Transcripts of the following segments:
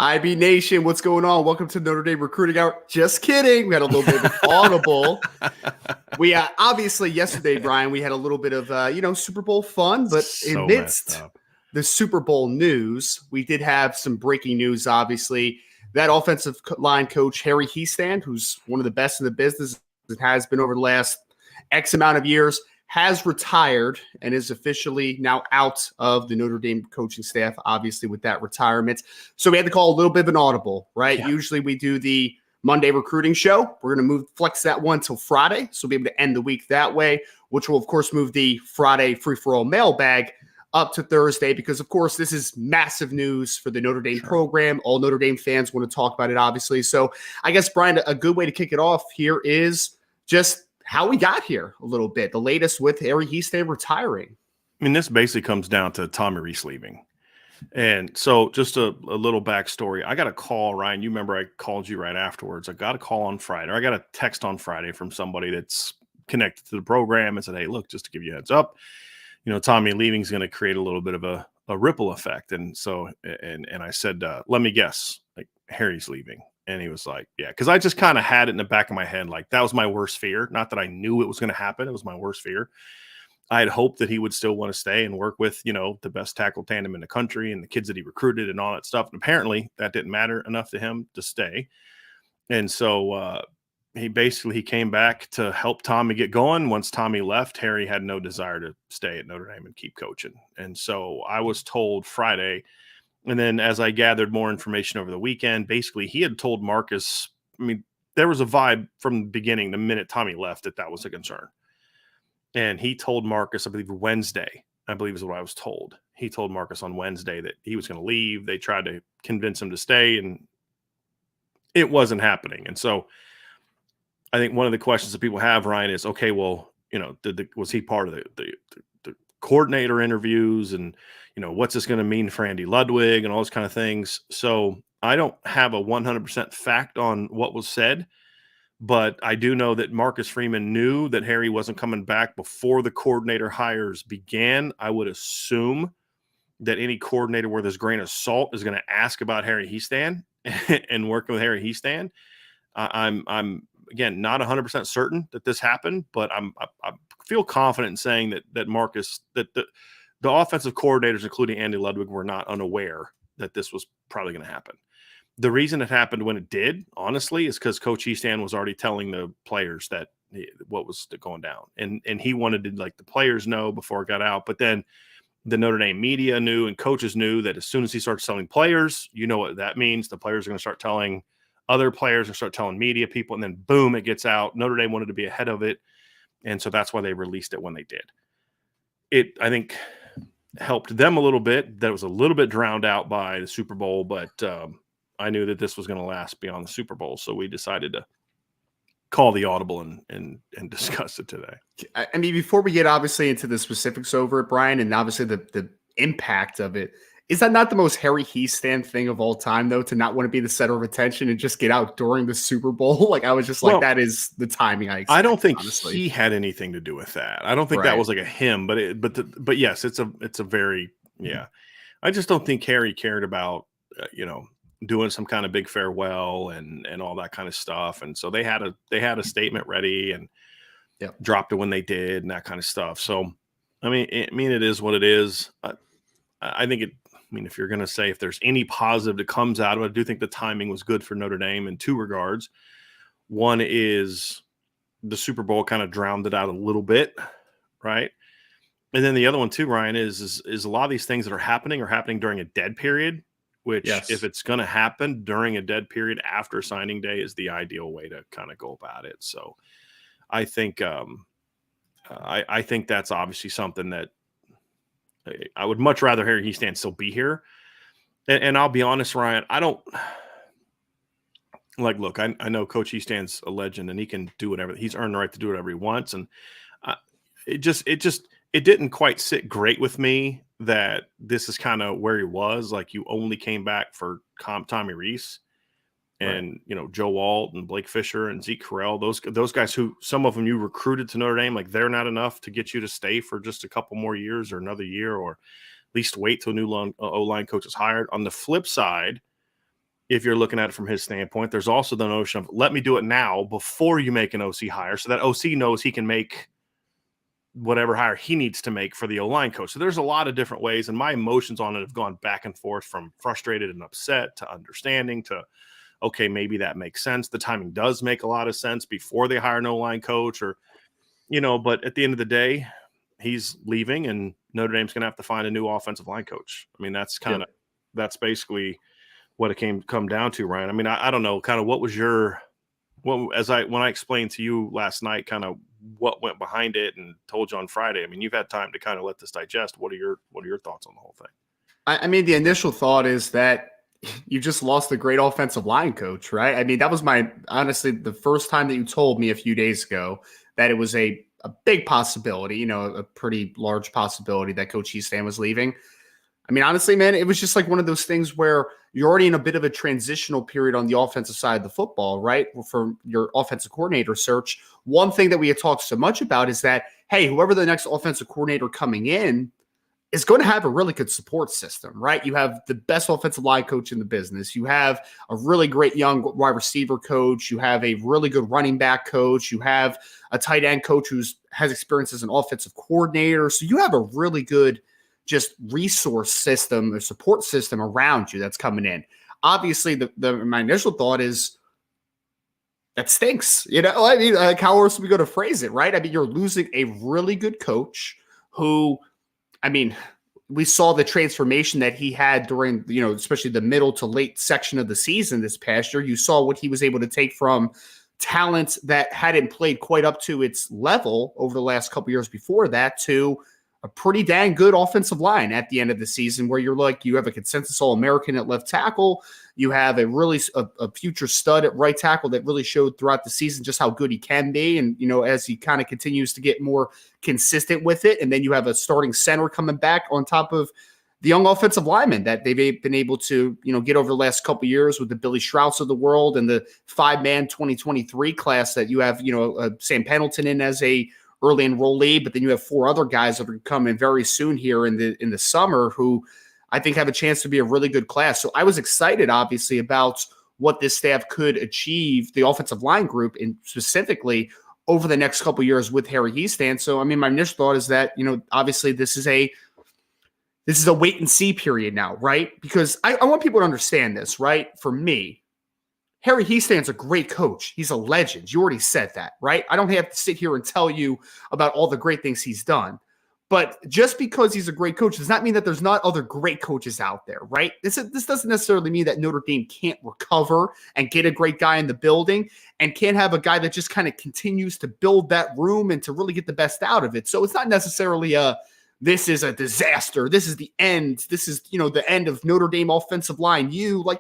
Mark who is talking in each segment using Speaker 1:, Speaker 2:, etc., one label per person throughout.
Speaker 1: IB Nation, what's going on? Welcome to Notre Dame Recruiting Hour. Just kidding. We had a little bit of an audible. We obviously yesterday, Brian, we had a little bit of Super Bowl fun, but
Speaker 2: So messed
Speaker 1: amidst
Speaker 2: up.
Speaker 1: the Super Bowl news, we did have some breaking news. Obviously, that offensive line coach Harry Hiestand, who's one of the best in the business, and has been over the last X amount of years, has retired and is officially now out of the Notre Dame coaching staff, obviously, with that retirement. So we had to call a little bit of an audible, right?
Speaker 2: Yeah.
Speaker 1: Usually we do the Monday recruiting show. We're going to flex that one till Friday. So we'll be able to end the week that way, which will, of course, move the Friday free-for-all mailbag up to Thursday because, of course, this is massive news for the Notre Dame program. All Notre Dame fans want to talk about it, obviously. So I guess, Brian, a good way to kick it off here is just how we got here a little bit. The latest with Harry Hiestand retiring.
Speaker 2: I mean, this basically comes down to Tommy Rees leaving. And so just a little backstory. I got a call, Ryan. You remember I called you right afterwards. I got a call on Friday. Or I got a text on Friday from somebody that's connected to the program and said, hey, look, just to give you a heads up, Tommy leaving is going to create a little bit of a ripple effect. And so, and I said, let me guess, like Harry's leaving. And he was like, yeah, because I just kind of had it in the back of my head. Like that was my worst fear. Not that I knew it was going to happen. It was my worst fear. I had hoped that he would still want to stay and work with, the best tackle tandem in the country and the kids that he recruited and all that stuff. And apparently that didn't matter enough to him to stay. And so he came back to help Tommy get going. Once Tommy left, Harry had no desire to stay at Notre Dame and keep coaching. And so I was told Friday. And then as I gathered more information over the weekend, basically he had told Marcus, there was a vibe from the beginning, the minute Tommy left, that was a concern. And he told Marcus, I believe Wednesday, is what I was told. He told Marcus on Wednesday that he was going to leave. They tried to convince him to stay, and it wasn't happening. And so I think one of the questions that people have, Ryan, is, okay, well, was he part of the coordinator interviews, and what's this going to mean for Andy Ludwig and all those kind of things. So I don't have a 100% fact on what was said, but I do know that Marcus Freeman knew that Harry wasn't coming back before the coordinator hires began. I would assume that any coordinator with this grain of salt is going to ask about Harry Hiestand and working with Harry Hiestand. I'm again not 100% certain that this happened, but I feel confident in saying that Marcus, that the offensive coordinators, including Andy Ludwig, were not unaware that this was probably going to happen. The reason it happened when it did, honestly, is because Coach Hiestand was already telling the players that what was going down, and he wanted to let the players know before it got out. But then the Notre Dame media knew and coaches knew that as soon as he starts telling players, you know what that means. The players are going to start telling other players and start telling media people, and then boom, it gets out. Notre Dame wanted to be ahead of it, and so that's why they released it when they did. It, I think, helped them a little bit. That was a little bit drowned out by the Super Bowl, but I knew that this was going to last beyond the Super Bowl, so we decided to call the audible and discuss it today.
Speaker 1: I mean, before we get obviously into the specifics over it, Brian, and obviously the impact of it, is that not the most Harry Hiestand thing of all time, though, to not want to be the center of attention and just get out during the Super Bowl? Like, I was just like, that is the timing I expect,
Speaker 2: I don't think
Speaker 1: honestly.
Speaker 2: he had anything to do with that. I don't think that was like a him, but yes, it's a very, yeah. I just don't think Harry cared about, doing some kind of big farewell and all that kind of stuff. And so they had a statement ready and dropped it when they did and that kind of stuff. So, I mean, it is what it is. I think if you're going to say if there's any positive that comes out of it, I do think the timing was good for Notre Dame in two regards. One is the Super Bowl kind of drowned it out a little bit, right? And then the other one too, Ryan, is a lot of these things that are happening during a dead period, which if it's going to happen during a dead period after signing day is the ideal way to kind of go about it. So I think I think that's obviously something that I would much rather Harry Hiestand still be here. And I'll be honest, Ryan, I don't look, I know Coach Hiestand's a legend and he can do whatever. He's earned the right to do whatever he wants. And it didn't quite sit great with me that this is kind of where he was. Like, you only came back for Tommy Rees and, Joe Alt and Blake Fisher and Zeke Correll, those guys who some of them you recruited to Notre Dame, like they're not enough to get you to stay for just a couple more years or another year, or at least wait till a new O-line coach is hired. On the flip side, if you're looking at it from his standpoint. There's also the notion of let me do it now before you make an OC hire so that OC knows he can make whatever hire he needs to make for the O-line coach. So there's a lot of different ways, and my emotions on it have gone back and forth from frustrated and upset to understanding to, okay, maybe that makes sense. The timing does make a lot of sense before they hire an O-line coach or, but at the end of the day, he's leaving and Notre Dame's going to have to find a new offensive line coach. I mean, that's basically what it come down to, Ryan. I mean, I don't know, kind of when I explained to you last night, kind of what went behind it and told you on Friday. I mean, you've had time to kind of let this digest. What are your thoughts on the whole thing?
Speaker 1: I mean, the initial thought is that you just lost a great offensive line coach, right? I mean, that was honestly, the first time that you told me a few days ago that it was a big possibility, a pretty large possibility that Coach Hiestand was leaving. I mean, honestly, man, it was just like one of those things where you're already in a bit of a transitional period on the offensive side of the football, right? For your offensive coordinator search. One thing that we had talked so much about is that, hey, whoever the next offensive coordinator coming in is going to have a really good support system, right? You have the best offensive line coach in the business. You have a really great young wide receiver coach. You have a really good running back coach. You have a tight end coach who has experience as an offensive coordinator. So you have a really good just resource system or support system around you that's coming in. Obviously, my initial thought is that stinks. I mean, how else are we going to phrase it, right? I mean, you're losing a really good coach who, I mean, we saw the transformation that he had during, especially the middle to late section of the season this past year. You saw what he was able to take from talent that hadn't played quite up to its level over the last couple years before that to a pretty dang good offensive line at the end of the season where you have a consensus All-American at left tackle. You have a future stud at right tackle that really showed throughout the season just how good he can be. And, as he kind of continues to get more consistent with it. And then you have a starting center coming back on top of the young offensive linemen that they've been able to, get over the last couple of years with the Billy Strauss of the world and the 5-man 2023 class that you have, Sam Pendleton in as a early enrollee, but then you have 4 other guys that are coming very soon here in the summer who I think have a chance to be a really good class. So I was excited, obviously, about what this staff could achieve, the offensive line group, and specifically over the next couple of years with Harry Hiestand. So, I mean, my initial thought is that, obviously this is a wait and see period now, right? Because I want people to understand this, right? For me, Harry Hiestand's a great coach. He's a legend. You already said that, right? I don't have to sit here and tell you about all the great things he's done. But just because he's a great coach does not mean that there's not other great coaches out there, right? This doesn't necessarily mean that Notre Dame can't recover and get a great guy in the building and can't have a guy that just kind of continues to build that room and to really get the best out of it. So it's not necessarily this is a disaster. This is the end. This is, the end of Notre Dame offensive line.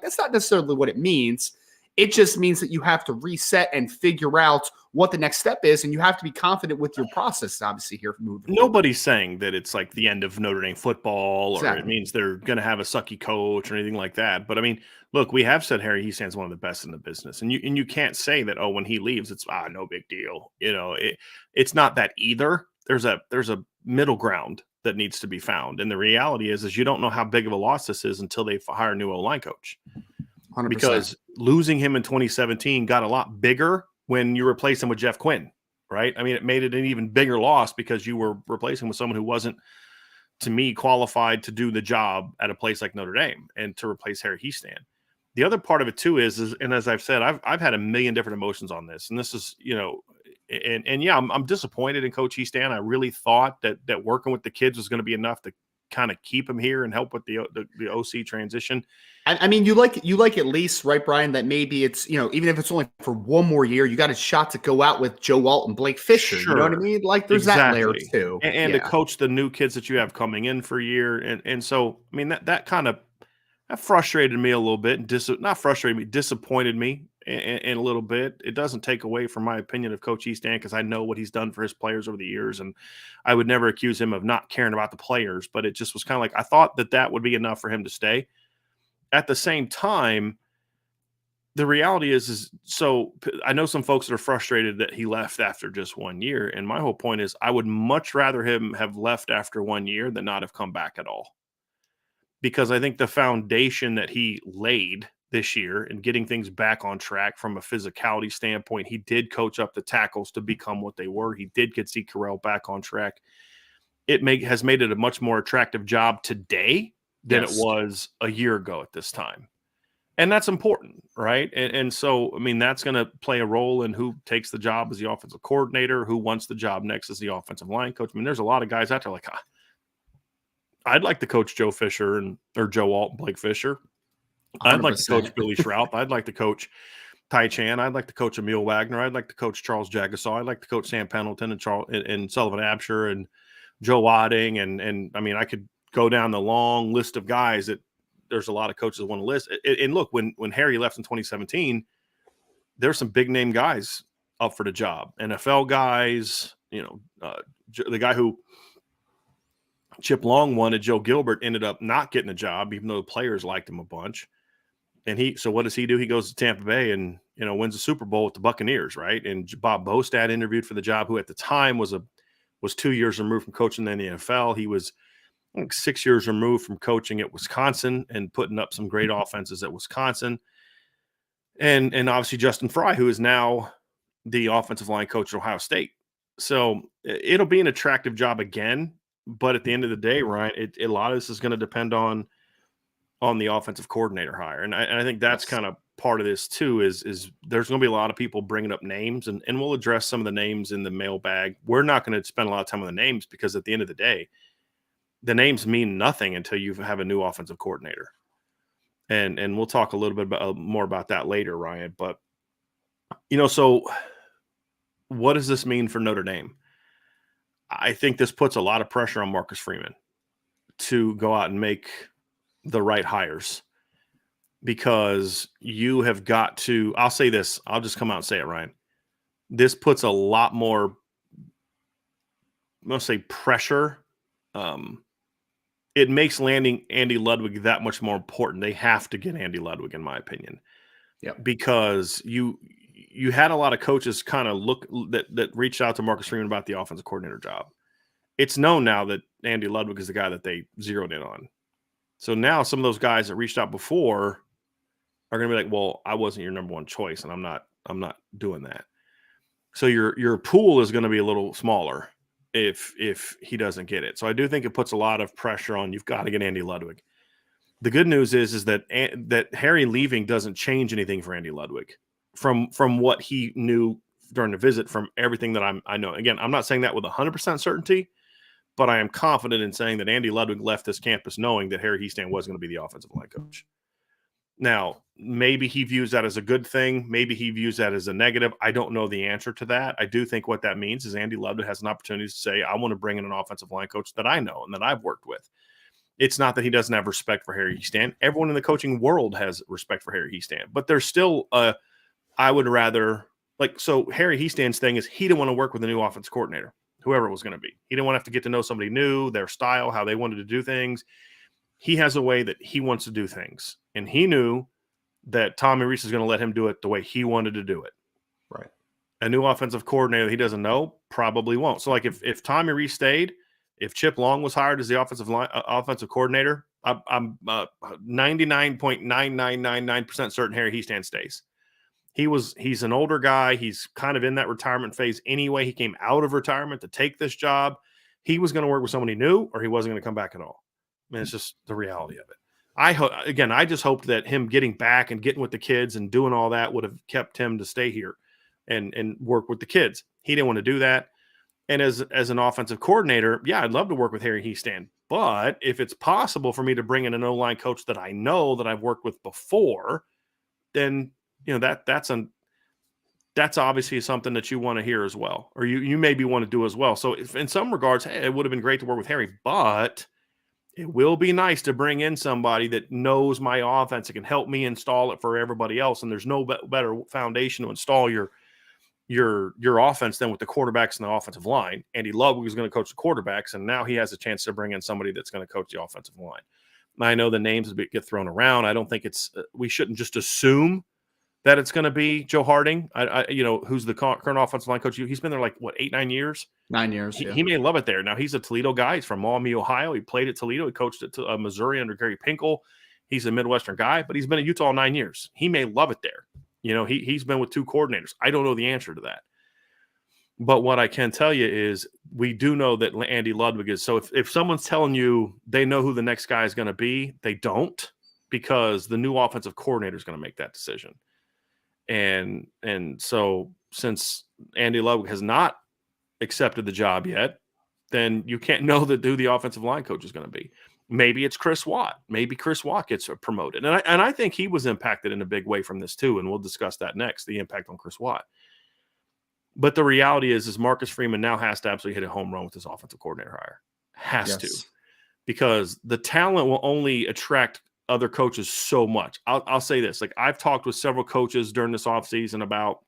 Speaker 1: That's not necessarily what it means. It just means that you have to reset and figure out what the next step is, and you have to be confident with your process, obviously, here moving forward.
Speaker 2: Nobody's saying that it's like the end of Notre Dame football or it
Speaker 1: Exactly.
Speaker 2: means they're going to have a sucky coach or anything like that. But, I mean, look, we have said Harry Hiestand's one of the best in the business. And you can't say that, when he leaves, it's no big deal. It's not that either. There's a middle ground that needs to be found. And the reality is you don't know how big of a loss this is until they hire a new O-line coach.
Speaker 1: 100%.
Speaker 2: Because losing him in 2017 got a lot bigger when you replace him with Jeff Quinn, right? I mean, it made it an even bigger loss because you were replacing with someone who wasn't, to me, qualified to do the job at a place like Notre Dame and to replace Harry Hiestand. The other part of it too is and as I've said, I've had a million different emotions on this, and this is, I'm disappointed in Coach Hiestand. I really thought that working with the kids was going to be enough to kind of keep him here and help with the OC transition.
Speaker 1: I mean, you like at least, right, Brian, that maybe it's, even if it's only for one more year, you got a shot to go out with Joe Alt and Blake Fisher.
Speaker 2: Sure.
Speaker 1: You know what I mean? Like there's
Speaker 2: exactly.
Speaker 1: that layer too.
Speaker 2: And to coach the new kids that you have coming in for a year. And so, I mean, that kind of frustrated me a little bit and not frustrated me, disappointed me in a little bit. It doesn't take away from my opinion of Coach Hiestand because I know what he's done for his players over the years. And I would never accuse him of not caring about the players, but it just was kind of like, I thought that would be enough for him to stay. At the same time, the reality is so I know some folks that are frustrated that he left after just 1 year. And my whole point is I would much rather him have left after 1 year than not have come back at all. Because I think the foundation that he laid this year and getting things back on track from a physicality standpoint. He did coach up the tackles to become what they were. He did get Zeke Correll back on track. Has made it a much more attractive job today than it was a year ago at this time. And that's important, right? And so, I mean, that's going to play a role in who takes the job as the offensive coordinator, who wants the job next as the offensive line coach. I mean, there's a lot of guys out there like, I'd like to coach Joe Fisher or Joe Alt and Blake Fisher. 100%. I'd like to coach Billy Shrout. I'd like to coach Ty Chan. I'd like to coach Emil Wagner. I'd like to coach Charles Jagasaw. I'd like to coach Sam Pendleton and Sullivan Absher and Joe Wadding. And I mean, I could go down the long list of guys that there's a lot of coaches that want to list. And look, when Harry left in 2017, there's some big name guys up for the job. NFL guys, the guy who Chip Long wanted, Joe Gilbert, ended up not getting the job, even though the players liked him a bunch. And so what does he do? He goes to Tampa Bay and, wins the Super Bowl with the Buccaneers, right? And Bob Bostad interviewed for the job, who at the time was 2 years removed from coaching in the NFL. He was, I think, 6 years removed from coaching at Wisconsin and putting up some great offenses at Wisconsin. And obviously Justin Fry, who is now the offensive line coach at Ohio State. So it'll be an attractive job again. But at the end of the day, Ryan, a lot of this is going to depend on the offensive coordinator hire. And I think that's kind of part of this too, is there's going to be a lot of people bringing up names, and we'll address some of the names in the mailbag. We're not going to spend a lot of time on the names because at the end of the day, the names mean nothing until you have a new offensive coordinator. And we'll talk a little bit more about that later, Ryan. But, so what does this mean for Notre Dame? I think this puts a lot of pressure on Marcus Freeman to go out and make the right hires, because you have got to, I'll say this, I'll just come out and say it, Ryan. This puts a lot more, I'm going to say, pressure. It makes landing Andy Ludwig that much more important. They have to get Andy Ludwig, in my opinion. Yeah, because you had a lot of coaches kind of that reached out to Marcus Freeman about the offensive coordinator job. It's known now that Andy Ludwig is the guy that they zeroed in on. So now some of those guys that reached out before are going to be like, well, I wasn't your number one choice, and I'm not doing that. So your pool is going to be a little smaller if he doesn't get it. So I do think it puts a lot of pressure on, you've got to get Andy Ludwig. The good news is that Harry leaving doesn't change anything for Andy Ludwig from what he knew during the visit, from everything that I know. Again, I'm not saying that with 100% certainty, but I am confident in saying that Andy Ludwig left this campus knowing that Harry Hiestand was going to be the offensive line coach. Now, maybe he views that as a good thing. Maybe he views that as a negative. I don't know the answer to that. I do think what that means is Andy Ludwig has an opportunity to say, I want to bring in an offensive line coach that I know and that I've worked with. It's not that he doesn't have respect for Harry Hiestand. Everyone in the coaching world has respect for Harry Hiestand, but there's still I would rather, so Harry Hiestand's thing is he didn't want to work with a new offensive coordinator, whoever it was going to be. He didn't want to have to get to know somebody new, their style, how they wanted to do things. He has a way that he wants to do things. And he knew that Tommy Rees is going to let him do it the way he wanted to do it.
Speaker 1: Right.
Speaker 2: A new offensive coordinator that he doesn't know probably won't. So if Tommy Rees stayed, if Chip Long was hired as the offensive coordinator, I'm 99.9999% certain Harry Hiestand stays. He's an older guy. He's kind of in that retirement phase anyway. He came out of retirement to take this job. He was going to work with somebody new, or he wasn't going to come back at all. I mean, it's just the reality of it. I just hoped that him getting back and getting with the kids and doing all that would have kept him to stay here and work with the kids. He didn't want to do that. And as an offensive coordinator, yeah, I'd love to work with Harry Hiestand. But if it's possible for me to bring in an O-line coach that I know that I've worked with before, then that's obviously something that you want to hear as well, or you maybe want to do as well. So if in some regards, hey, it would have been great to work with Harry, but it will be nice to bring in somebody that knows my offense and can help me install it for everybody else. And there's no better foundation to install your offense than with the quarterbacks and the offensive line. Andy Ludwig is going to coach the quarterbacks, and now he has a chance to bring in somebody that's going to coach the offensive line. I know the names get thrown around. I don't think we shouldn't just assume that it's going to be Joe Harding, who's the current offensive line coach. He's been there 8-9 years?
Speaker 1: 9 years.
Speaker 2: He may love it there. Now, he's a Toledo guy. He's from Maumee, Ohio. He played at Toledo. He coached at Missouri under Gary Pinkel. He's a Midwestern guy, but he's been at Utah 9 years. He may love it there. He's been with 2 coordinators. I don't know the answer to that. But what I can tell you is we do know that Andy Ludwig is. So if someone's telling you they know who the next guy is going to be, they don't, because the new offensive coordinator is going to make that decision. And so since Andy Ludwig has not accepted the job yet, then you can't know who the offensive line coach is going to be. Maybe it's Chris Watt. Maybe Chris Watt gets promoted. And I think he was impacted in a big way from this too, and we'll discuss that next, the impact on Chris Watt. But the reality is Marcus Freeman now has to absolutely hit a home run with his offensive coordinator hire. Has to. Because the talent will only attract other coaches so much. I'll say this. Like, I've talked with several coaches during this offseason about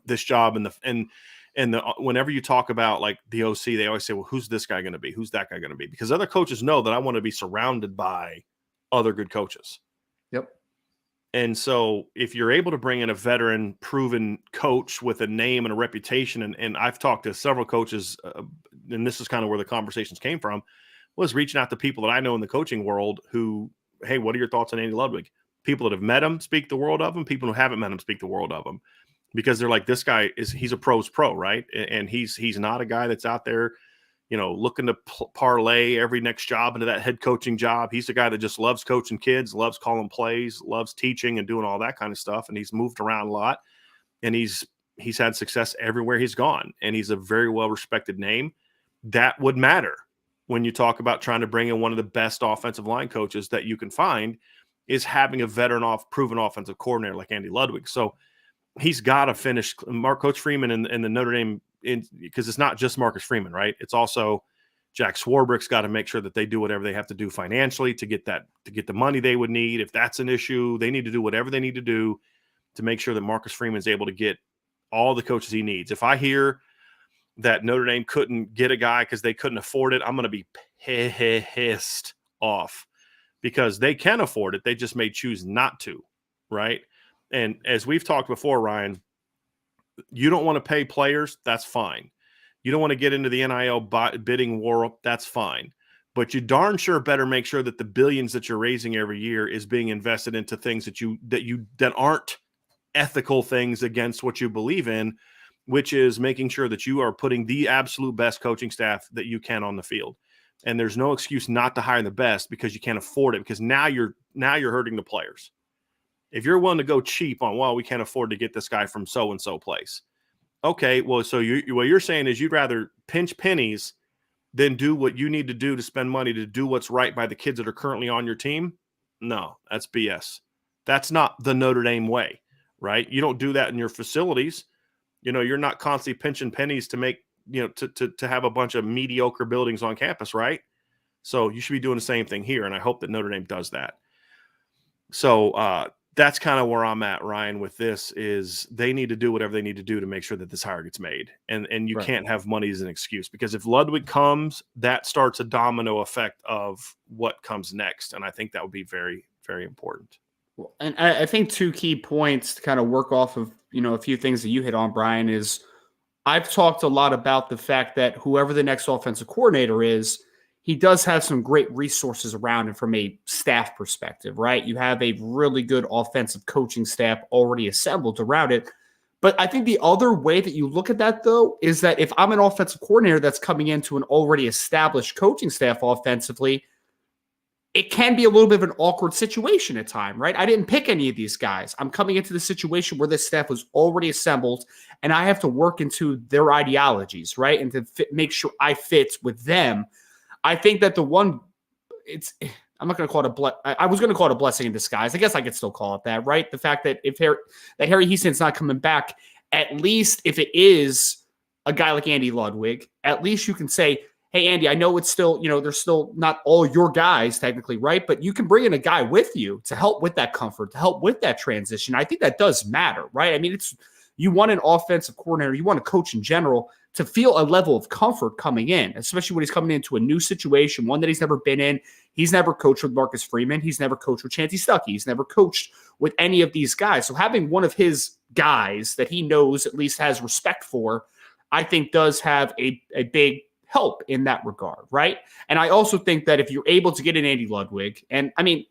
Speaker 2: this job, and whenever you talk about like the OC, they always say, well, who's this guy going to be? Who's that guy going to be? Because other coaches know that I want to be surrounded by other good coaches.
Speaker 1: Yep.
Speaker 2: And so if you're able to bring in a veteran, proven coach with a name and a reputation, and I've talked to several coaches, and this is kind of where the conversations came from, was reaching out to people that I know in the coaching world who, hey, what are your thoughts on Andy Ludwig? People that have met him speak the world of him. People who haven't met him speak the world of him, because they're like, this guy he's a pro's pro, right? And he's not a guy that's out there, looking to parlay every next job into that head coaching job. He's a guy that just loves coaching kids, loves calling plays, loves teaching and doing all that kind of stuff. And he's moved around a lot, and he's had success everywhere he's gone. And he's a very well-respected name. That would matter when you talk about trying to bring in one of the best offensive line coaches that you can find, is having a veteran proven offensive coordinator like Andy Ludwig. So he's got to finish Coach Freeman and the Notre Dame, because it's not just Marcus Freeman, right? It's also Jack Swarbrick's got to make sure that they do whatever they have to do financially to get the money they would need. If that's an issue, they need to do whatever they need to do to make sure that Marcus Freeman's able to get all the coaches he needs. If I hear that Notre Dame couldn't get a guy because they couldn't afford it, I'm going to be pissed off, because they can afford it. They just may choose not to, right? And as we've talked before, Ryan, you don't want to pay players, that's fine. You don't want to get into the NIL bidding war, that's fine. But you darn sure better make sure that the billions that you're raising every year is being invested into things that aren't ethical things against what you believe in, which is making sure that you are putting the absolute best coaching staff that you can on the field. And there's no excuse not to hire the best because you can't afford it, because now you're hurting the players. If you're willing to go cheap on, well, we can't afford to get this guy from so-and-so place. Okay, well, so what you're saying is you'd rather pinch pennies than do what you need to do to spend money to do what's right by the kids that are currently on your team? No, that's BS. That's not the Notre Dame way, right? You don't do that in your facilities. You're not constantly pinching pennies to make, to have a bunch of mediocre buildings on campus, right? So you should be doing the same thing here, and I hope that Notre Dame does that. So that's kind of where I'm at, Ryan, with this, is they need to do whatever they need to do to make sure that this hire gets made. And you can't have money as an excuse, because if Ludwig comes, that starts a domino effect of what comes next. And I think that would be very, very important.
Speaker 1: Well, and I think 2 key points to kind of work off of, a few things that you hit on, Brian, is I've talked a lot about the fact that whoever the next offensive coordinator is, he does have some great resources around him from a staff perspective, right? You have a really good offensive coaching staff already assembled around it. But I think the other way that you look at that, though, is that if I'm an offensive coordinator that's coming into an already established coaching staff offensively, it can be a little bit of an awkward situation at times, right? I didn't pick any of these guys. I'm coming into the situation where this staff was already assembled, and I have to work into their ideologies, right? And to make sure I fit with them. I think that I'm not going to call it I was going to call it a blessing in disguise. I guess I could still call it that, right? The fact that Harry Hiestand's not coming back, at least if it is a guy like Andy Ludwig, at least you can say, hey, Andy, I know it's still, they're still not all your guys technically, right? But you can bring in a guy with you to help with that comfort, to help with that transition. I think that does matter, right? I mean, you want an offensive coordinator, you want a coach in general to feel a level of comfort coming in, especially when he's coming into a new situation, one that he's never been in. He's never coached with Marcus Freeman. He's never coached with Chancey Stuckey. He's never coached with any of these guys. So having one of his guys that he knows, at least has respect for, I think does have a big help in that regard, right? And I also think that if you're able to get an Andy Ludwig, and I mean,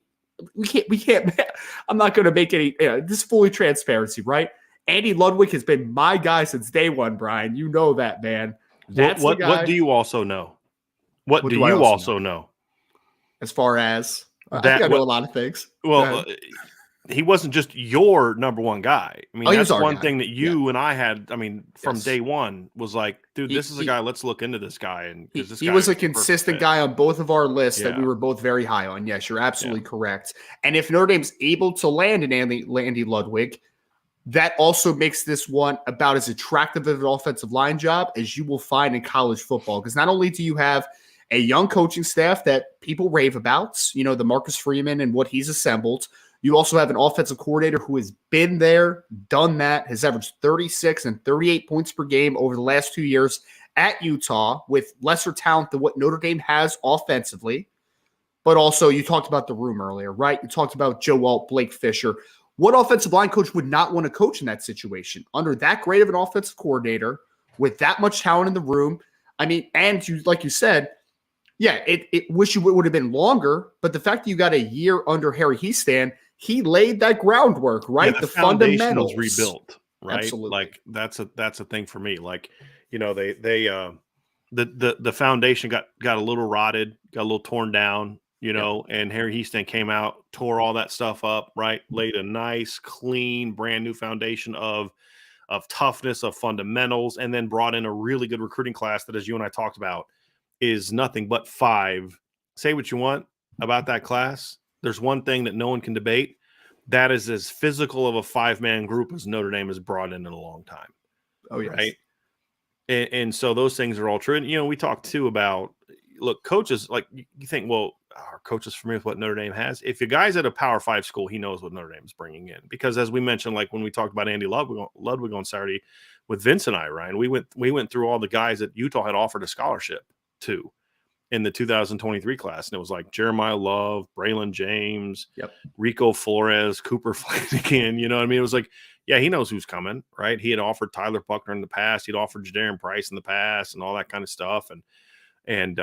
Speaker 1: we can't, I'm not going to make any, this is fully transparency, right? Andy Ludwig has been my guy since day one, Brian. You know that, man. That's the guy.
Speaker 2: What do you also know? What do
Speaker 1: I
Speaker 2: you also know?
Speaker 1: As far as, I
Speaker 2: That
Speaker 1: think I know a lot of things.
Speaker 2: Well, he wasn't just your number one guy. I mean, that's one thing that you and I had. I mean, from day one was like, dude, this is a guy. Let's look into this guy, and because this guy
Speaker 1: was a consistent guy on both of our lists that we were both very high on. Yes, you're absolutely correct. And if Notre Dame's able to land an Andy Ludwig, that also makes this one about as attractive of an offensive line job as you will find in college football. Because not only do you have a young coaching staff that people rave about, the Marcus Freeman and what he's assembled. You also have an offensive coordinator who has been there, done that, has averaged 36 and 38 points per game over the last 2 years at Utah with lesser talent than what Notre Dame has offensively. But also, you talked about the room earlier, right? You talked about Joe Alt, Blake Fisher. What offensive line coach would not want to coach in that situation? Under that great of an offensive coordinator, with that much talent in the room, I mean, and you, like you said, yeah, it wish you would have been longer, but the fact that you got a year under Harry Hiestand, he laid that groundwork, right?
Speaker 2: Yeah,
Speaker 1: the
Speaker 2: foundation
Speaker 1: fundamentals
Speaker 2: was rebuilt, right?
Speaker 1: Absolutely.
Speaker 2: Like that's a thing for me. Like, the foundation got a little rotted, got a little torn down, and Harry Hiestand came out, tore all that stuff up, right? Laid a nice, clean, brand new foundation of toughness, of fundamentals, and then brought in a really good recruiting class that, as you and I talked about, is nothing but 5. Say what you want about that class. There's one thing that no one can debate. That is as physical of a 5-man group as Notre Dame has brought in a long time.
Speaker 1: Oh, yes.
Speaker 2: Right. And so those things are all true. And, we talked too about, look, coaches, like you think, well, are coaches familiar with what Notre Dame has? If a guy's at a Power 5 school, he knows what Notre Dame is bringing in. Because as we mentioned, like when we talked about Andy Ludwig on Saturday with Vince and I, Ryan, we went through all the guys that Utah had offered a scholarship to in the 2023 class. And it was like Jeremiah Love, Braylon James, Rico Flores, Cooper Flanagan. You know what I mean? It was like, yeah, he knows who's coming, right? He had offered Tyler Buckner in the past. He'd offered Jadarian Price in the past and all that kind of stuff. And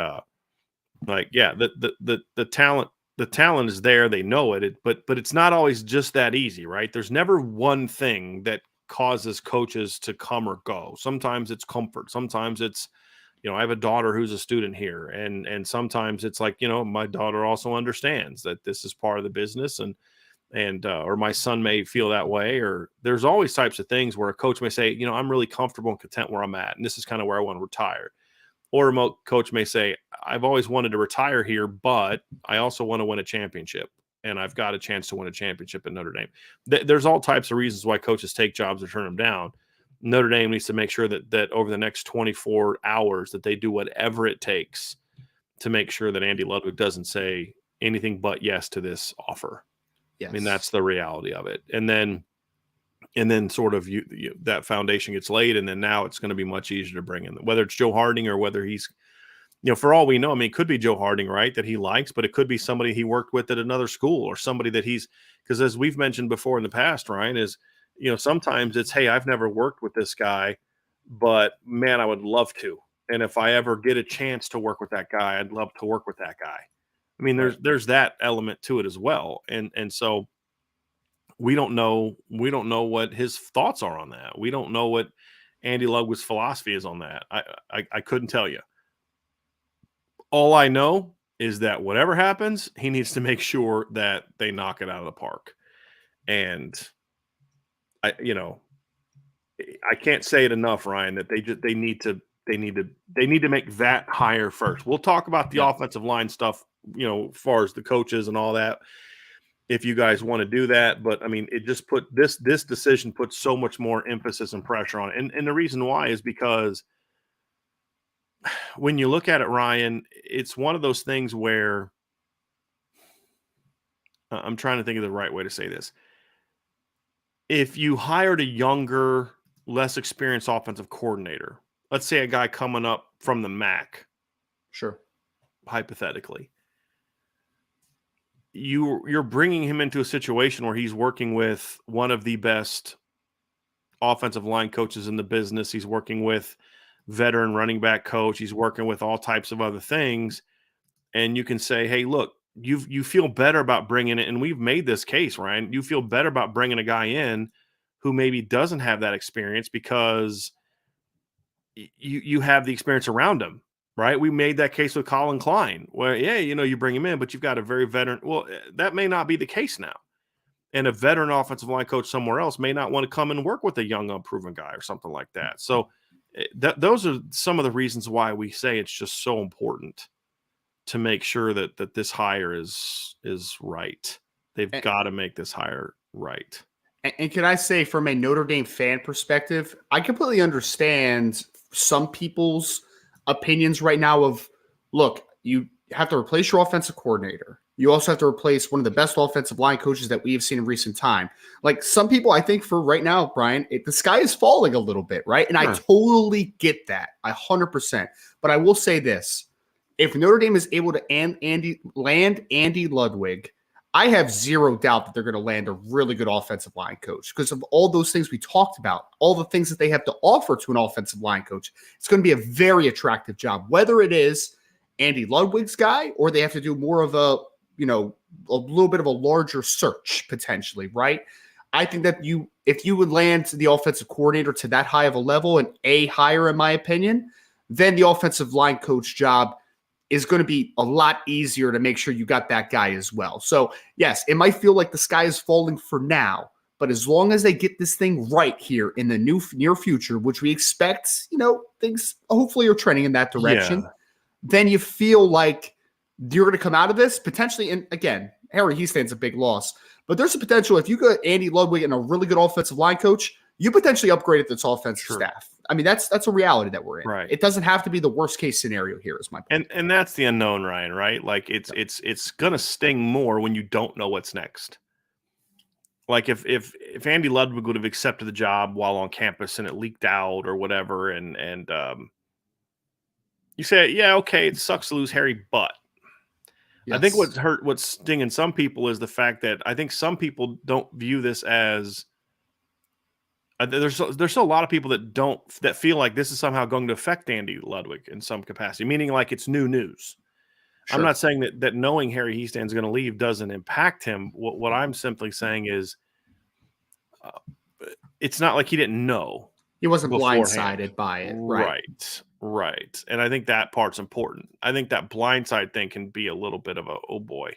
Speaker 2: like, yeah, the talent is there. They know it, but it's not always just that easy, right? There's never one thing that causes coaches to come or go. Sometimes it's comfort. Sometimes it's, I have a daughter who's a student here, and sometimes it's like, my daughter also understands that this is part of the business, and or my son may feel that way, or there's always types of things where a coach may say, I'm really comfortable and content where I'm at, and this is kind of where I want to retire. Or a coach may say, I've always wanted to retire here, but I also want to win a championship, and I've got a chance to win a championship at Notre Dame. There's all types of reasons why coaches take jobs or turn them down. Notre Dame needs to make sure that over the next 24 hours that they do whatever it takes to make sure that Andy Ludwig doesn't say anything but yes to this offer. Yes. I mean, that's the reality of it. And then sort of that foundation gets laid, and then now it's going to be much easier to bring in, whether it's Joe Harding or whether he's, for all we know, I mean, it could be Joe Harding, right, that he likes, but it could be somebody he worked with at another school, or somebody that because as we've mentioned before in the past, Ryan, is, sometimes it's, hey, I've never worked with this guy, but man, I would love to. And if I ever get a chance to work with that guy, I'd love to work with that guy. I mean, there's that element to it as well. And so we don't know what his thoughts are on that. We don't know what Andy Ludwig's philosophy is on that. I couldn't tell you. All I know is that whatever happens, he needs to make sure that they knock it out of the park. And I can't say it enough, Ryan, that they need to make that hire first. We'll talk about the offensive line stuff, as far as the coaches and all that, if you guys want to do that. But I mean, it just put this decision puts so much more emphasis and pressure on it. And the reason why is because when you look at it, Ryan, it's one of those things where I'm trying to think of the right way to say this. If you hired a younger, less experienced offensive coordinator, let's say a guy coming up from the MAC,
Speaker 1: sure,
Speaker 2: hypothetically, you're bringing him into a situation where he's working with one of the best offensive line coaches in the business. He's working with veteran running back coach. He's working with all types of other things. And you can say, hey, look, you feel better about bringing it, and we've made this case, Ryan. You feel better about bringing a guy in who maybe doesn't have that experience because you have the experience around him, right? We made that case with Colin Klein, where you bring him in, but you've got a very veteran. Well, that may not be the case now, and a veteran offensive line coach somewhere else may not want to come and work with a young, unproven guy or something like that. So those are some of the reasons why we say it's just so important to make sure that this hire is right. They've got to make this hire right.
Speaker 1: And can I say, from a Notre Dame fan perspective, I completely understand some people's opinions right now of, look, you have to replace your offensive coordinator. You also have to replace one of the best offensive line coaches that we have seen in recent time. Like, some people, I think for right now, Brian, the sky is falling a little bit, right? And sure. I totally get that, 100%. But I will say this. If Notre Dame is able to land Andy Ludwig, I have zero doubt that they're going to land a really good offensive line coach because of all those things we talked about, all the things that they have to offer to an offensive line coach. It's going to be a very attractive job, whether it is Andy Ludwig's guy or they have to do more of a little bit of a larger search potentially, right? I think that if you would land the offensive coordinator to that high of a level and higher, in my opinion, then the offensive line coach job is going to be a lot easier to make sure you got that guy as well. So yes, it might feel like the sky is falling for now, but as long as they get this thing right here in the near future, which we expect, things hopefully are trending in that direction, then you feel like you're going to come out of this potentially. And again, Harry Hiestand's a big loss, but there's a potential if you got Andy Ludwig and a really good offensive line coach, you potentially upgraded this offensive staff. I mean, that's a reality that we're in.
Speaker 2: Right.
Speaker 1: It doesn't have to be the worst case scenario here, is my point.
Speaker 2: And that's the unknown, Ryan, right? Like it's gonna sting more when you don't know what's next. Like if Andy Ludwig would have accepted the job while on campus and it leaked out or whatever, and you say, yeah, okay, it sucks to lose Harry, but I think what's stinging some people is the fact that I think some people don't view this as there's still a lot of people that feel like this is somehow going to affect Andy Ludwig in some capacity, meaning like it's new news. Sure. I'm not saying that knowing Harry Hiestand is going to leave doesn't impact him. What I'm simply saying is it's not like he didn't know.
Speaker 1: He wasn't blindsided by it.
Speaker 2: Right. And I think that part's important. I think that blindside thing can be a little bit of a, oh boy,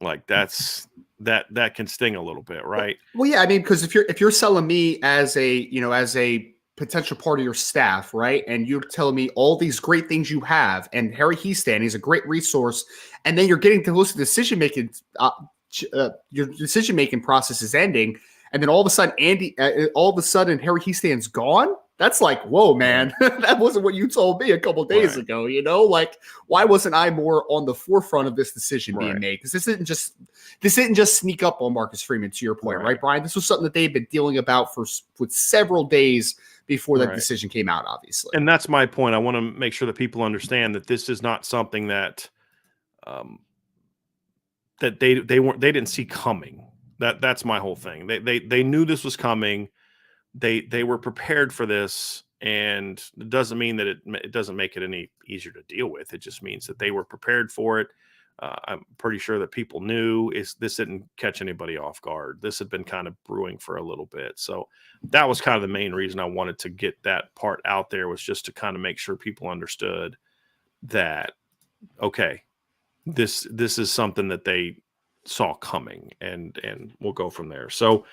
Speaker 2: like that can sting a little bit, right?
Speaker 1: Well, yeah, I mean, because if you're selling me as a potential part of your staff, right, and you're telling me all these great things you have, and Harry Hiestand, he's a great resource, and then you're getting to listen to decision making, your decision making process is ending, and then all of a sudden Harry Hiestand's gone. That's like, whoa, man, that wasn't what you told me a couple of days ago. Like, why wasn't I more on the forefront of this decision being made? Because this didn't just sneak up on Marcus Freeman, to your point, right, Brian? This was something that they've been dealing about with several days before that decision came out, obviously.
Speaker 2: And that's my point. I want to make sure that people understand that this is not something that that they didn't see coming. That's my whole thing. They knew this was coming. They were prepared for this, and it doesn't mean that it doesn't make it any easier to deal with. It just means that they were prepared for it. I'm pretty sure that people knew this didn't catch anybody off guard. This had been kind of brewing for a little bit. So that was kind of the main reason I wanted to get that part out there, was just to kind of make sure people understood that, okay, this is something that they saw coming, and we'll go from there. So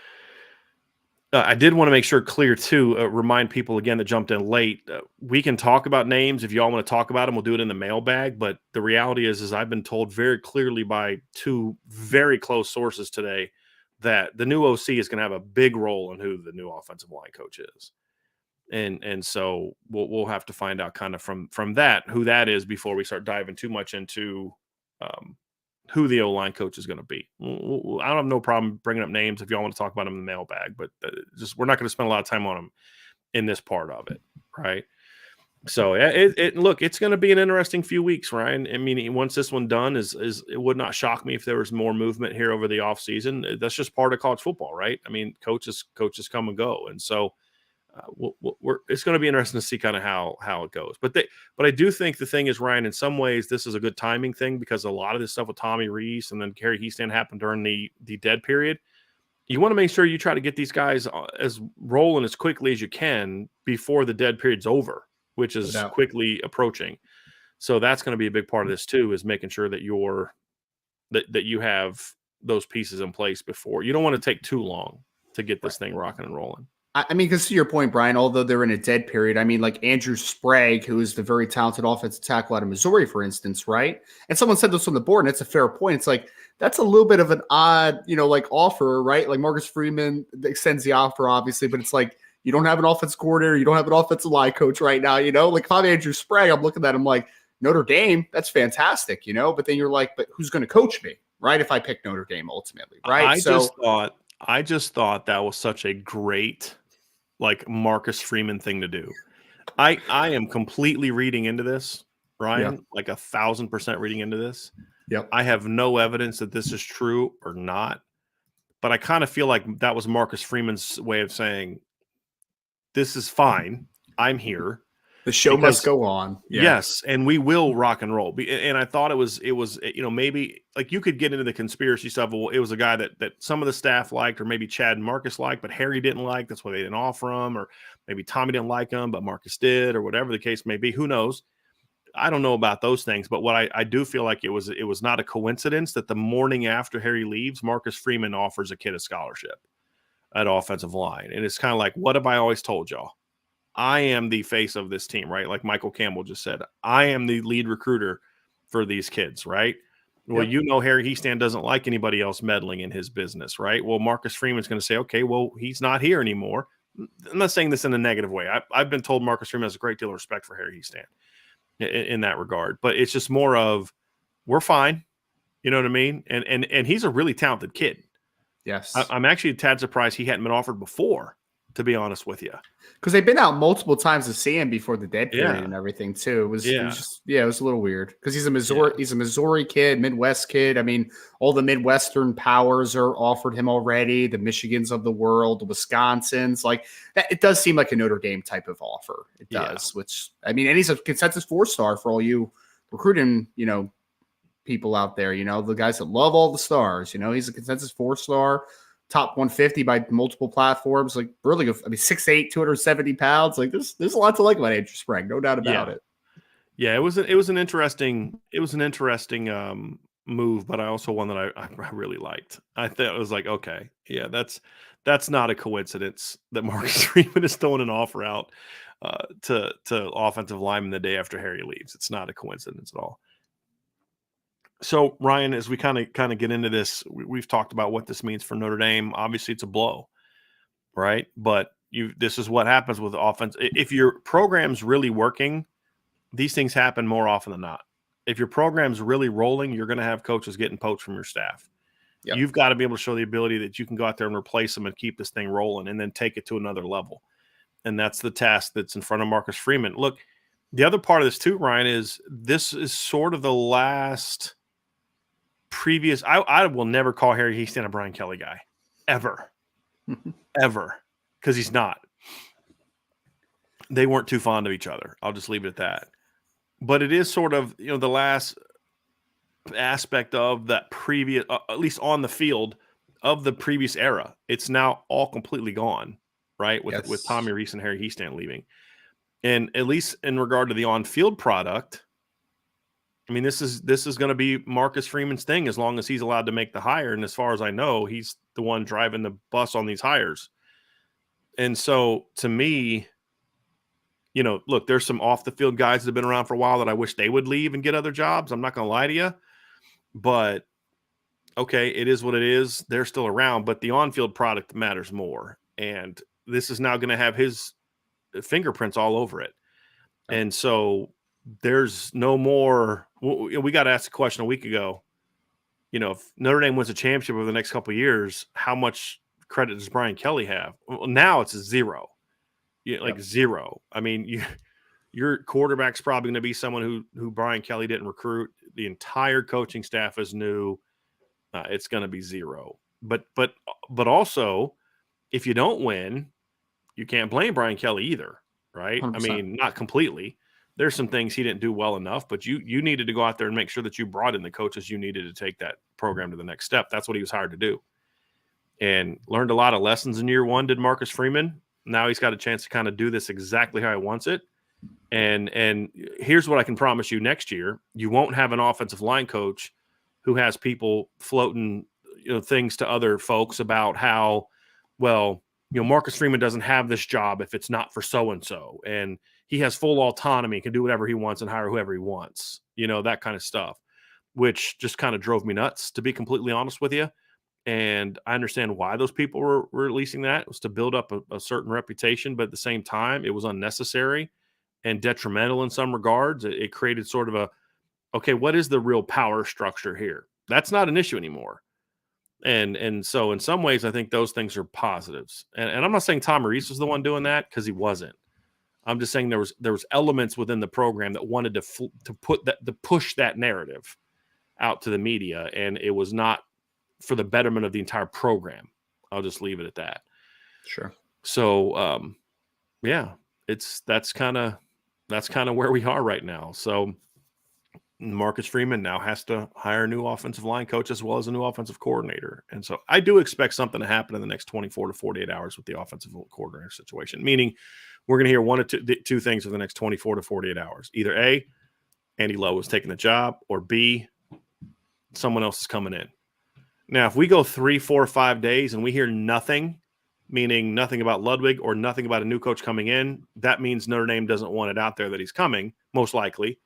Speaker 2: I did want to make sure clear too, remind people again that jumped in late. We can talk about names if y'all want to talk about them. We'll do it in the mailbag. But the reality is I've been told very clearly by two very close sources today that the new OC is going to have a big role in who the new offensive line coach is. And so we'll have to find out kind of from that who that is before we start diving too much into who the O-line coach is going to be. I don't have no problem bringing up names if y'all want to talk about them in the mailbag, but we're not going to spend a lot of time on them in this part of it, right? So look, it's going to be an interesting few weeks, Ryan. I mean, once this one done, it would not shock me if there was more movement here over the offseason. That's just part of college football, right? I mean, coaches come and go, and so It's going to be interesting to see kind of how it goes. But I do think the thing is, Ryan, in some ways, this is a good timing thing because a lot of this stuff with Tommy Rees and then Harry Hiestand happened during the dead period. You want to make sure you try to get these guys as rolling as quickly as you can before the dead period's over, which is quickly approaching. So that's going to be a big part of this too, is making sure that that you have those pieces in place before. You don't want to take too long to get this thing rocking and rolling.
Speaker 1: I mean, because to your point, Brian, although they're in a dead period, I mean, like Andrew Sprague, who is the very talented offensive tackle out of Missouri, for instance, right? And someone said this on the board, and it's a fair point. It's like, that's a little bit of an odd, like offer, right? Like Marcus Freeman extends the offer, obviously, but it's like, you don't have an offensive coordinator, you don't have an offensive line coach right now, Like if I'm Andrew Sprague, I'm looking at him like, Notre Dame, that's fantastic, But then you're like, but who's going to coach me, right? If I pick Notre Dame ultimately, right?
Speaker 2: I just thought that was such a great, like, Marcus Freeman thing to do. I am completely reading into this, Ryan, like 1,000% reading into this.
Speaker 1: Yep.
Speaker 2: I have no evidence that this is true or not, but I kind of feel like that was Marcus Freeman's way of saying, this is fine. I'm here.
Speaker 1: The show must go on.
Speaker 2: Yeah. Yes, and we will rock and roll. And I thought it was maybe like you could get into the conspiracy stuff. Well, it was a guy that some of the staff liked, or maybe Chad and Marcus liked, but Harry didn't like. That's why they didn't offer him, or maybe Tommy didn't like him, but Marcus did, or whatever the case may be. Who knows? I don't know about those things, but what I do feel like it was not a coincidence that the morning after Harry leaves, Marcus Freeman offers a kid a scholarship at offensive line. And it's kind of like, what have I always told y'all? I am the face of this team, right? Like Michael Campbell just said, I am the lead recruiter for these kids, right? Well, Harry Hiestand doesn't like anybody else meddling in his business, right? Well, Marcus Freeman's going to say, okay, well, he's not here anymore. I'm not saying this in a negative way. I've been told Marcus Freeman has a great deal of respect for Harry Hiestand in that regard, but it's just more of, we're fine. You know what I mean? And he's a really talented kid.
Speaker 1: Yes.
Speaker 2: I'm actually a tad surprised he hadn't been offered before, to be honest with you.
Speaker 1: Because they've been out multiple times to see him before the dead period and everything too. It was a little weird because he's a Missouri kid, Midwest kid. I mean, all the Midwestern powers are offered him already. The Michigans of the world, the Wisconsins, like that. It does seem like a Notre Dame type of offer. It does, which I mean, and he's a consensus 4-star for all you recruiting, people out there. The guys that love all the stars. He's a consensus 4-star. Top 150 by multiple platforms, like really good. I mean, 6'8", 270 pounds. Like there's a lot to like about Andrew Sprague, no doubt about it.
Speaker 2: Yeah, it was an interesting move, but I also one that I really liked. I thought it was like, okay, yeah, that's not a coincidence that Marcus Freeman is throwing an offer out to offensive lineman the day after Harry leaves. It's not a coincidence at all. So, Ryan, as we kind of get into this, we've talked about what this means for Notre Dame. Obviously, it's a blow, right? But this is what happens with offense. If your program's really working, these things happen more often than not. If your program's really rolling, you're going to have coaches getting poached from your staff. Yep. You've got to be able to show the ability that you can go out there and replace them and keep this thing rolling and then take it to another level. And that's the task that's in front of Marcus Freeman. Look, the other part of this too, Ryan, is this is sort of the last – previous, I will never call Harry Hiestand a Brian Kelly guy, ever, because he's not. They weren't too fond of each other. I'll just leave it at that. But it is sort of the last aspect of that previous, at least on the field, of the previous era. It's now all completely gone, right? With Tommy Rees and Harry Hiestand leaving, and at least in regard to the on-field product. I mean, this is going to be Marcus Freeman's thing as long as he's allowed to make the hire. And as far as I know, he's the one driving the bus on these hires. And so to me, look, there's some off the field guys that have been around for a while that I wish they would leave and get other jobs. I'm not going to lie to you, but okay, it is what it is. They're still around, but the on-field product matters more. And this is now going to have his fingerprints all over it. And so there's no more. We got asked a question a week ago. If Notre Dame wins a championship over the next couple of years, how much credit does Brian Kelly have? Well, now it's a zero, zero. I mean, your quarterback's probably going to be someone who Brian Kelly didn't recruit. The entire coaching staff is new. It's going to be zero. But also, if you don't win, you can't blame Brian Kelly either, right?
Speaker 1: 100%.
Speaker 2: I mean, not completely. There's some things he didn't do well enough, but you needed to go out there and make sure that you brought in the coaches you needed to take that program to the next step. That's what he was hired to do. And learned a lot of lessons in year one, did Marcus Freeman. Now he's got a chance to kind of do this exactly how he wants it. And here's what I can promise you next year. You won't have an offensive line coach who has people floating things to other folks about how, well, Marcus Freeman doesn't have this job if it's not for so-and-so. And he has full autonomy, can do whatever he wants and hire whoever he wants, that kind of stuff, which just kind of drove me nuts, to be completely honest with you. And I understand why those people were releasing that. It was to build up a certain reputation, but at the same time, it was unnecessary and detrimental in some regards. It created sort of okay, what is the real power structure here? That's not an issue anymore. And so in some ways, I think those things are positives. And I'm not saying Tom Reese was the one doing that, because he wasn't. I'm just saying there was elements within the program that wanted to push that narrative out to the media, and it was not for the betterment of the entire program. I'll just leave it at that.
Speaker 1: Sure.
Speaker 2: So yeah, that's kind of where we are right now. So Marcus Freeman now has to hire a new offensive line coach as well as a new offensive coordinator. And so I do expect something to happen in the next 24 to 48 hours with the offensive coordinator situation, meaning we're going to hear one or two things for the next 24 to 48 hours. Either A, Andy Lowe is taking the job, or B, someone else is coming in. Now, if we go 3, 4, 5 days and we hear nothing, meaning nothing about Ludwig or nothing about a new coach coming in, that means Notre Dame doesn't want it out there that he's coming, most likely.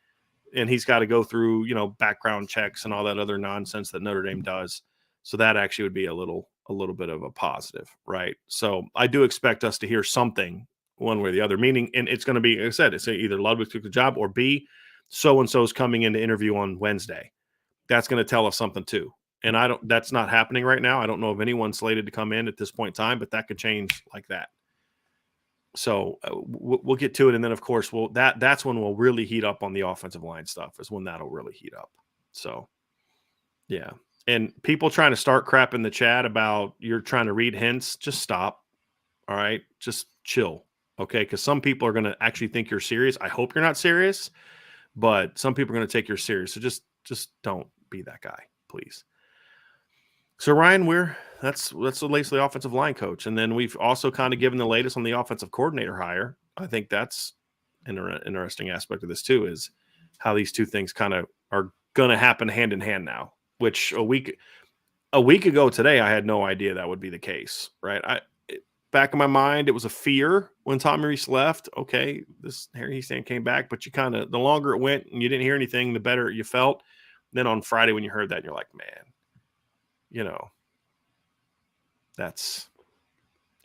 Speaker 2: And he's got to go through, background checks and all that other nonsense that Notre Dame does. So that actually would be a little bit of a positive, right? So I do expect us to hear something one way or the other, meaning, and it's going to be, like I said, it's either Ludwig took the job, or B, so-and-so is coming in to interview on Wednesday. That's going to tell us something too. And that's not happening right now. I don't know of anyone slated to come in at this point in time, but that could change like that. So we'll get to it. And then of course, that's when we'll really heat up on the offensive line stuff, is when that'll really heat up. So yeah. And people trying to start crap in the chat about you're trying to read hints, just stop. All right. Just chill. Okay. Cause some people are going to actually think you're serious. I hope you're not serious, but some people are going to take you serious. So just don't be that guy, please. So Ryan, that's the latest the offensive line coach, and then we've also kind of given the latest on the offensive coordinator hire. I think that's an interesting aspect of this too, is how these two things kind of are going to happen hand in hand now. Which a week ago today, I had no idea that would be the case. Right? Back in my mind, it was a fear when Tommy Reese left. Okay, this Harry Hiestand came back, but you kind of, the longer it went and you didn't hear anything, the better you felt. Then on Friday, when you heard that, you're like, man. That's,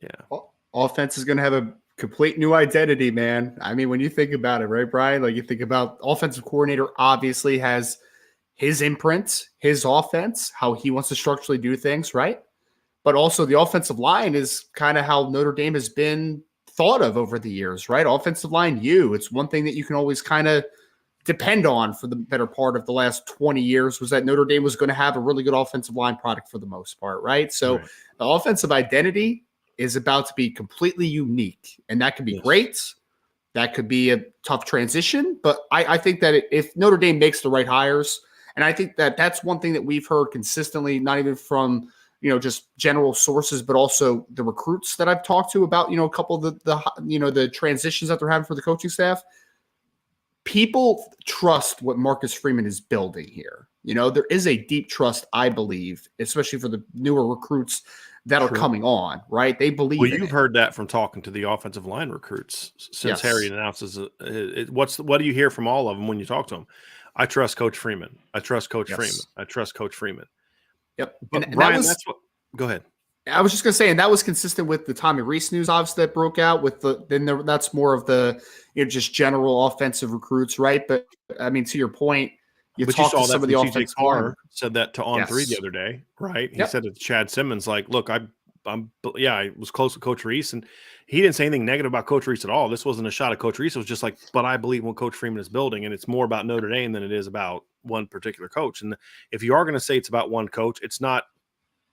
Speaker 2: yeah.
Speaker 1: Offense is going to have a complete new identity, man. I mean, when you think about it, right, Brian? Like, you think about offensive coordinator obviously has his imprint, his offense, how he wants to structurally do things, right? But also the offensive line is kind of how Notre Dame has been thought of over the years, right? Offensive line, it's one thing that you can always kind of depend on for the better part of the last 20 years, was that Notre Dame was going to have a really good offensive line product for the most part, right? So right. The offensive identity is about to be completely unique, and that could be great. That could be a tough transition, but I think that if Notre Dame makes the right hires, and I think that that's one thing that we've heard consistently, not even from just general sources, but also the recruits that I've talked to about a couple of the transitions that they're having for the coaching staff. People trust what Marcus Freeman is building here. There is a deep trust, I believe, especially for the newer recruits that are coming on, right? They believe.
Speaker 2: Well, you've heard that from talking to the offensive line recruits since Harry announces it. What do you hear from all of them when you talk to them? I trust Coach Freeman. I trust Coach Freeman. I trust Coach Freeman.
Speaker 1: Yep.
Speaker 2: But Ryan, go ahead.
Speaker 1: I was just going to say, and that was consistent with the Tommy Reese news, obviously, that broke out with that's more of the, just general offensive recruits, right? But I mean, to your point, you talk to some of the offensive line.
Speaker 2: Said that to On3 the other day, right? He said to Chad Simmons, like, look, I was close with Coach Reese, and he didn't say anything negative about Coach Reese at all. This wasn't a shot at Coach Reese. It was just like, but I believe what Coach Freeman is building, and it's more about Notre Dame than it is about one particular coach. And if you are going to say it's about one coach, it's not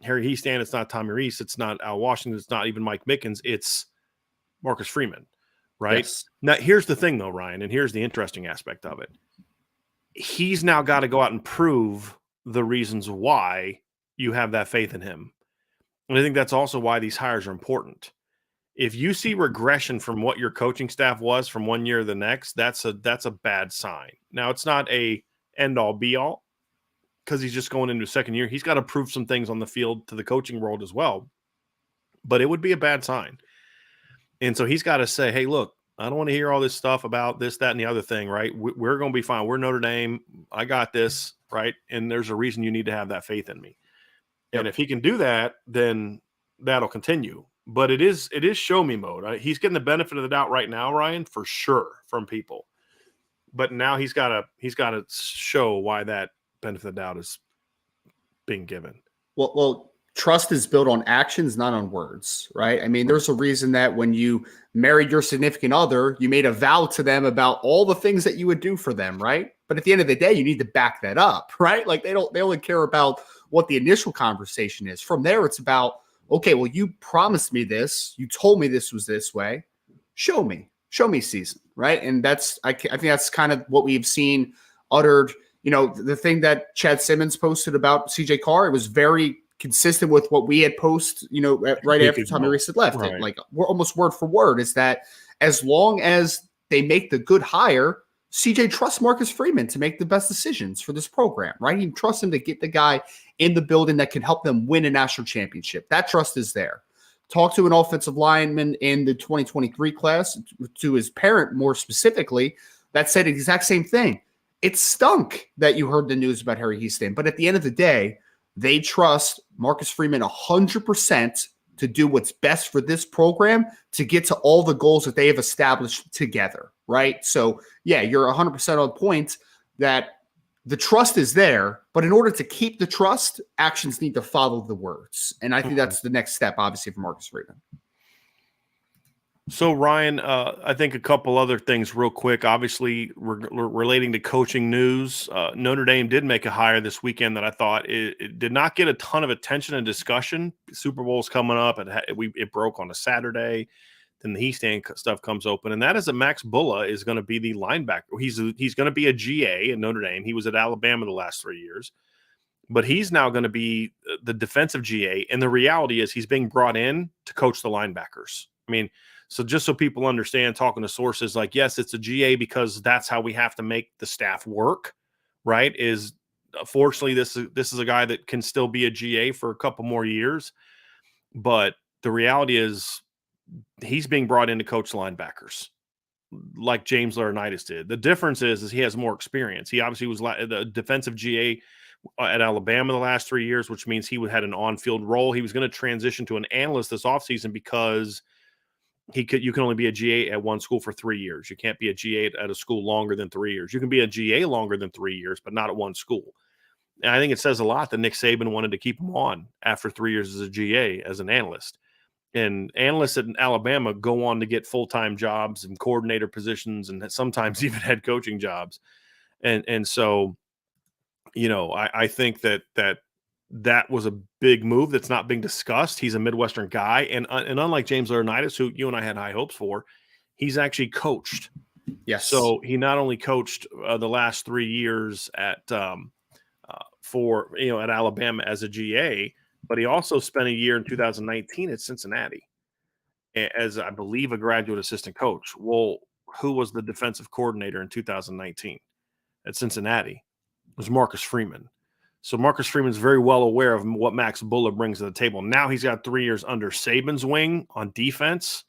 Speaker 2: Harry Hiestand, it's not Tommy Reese, it's not Al Washington, it's not even Mike Mickens, it's Marcus Freeman, right?
Speaker 1: Yes.
Speaker 2: Now, here's the thing, though, Ryan, and here's the interesting aspect of it. He's now got to go out and prove the reasons why you have that faith in him. And I think that's also why these hires are important. If you see regression from what your coaching staff was from one year to the next, that's a bad sign. Now, it's not a end-all, be-all, because he's just going into his second year. He's got to prove some things on the field to the coaching world as well. But it would be a bad sign. And so he's got to say, hey, look, I don't want to hear all this stuff about this, that, and the other thing, right? We're going to be fine. We're Notre Dame. I got this, right? And there's a reason you need to have that faith in me. Yep. And if he can do that, then that'll continue. But it is show me mode. He's getting the benefit of the doubt right now, Ryan, for sure, from people. But now he's got to show why that benefit of the doubt is being given.
Speaker 1: Well, trust is built on actions, not on words, right? I mean, there's a reason that when you married your significant other, you made a vow to them about all the things that you would do for them, right? But at the end of the day, you need to back that up, right? Like they only care about what the initial conversation is. From there, it's about, okay, well, you promised me this. You told me this was this way. Show me season, right? And I think that's kind of what we've seen uttered. You know, the thing that Chad Simmons posted about CJ Carr, it was very consistent with what we had posted, you know, right after Tommy Reese had left. Right. Like we're almost word for word is that as long as they make the good hire, CJ trusts Marcus Freeman to make the best decisions for this program, right? He trusts him to get the guy in the building that can help them win a national championship. That trust is there. Talk to an offensive lineman in the 2023 class, to his parent more specifically, that said the exact same thing. It stunk that you heard the news about Harry Hiestand, but at the end of the day, they trust Marcus Freeman 100% to do what's best for this program to get to all the goals that they have established together, right? So, yeah, you're 100% on point that the trust is there, but in order to keep the trust, actions need to follow the words. And I think that's the next step, obviously, for Marcus Freeman.
Speaker 2: So, Ryan, I think a couple other things real quick. Obviously, relating to coaching news, Notre Dame did make a hire this weekend that I thought it did not get a ton of attention and discussion. Super Bowl's coming up. It broke on a Saturday. Then the Hiestand stuff comes open, and that is that Max Bulla is going to be the linebacker. He's going to be a GA at Notre Dame. He was at Alabama the last 3 years. But he's now going to be the defensive GA, and the reality is he's being brought in to coach the linebackers. I mean, so just so people understand, talking to sources, like, yes, it's a GA because that's how we have to make the staff work, right? Fortunately, this is a guy that can still be a GA for a couple more years. But the reality is he's being brought in to coach linebackers like James Laurinaitis did. The difference is he has more experience. He obviously was the defensive GA at Alabama the last 3 years, which means he had an on-field role. He was going to transition to an analyst this offseason because you can only be a GA at one school for 3 years. You can't be a GA at a school longer than 3 years. You can be a GA longer than 3 years, but not at one school. And I think it says a lot that Nick Saban wanted to keep him on after 3 years as a GA, as an analyst. And analysts at Alabama go on to get full-time jobs and coordinator positions and sometimes even head coaching jobs. And so, you know, I think that was a big move that's not being discussed. He's a Midwestern guy. And unlike James Laurinaitis, who you and I had high hopes for, he's actually coached.
Speaker 1: Yes.
Speaker 2: So he not only coached the last 3 years at Alabama as a GA, but he also spent a year in 2019 at Cincinnati as, I believe, a graduate assistant coach. Well, who was the defensive coordinator in 2019 at Cincinnati? It was Marcus Freeman. So Marcus Freeman's very well aware of what Max Bulla brings to the table. Now he's got 3 years under Saban's wing on defense.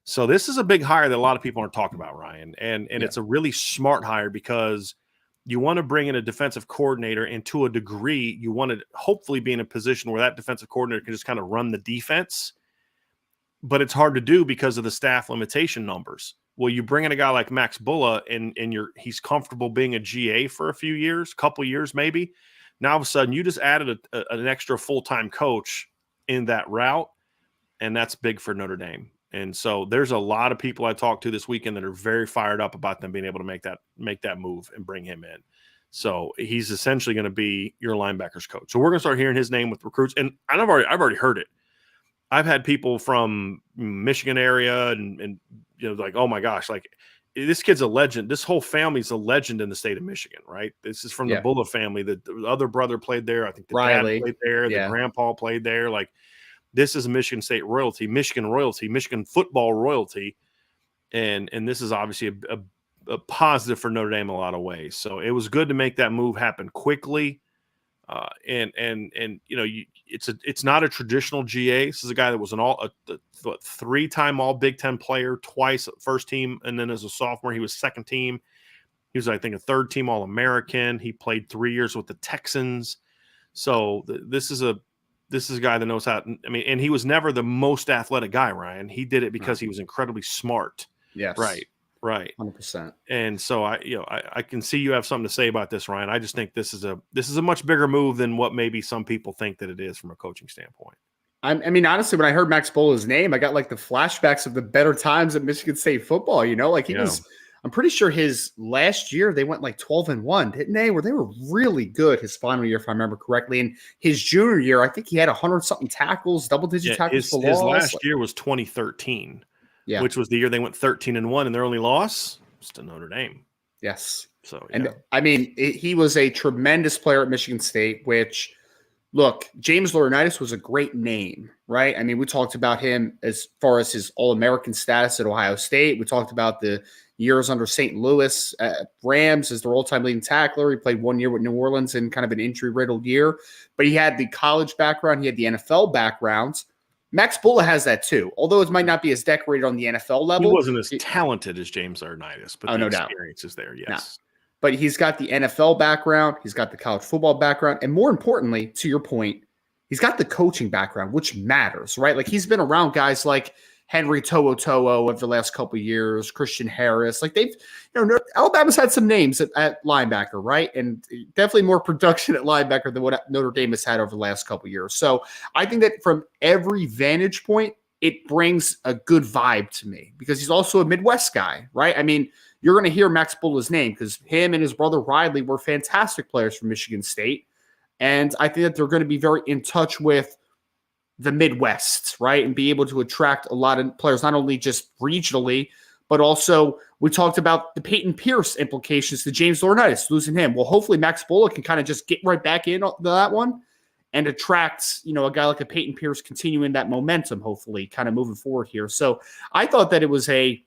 Speaker 2: So this is a big hire that a lot of people aren't talking about, Ryan. And It's a really smart hire because you want to bring in a defensive coordinator, and to a degree, you want to hopefully be in a position where that defensive coordinator can just kind of run the defense. But it's hard to do because of the staff limitation numbers. Well, you bring in a guy like Max Bulla, and he's comfortable being a GA for a few years, couple years maybe. Now, all of a sudden, you just added an extra full-time coach in that route, and that's big for Notre Dame. And so there's a lot of people I talked to this weekend that are very fired up about them being able to make that move and bring him in. So he's essentially going to be your linebackers coach. So we're going to start hearing his name with recruits, and I've already heard it. I've had people from Michigan area and like, oh my gosh, like this kid's a legend. This whole family's a legend in the state of Michigan, right? This is from the Bullough family. The other brother played there. I think the
Speaker 1: Riley
Speaker 2: dad played there. The grandpa played there. Like, this is Michigan State royalty, Michigan football royalty. And this is obviously a positive for Notre Dame in a lot of ways. So it was good to make that move happen quickly. It's not a traditional GA. This is a guy that was a 3-time All Big Ten player, twice first team, and then as a sophomore he was second team. He was, I think, a third team All American. He played 3 years with the Texans. So this is a guy that knows how. And he was never the most athletic guy, Ryan. He did it because he was incredibly smart.
Speaker 1: Yes.
Speaker 2: Right.
Speaker 1: 100%.
Speaker 2: And so I can see you have something to say about this, Ryan. I just think this is a much bigger move than what maybe some people think that it is from a coaching standpoint.
Speaker 1: I mean, honestly, when I heard Max Bola's name, I got like the flashbacks of the better times at Michigan State football. Like he was. I'm pretty sure his last year they went like 12-1, didn't they? Where they were really good his final year, if I remember correctly. And his junior year, I think he had 100-something tackles, double-digit tackles for loss.
Speaker 2: His last year was 2013. Yeah. Which was the year they went 13-1, and their only loss was to Notre Dame.
Speaker 1: Yes.
Speaker 2: So,
Speaker 1: and I mean, he was a tremendous player at Michigan State, which, look, James Laurinaitis was a great name, right? I mean, we talked about him as far as his All-American status at Ohio State. We talked about the years under St. Louis Rams as their all-time leading tackler. He played 1 year with New Orleans in kind of an injury-riddled year, but he had the college background. He had the NFL background. Max Bola has that too, although it might not be as decorated on the NFL level.
Speaker 2: He wasn't as talented as James Laurinaitis, but the experience is there, yes.
Speaker 1: No. But he's got the NFL background, he's got the college football background, and more importantly, to your point, he's got the coaching background, which matters, right? Like he's been around guys like Henry To'oTo'o over the last couple of years, Christian Harris. Like Alabama's had some names at linebacker, right? And definitely more production at linebacker than what Notre Dame has had over the last couple of years. So I think that from every vantage point, it brings a good vibe to me because he's also a Midwest guy, right? I mean, you're going to hear Max Bola's name because him and his brother Riley were fantastic players from Michigan State. And I think that they're going to be very in touch with the Midwest, right? And be able to attract a lot of players, not only just regionally, but also we talked about the Peyton Pierce implications to James Laurinaitis, losing him. Well, hopefully Max Bola can kind of just get right back in that one and attract, a guy like a Peyton Pierce continuing that momentum, hopefully kind of moving forward here. So I thought that it was a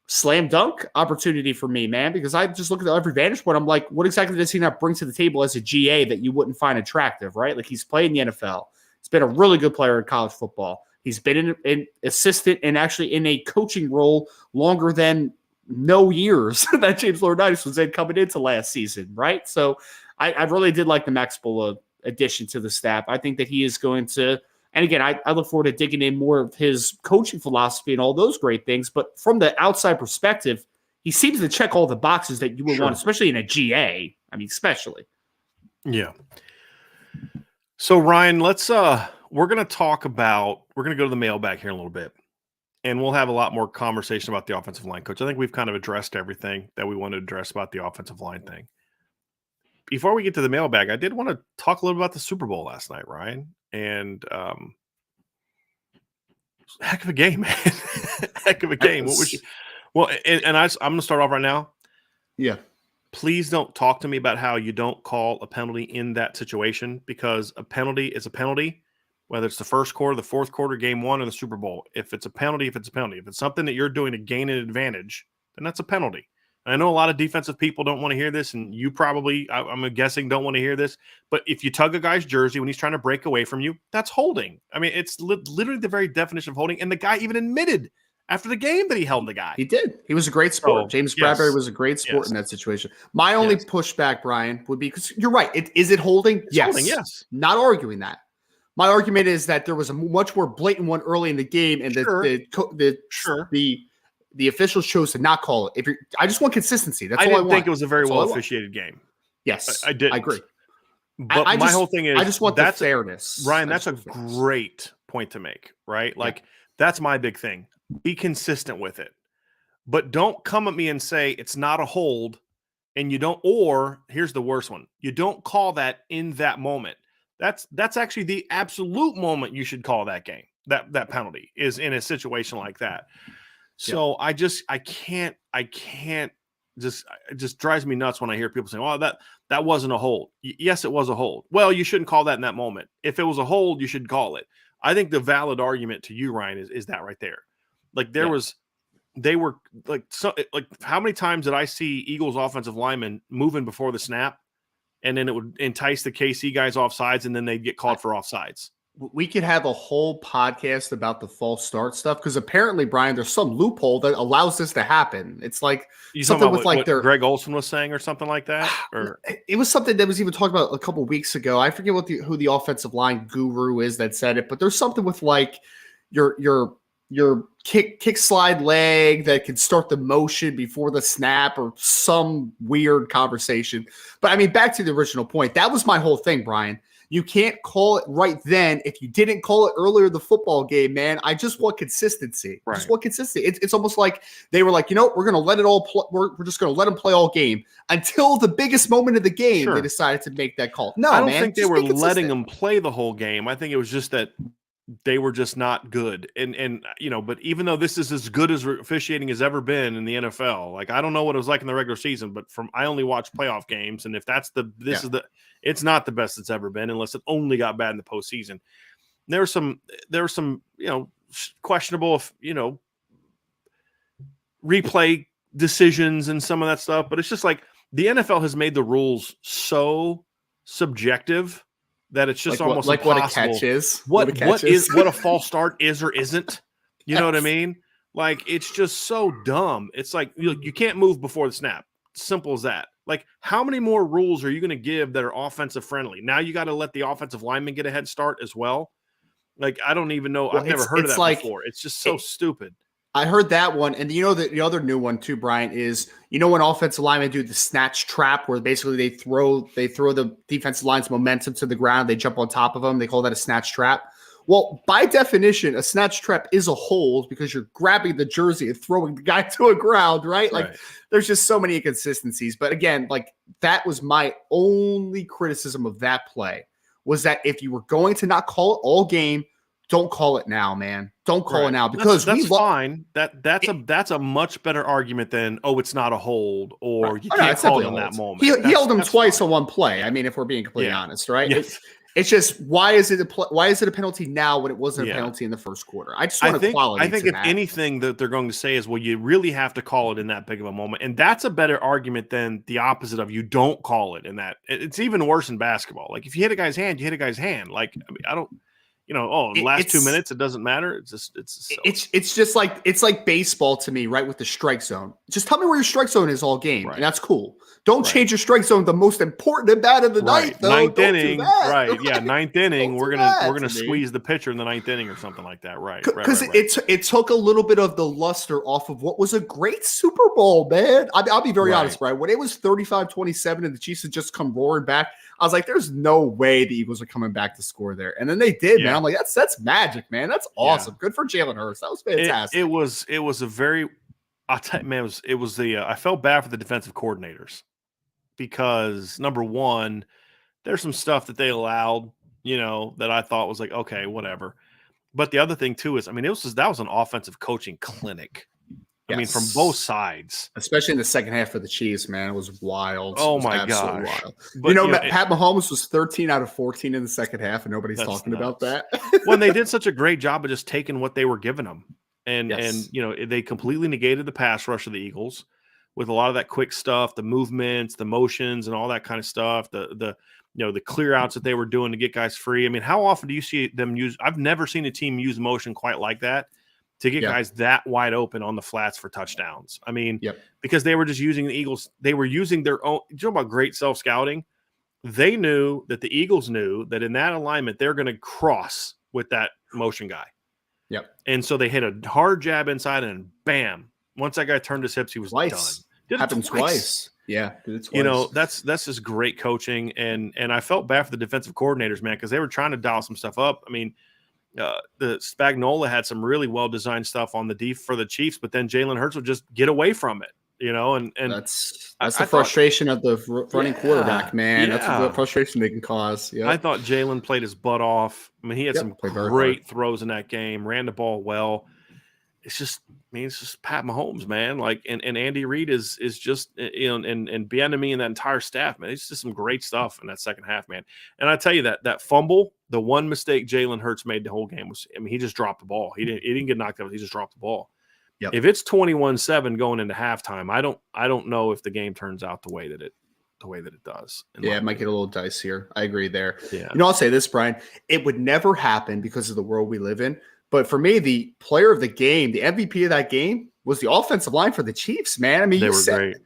Speaker 1: slam dunk opportunity for me, man, because I just look at every vantage point. I'm like, what exactly does he not bring to the table as a GA that you wouldn't find attractive, right? Like he's played in the NFL. He's been a really good player in college football. He's been in assistant and actually in a coaching role longer than no years that James Laurinaitis was in coming into last season, right? So I really did like the Max Bola addition to the staff. I think that he is going to, and again, I look forward to digging in more of his coaching philosophy and all those great things. But from the outside perspective, he seems to check all the boxes that you would want, especially in a GA. I mean, especially.
Speaker 2: Yeah. So Ryan, we're going to go to the mailbag here in a little bit, and we'll have a lot more conversation about the offensive line coach. I think we've kind of addressed everything that we wanted to address about the offensive line thing. Before we get to the mailbag, I did want to talk a little about the Super Bowl last night, Ryan, and heck of a game, man. Heck of a game. What was I'm going to start off right now.
Speaker 1: Yeah.
Speaker 2: Please don't talk to me about how you don't call a penalty in that situation, because a penalty is a penalty, whether it's the first quarter, the fourth quarter, game one, or the Super Bowl. If it's a penalty, if it's something that you're doing to gain an advantage, then that's a penalty. And I know a lot of defensive people don't want to hear this, and you probably, I'm guessing, don't want to hear this. But if you tug a guy's jersey when he's trying to break away from you, that's holding. I mean, it's literally the very definition of holding. And the guy even admitted after the game that he held the guy.
Speaker 1: He did. He was a great sport. James Bradbury was a great sport in that situation. My only pushback, Brian, would be, because you're right. Is it holding?
Speaker 2: It's holding, yes.
Speaker 1: Not arguing that. My argument is that there was a much more blatant one early in the game, and the officials chose to not call it. I just want consistency. That's all I want.
Speaker 2: I didn't think it was a very well officiated game.
Speaker 1: Yes,
Speaker 2: I did.
Speaker 1: I agree.
Speaker 2: But my whole thing is,
Speaker 1: I just want the fairness.
Speaker 2: Ryan, that's a great point to make, right? Like, that's my big thing. Be consistent with it. But don't come at me and say it's not a hold, and you don't, or here's the worst one. You don't call that in that moment. That's actually the absolute moment you should call that game. that penalty is in a situation like that. So I can't just, it just drives me nuts when I hear people saying, "Oh, that wasn't a hold." Yes, it was a hold. Well, you shouldn't call that in that moment. If it was a hold, you should call it. I think the valid argument to you, Ryan, is that right there. Like they were like, how many times did I see Eagles offensive linemen moving before the snap, and then it would entice the KC guys offsides, and then they'd get called for offsides?
Speaker 1: We could have a whole podcast about the false start stuff because apparently, Brian, there's some loophole that allows this to happen. It's like something with like
Speaker 2: what Greg Olson was saying or something like that. Or
Speaker 1: it was something that was even talked about a couple of weeks ago. I forget who the offensive line guru is that said it, but there's something with like your kick slide leg that can start the motion before the snap or some weird conversation. But I mean, back to the original point, that was my whole thing, Brian. You can't call it right then if you didn't call it earlier in the football game, man. I just want consistency.
Speaker 2: Right.
Speaker 1: Just want consistency. It's almost like they were like, we're going to let it all we're just going to let them play all game until the biggest moment of the game. They decided to make that call. No,
Speaker 2: I don't
Speaker 1: man,
Speaker 2: think they were letting them play the whole game. I think it was just that they were just not good. And but even though this is as good as officiating has ever been in the NFL, like I don't know what it was like in the regular season, but I only watch playoff games, and if that's it's not the best it's ever been unless it only got bad in the postseason. There were some questionable replay decisions and some of that stuff, but it's just like the NFL has made the rules so subjective that it's just almost
Speaker 1: like
Speaker 2: impossible.
Speaker 1: What a catch is.
Speaker 2: What a false start is or isn't. You know what I mean? Like it's just so dumb. It's like you can't move before the snap. Simple as that. Like, how many more rules are you going to give that are offensive friendly? Now you got to let the offensive lineman get a head start as well. Like, I don't even know. I've never heard of that before. It's just so stupid.
Speaker 1: I heard that one. And the other new one too, Brian, is, when offensive linemen do the snatch trap where basically they throw the defensive line's momentum to the ground. They jump on top of them. They call that a snatch trap. Well, by definition, a snatch trap is a hold because you're grabbing the jersey and throwing the guy to a ground, right? Like, there's just so many inconsistencies. But again, like, that was my only criticism of that play, was that if you were going to not call it all game, don't call it now, man. Don't call it now, because
Speaker 2: that's fine. That's a much better argument than, it's not a hold, or you can't call it in that moment.
Speaker 1: He held him twice on one play. I mean, if we're being completely honest, right?
Speaker 2: Yes.
Speaker 1: It's just, why is it a penalty now when it wasn't a penalty in the first quarter? I just want equality.
Speaker 2: I think if anything that they're going to say is, well, you really have to call it in that big of a moment. And that's a better argument than the opposite of you don't call it in that. It's even worse in basketball. Like, if you hit a guy's hand, you hit a guy's hand. Like, I mean, I don't, last 2 minutes, it doesn't matter. It's
Speaker 1: just like, it's like baseball to me, right? With the strike zone. Just tell me where your strike zone is all game. And that's cool. Don't change your strike zone the most important at bat of the night, though.
Speaker 2: Ninth inning, right? Yeah, ninth inning. We're gonna squeeze the pitcher in the ninth inning or something like that, right?
Speaker 1: Because it took a little bit of the luster off of what was a great Super Bowl, man. I'll be very honest, Brian. When it was 35-27 and the Chiefs had just come roaring back, I was like, "There's no way the Eagles are coming back to score there," and then they did, man. I'm like, "That's magic, man. That's awesome. Good for Jalen Hurts. That was fantastic."
Speaker 2: It was a very, I'll tell you, man. It was the I felt bad for the defensive coordinators. Because number one, there's some stuff that they allowed, that I thought was like, okay, whatever. But the other thing too is, that was an offensive coaching clinic. Yes. I mean, from both sides,
Speaker 1: especially in the second half for the Chiefs, man, it was wild.
Speaker 2: Oh my gosh!
Speaker 1: Wild. But, Pat Mahomes was 13 out of 14 in the second half, and nobody's talking about that.
Speaker 2: Well, they did such a great job of just taking what they were giving them, and they completely negated the pass rush of the Eagles. With a lot of that quick stuff, the movements, the motions, and all that kind of stuff, the clear outs that they were doing to get guys free. I mean, how often do you see them use? I've never seen a team use motion quite like that to get guys that wide open on the flats for touchdowns. I mean, because they were just using the Eagles. They were using their own. You know about great self-scouting? They knew that the Eagles knew that in that alignment, they're going to cross with that motion guy.
Speaker 1: Yep.
Speaker 2: And so they hit a hard jab inside and bam. Once that guy turned his hips, he was done.
Speaker 1: Happened twice. Yeah, did it twice.
Speaker 2: That's just great coaching, and I felt bad for the defensive coordinators, man, because they were trying to dial some stuff up. I mean, the Spagnuolo had some really well designed stuff on the for the Chiefs, but then Jalen Hurts would just get away from it, and
Speaker 1: That's
Speaker 2: I
Speaker 1: the
Speaker 2: thought,
Speaker 1: frustration of the running quarterback, man. That's the
Speaker 2: yeah.
Speaker 1: frustration they can cause. Yep.
Speaker 2: I thought Jalen played his butt off. I mean, he had some
Speaker 1: played very hard.
Speaker 2: great throws in that game, ran the ball well. It's just Pat Mahomes, man. Like, and Andy Reid is just, and Bieniemy and that entire staff, man. It's just some great stuff in that second half, man. And I tell you that fumble, the one mistake Jalen Hurts made the whole game was, he just dropped the ball. He didn't get knocked out. He just dropped the ball.
Speaker 1: Yep.
Speaker 2: If it's 21-7 going into halftime, I don't know if the game turns out the way that it does.
Speaker 1: Yeah, it might get a little dicier. I agree there.
Speaker 2: Yeah.
Speaker 1: I'll say this, Brian. It would never happen because of the world we live in. But for me, the player of the game, the MVP of that game, was the offensive line for the Chiefs, man. I mean,
Speaker 2: they were great.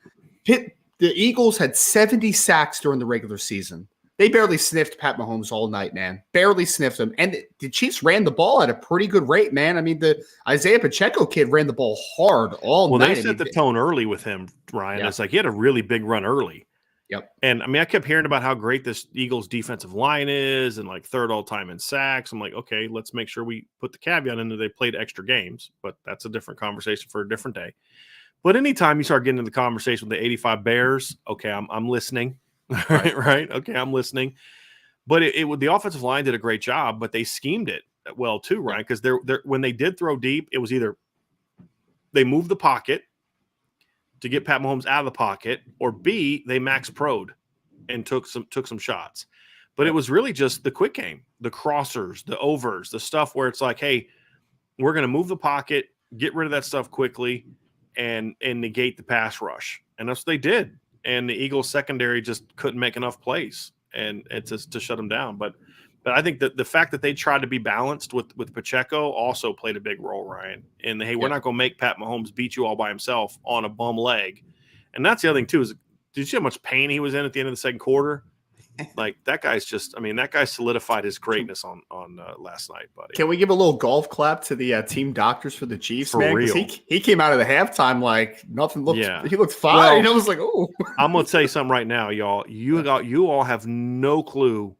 Speaker 1: The Eagles had 70 sacks during the regular season. They barely sniffed Pat Mahomes all night, man. Barely sniffed him. And the Chiefs ran the ball at a pretty good rate, man. I mean, the Isaiah Pacheco kid ran the ball hard all night.
Speaker 2: Well, they set the tone early with him, Ryan. Yeah. It's like he had a really big run early.
Speaker 1: Yep.
Speaker 2: And I kept hearing about how great this Eagles defensive line is and like third all time in sacks. I'm like, okay, let's make sure we put the caveat in that they played extra games, but that's a different conversation for a different day. But anytime you start getting into the conversation with the 85 Bears, okay, I'm listening. Right. Okay, I'm listening. But the offensive line did a great job, but they schemed it well too, Ryan, because they're when they did throw deep, it was either they moved the pocket to get Pat Mahomes out of the pocket, or B, they max pro'd and took some shots. But it was really just the quick game, the crossers, the overs, the stuff where it's like, hey, we're going to move the pocket, get rid of that stuff quickly, and negate the pass rush. And that's what they did. And the Eagles secondary just couldn't make enough plays and to shut them down. But I think that the fact that they tried to be balanced with Pacheco also played a big role, Ryan. And hey, we're not going to make Pat Mahomes beat you all by himself on a bum leg. And that's the other thing too, is did you see how much pain he was in at the end of the second quarter? Like that guy's just, that guy solidified his greatness on last night, buddy.
Speaker 1: Can we give a little golf clap to the team doctors for the Chiefs,
Speaker 2: for
Speaker 1: man?
Speaker 2: Real.
Speaker 1: He came out of the halftime like nothing looked.
Speaker 2: Yeah.
Speaker 1: He looked fine. I was like, oh.
Speaker 2: I'm gonna tell you something right now, y'all. You all have no clue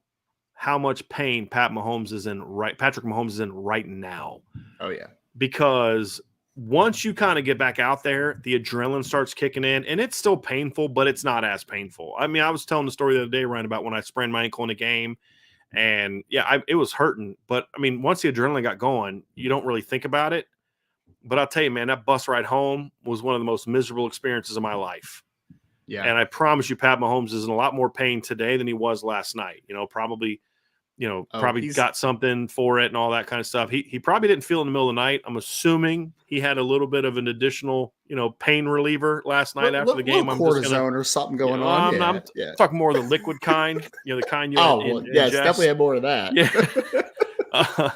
Speaker 2: how much pain Patrick Mahomes is in right now.
Speaker 1: Oh yeah,
Speaker 2: because once you kind of get back out there, the adrenaline starts kicking in, and it's still painful, but it's not as painful. I was telling the story the other day, Ryan, about when I sprained my ankle in a game, and it was hurting. But once the adrenaline got going, you don't really think about it. But I'll tell you, man, that bus ride home was one of the most miserable experiences of my life.
Speaker 1: Yeah,
Speaker 2: and I promise you, Pat Mahomes is in a lot more pain today than he was last night. Probably got something for it and all that kind of stuff. He probably didn't feel in the middle of the night. I'm assuming he had a little bit of an additional, pain reliever last night after the game.
Speaker 1: I'm cortisone or something going on.
Speaker 2: I'm talking more of the liquid kind, the kind you
Speaker 1: ingest. Yes, definitely had more of that.
Speaker 2: Yeah.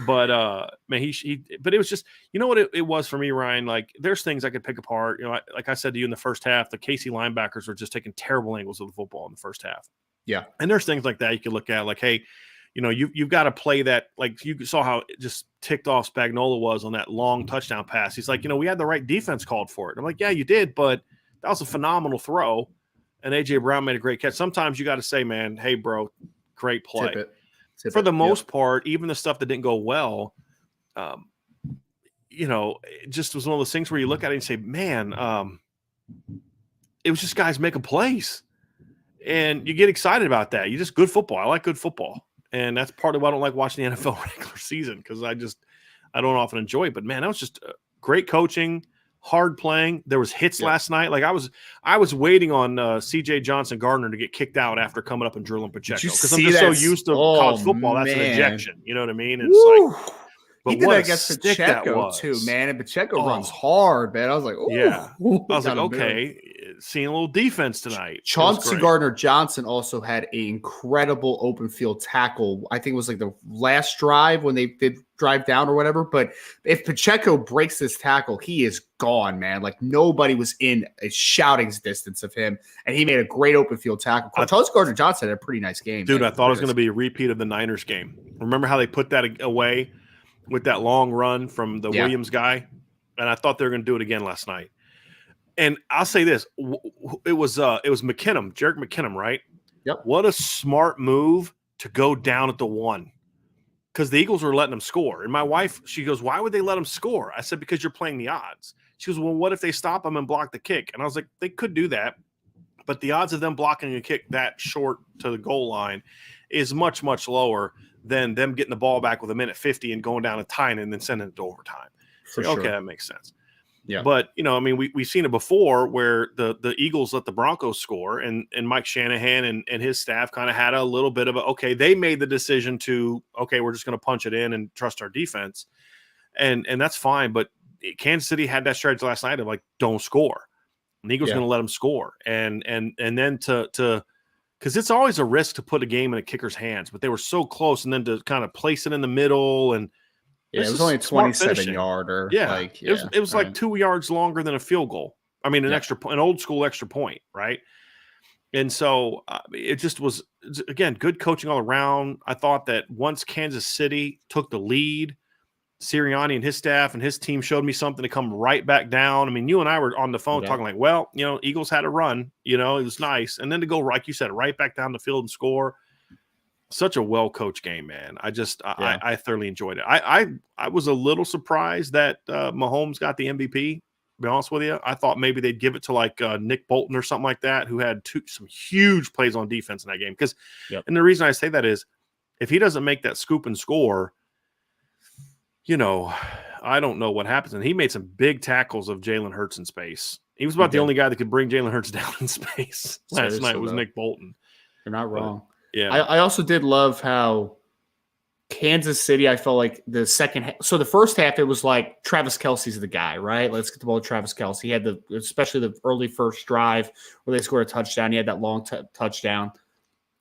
Speaker 2: But but it was just, what it was for me, Ryan. Like, there's things I could pick apart. Like I said to you in the first half, the KC linebackers were just taking terrible angles of the football in the first half.
Speaker 1: Yeah. And
Speaker 2: there's things like that you can look at, like, hey, you've got to play that. Like, you saw how it just ticked off Spagnuolo was on that long touchdown pass. He's like, we had the right defense called for it. I'm like, yeah, you did, but that was a phenomenal throw. And A.J. Brown made a great catch. Sometimes you got to say, man, hey, bro, great play. For the most part, even the stuff that didn't go well, it just was one of those things where you look at it and say, man, it was just guys making plays. And you get excited about that. You just good football. I like good football. And that's part of why I don't like watching the NFL regular season, because I don't often enjoy it. But, man, that was just great coaching, hard playing. There was hits last night. Like, I was waiting on C.J. Johnson-Gardner to get kicked out after coming up and drilling Pacheco, because I'm just so used to college football. That's an ejection. You know what I mean? And it's like, but
Speaker 1: he did that against Pacheco too, man. And Pacheco runs hard, man. I was like, ooh.
Speaker 2: Yeah. I was like, okay, seeing a little defense tonight.
Speaker 1: Chauncey Gardner-Johnson also had an incredible open field tackle. I think it was like the last drive when they did drive down or whatever. But if Pacheco breaks this tackle, he is gone, man. Like, nobody was in a shouting's distance of him. And he made a great open field tackle. Chauncey Gardner-Johnson had a pretty nice game.
Speaker 2: Dude, man. I thought it was going to be a repeat of the Niners game. Remember how they put that away with that long run from the Williams guy? And I thought they were going to do it again last night. And I'll say this, it was McKinnon, Jerick McKinnon, right?
Speaker 1: Yep.
Speaker 2: What a smart move to go down at the 1. because the Eagles were letting them score. And my wife, she goes, why would they let them score? I said, because you're playing the odds. She goes, well, what if they stop them and block the kick? And I was like, they could do that. But the odds of them blocking a kick that short to the goal line is much, much lower than them getting the ball back with a minute 50 and going down and tying it and then sending it to overtime.
Speaker 1: For
Speaker 2: sure. Okay,
Speaker 1: sure.
Speaker 2: that makes sense.
Speaker 1: Yeah.
Speaker 2: But, I mean, we've seen it before where the Eagles let the Broncos score and Mike Shanahan and his staff kind of had a little bit of they made the decision to, we're just going to punch it in and trust our defense. And that's fine. But Kansas City had that strategy last night of don't score. And the Eagles going to let them score. And then to because it's always a risk to put a game in a kicker's hands, but they were so close. And then to kind of place it in the middle and,
Speaker 1: it was only a 27-yarder.
Speaker 2: Yeah, it was like 2 yards longer than a field goal. I mean, an old school extra point, right? And so it just was, again, good coaching all around. I thought that once Kansas City took the lead, Sirianni and his staff and his team showed me something to come right back down. I mean, you and I were on the phone talking Eagles had a run, it was nice. And then to go, like you said, right back down the field and score. Such a well-coached game, man. I thoroughly enjoyed it. I was a little surprised that Mahomes got the MVP, to be honest with you. I thought maybe they'd give it to Nick Bolton or something like that, who had some huge plays on defense in that game. And the reason I say that is if he doesn't make that scoop and score, I don't know what happens. And he made some big tackles of Jalen Hurts in space. He was about the only guy that could bring Jalen Hurts down in space last night was Nick Bolton.
Speaker 1: You're not wrong.
Speaker 2: Yeah,
Speaker 1: I also did love how Kansas City, I felt like the second half. So the first half, it was like Travis Kelce's the guy, right? Let's get the ball to Travis Kelce. He had especially the early first drive where they scored a touchdown. He had that long touchdown.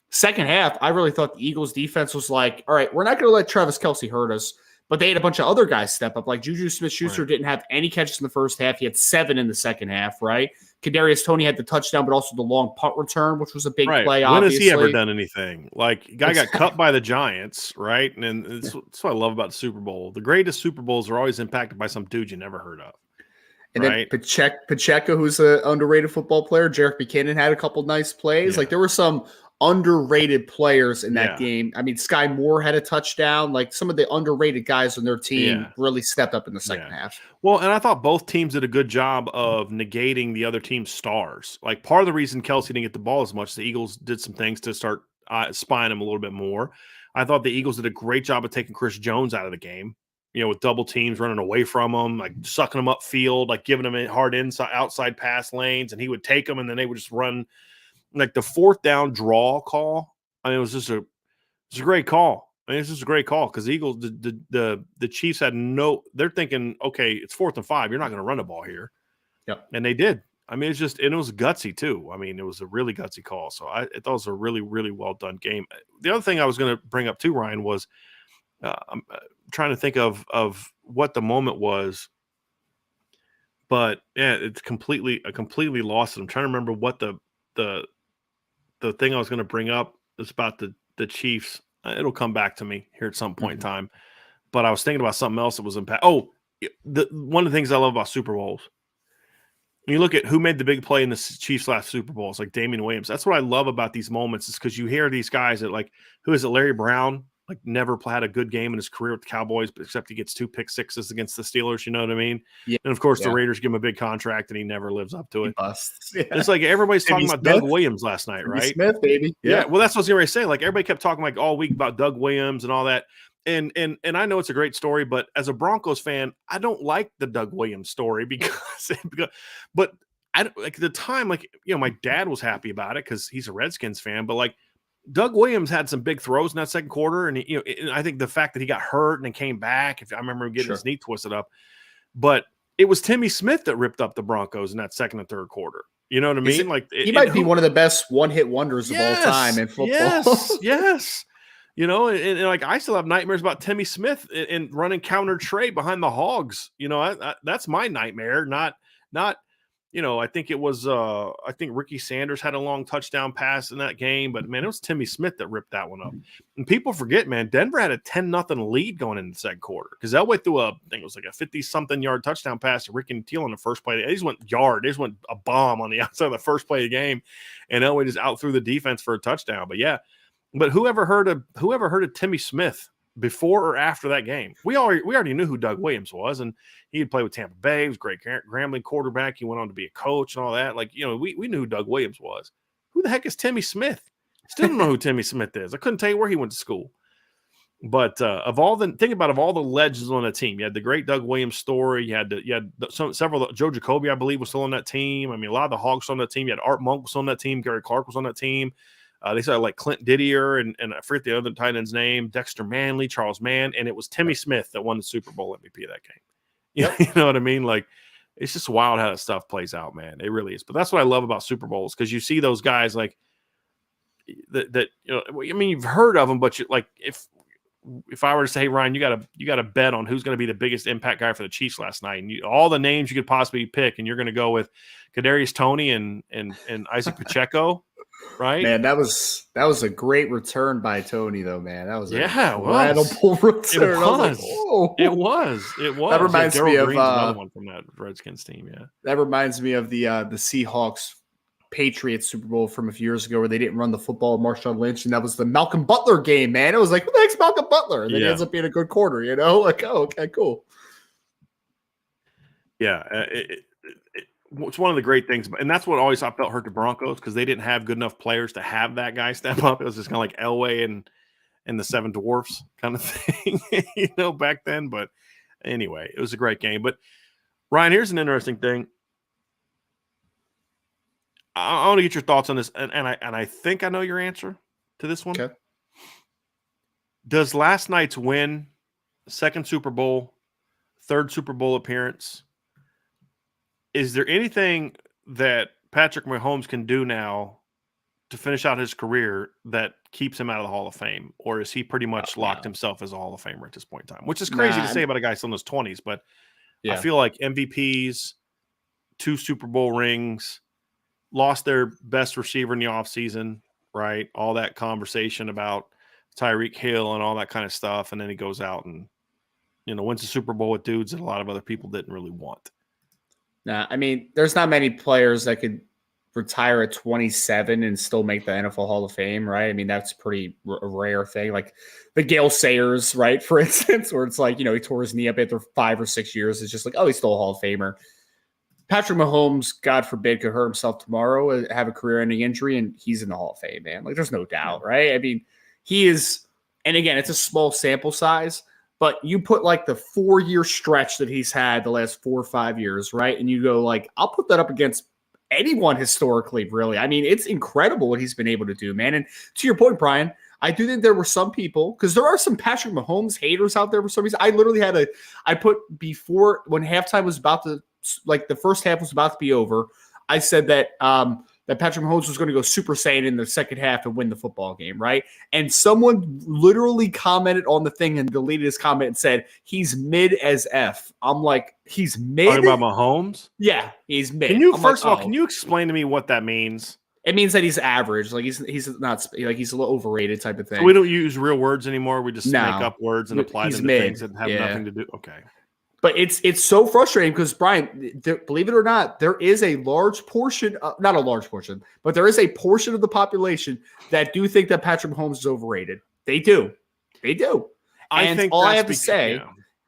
Speaker 1: Second half, I really thought the Eagles defense was like, all right, we're not going to let Travis Kelce hurt us. But they had a bunch of other guys step up. Like Juju Smith-Schuster didn't have any catches in the first half. He had 7 in the second half, right? Kadarius Toney had the touchdown, but also the long punt return, which was a big play,
Speaker 2: when
Speaker 1: obviously.
Speaker 2: has he ever done anything? Guy got cut by the Giants, right? And that's what I love about the Super Bowl. The greatest Super Bowls are always impacted by some dude you never heard of.
Speaker 1: And then Pacheco, who's an underrated football player, Jerick McKinnon had a couple nice plays. There were some underrated players in that game. I mean, Sky Moore had a touchdown. Some of the underrated guys on their team really stepped up in the second half.
Speaker 2: Well, and I thought both teams did a good job of negating the other team's stars. Part of the reason Kelce didn't get the ball as much, the Eagles did some things to start spying him a little bit more. I thought the Eagles did a great job of taking Chris Jones out of the game, with double teams running away from him, sucking him upfield, giving him hard outside pass lanes, and he would take them, and then they would just run. The fourth down draw call, I mean, it was a great call. I mean, it's just a great call because the Eagles, the Chiefs had they're thinking, okay, it's 4th and 5. You're not going to run the ball here.
Speaker 1: Yep.
Speaker 2: And they did. I mean, and it was gutsy too. I mean, it was a really gutsy call. So I thought it was a really, really well done game. The other thing I was going to bring up too, Ryan, was I'm trying to think of what the moment was. But yeah, I completely lost it. I'm trying to remember what the thing I was going to bring up is about the Chiefs. It'll come back to me here at some point in time. But I was thinking about something else that was impact. One of the things I love about Super Bowls, when you look at who made the big play in the Chiefs last Super Bowls, like Damian Williams. That's what I love about these moments is because you hear these guys that who is it, Larry Brown? Never had a good game in his career with the Cowboys, but except he gets 2 pick sixes against the Steelers. You know what I mean? Yeah. And of course, the Raiders give him a big contract, and he never lives up to it. Yeah. It's everybody's talking about Doug Williams last night, right?
Speaker 1: Smith, baby.
Speaker 2: Yeah. Well, that's what I was going to say. Everybody kept talking all week about Doug Williams and all that. And I know it's a great story, but as a Broncos fan, I don't like the Doug Williams story but I at the time, my dad was happy about it because he's a Redskins fan, but Doug Williams had some big throws in that second quarter, and and I think the fact that he got hurt and then came back, if I remember him getting his knee twisted up, but it was Timmy Smith that ripped up the Broncos in that second and third quarter. You know what I mean?
Speaker 1: He might be one of the best one-hit wonders of all time in football.
Speaker 2: Yes. And I still have nightmares about Timmy Smith and running counter trade behind the Hogs. That's my nightmare, not. I think it was I think Ricky Sanders had a long touchdown pass in that game, but man, it was Timmy Smith that ripped that one up. And people forget, man, Denver had a 10-0 lead going into the second quarter because Elway threw I think it was a 50-something yard touchdown pass to Ricky Teal in the first play. They just went yard. They just went a bomb on the outside of the first play of the game, and Elway just out threw the defense for a touchdown. But yeah, whoever heard of Timmy Smith before or after that game. We already knew who Doug Williams was, and he had played with Tampa Bay. He was a great Grambling quarterback. He went on to be a coach and all that. Like, we knew who Doug Williams was. Who the heck is Timmy Smith? Still don't know who Timmy Smith is. I couldn't tell you where he went to school. But of all the legends on the team, you had the great Doug Williams story. You had several. Joe Jacoby, I believe, was still on that team. I mean, a lot of the Hogs on that team. You had Art Monk was on that team. Gary Clark was on that team. They said like Clint Didier and I forget the other tight end's name, Dexter Manley, Charles Mann, and it was Timmy Smith that won the Super Bowl MVP of that game.
Speaker 1: Yep.
Speaker 2: You know what I mean? Like, it's just wild how that stuff plays out, man. It really is. But that's what I love about Super Bowls, because you see those guys like that. I mean, you've heard of them, but if I were to say, hey, Ryan, you got to bet on who's going to be the biggest impact guy for the Chiefs last night, and all the names you could possibly pick, and you're going to go with Kadarius Toney and Isaac Pacheco. Right,
Speaker 1: man, that was a great return by Toney, though, man. That was
Speaker 2: incredible return. It was.
Speaker 1: That reminds me of
Speaker 2: another one from that Redskins team. Yeah,
Speaker 1: that reminds me of the Seahawks Patriots Super Bowl from a few years ago, where they didn't run the football with Marshawn Lynch, and that was the Malcolm Butler game, man. It was like, who the heck's Malcolm Butler? And then he ends up being a good quarter, like, oh, okay, cool.
Speaker 2: Yeah, it's one of the great things, and that's what always I felt hurt the Broncos, because they didn't have good enough players to have that guy step up. It was just kind of like Elway and the Seven Dwarfs kind of thing, back then. But anyway, it was a great game. But Ryan, here's an interesting thing. I want to get your thoughts on this, and I think I know your answer to this one.
Speaker 1: Okay.
Speaker 2: Does last night's win, second Super Bowl, third Super Bowl appearance, is there anything that Patrick Mahomes can do now to finish out his career that keeps him out of the Hall of Fame? Or is he pretty much locked himself as a Hall of Famer at this point in time? Which is crazy to say about a guy still in his 20s, but I feel like MVPs, 2 Super Bowl rings, lost their best receiver in the offseason, right? All that conversation about Tyreek Hill and all that kind of stuff, and then he goes out and wins the Super Bowl with dudes that a lot of other people didn't really want.
Speaker 1: Nah, I mean, there's not many players that could retire at 27 and still make the NFL Hall of Fame, right? I mean, that's pretty rare thing. Like the Gale Sayers, right, for instance, where it's like, he tore his knee up after 5 or 6 years. It's just like, oh, he's still a Hall of Famer. Patrick Mahomes, God forbid, could hurt himself tomorrow, have a career-ending injury, and he's in the Hall of Fame, man. Like, there's no doubt, right? I mean, he is, and again, it's a small sample size, but you put like the 4-year stretch that he's had the last 4 or 5 years, right? And you go like, I'll put that up against anyone historically, really. I mean, it's incredible what he's been able to do, man. And to your point, Brian, I do think there were some people, because there are some Patrick Mahomes haters out there for some reason. I literally I put before, when halftime was about to, like the first half was about to be over, I said that that Patrick Mahomes was going to go Super Saiyan in the second half and win the football game, right? And someone literally commented on the thing and deleted his comment and said, he's mid as F. I'm like, he's mid?
Speaker 2: Talking about Mahomes?
Speaker 1: Yeah, he's mid.
Speaker 2: Can you, first of all, can you explain to me what that means?
Speaker 1: It means that he's average. Like he's not, like he's a little overrated type of thing.
Speaker 2: So we don't use real words anymore. We just make up words and apply them to things that have nothing to do. Okay.
Speaker 1: But it's so frustrating because, Brian, believe it or not, there is a large portion, not a large portion, but there is a portion of the population that do think that Patrick Mahomes is overrated. They do. I think all I have to say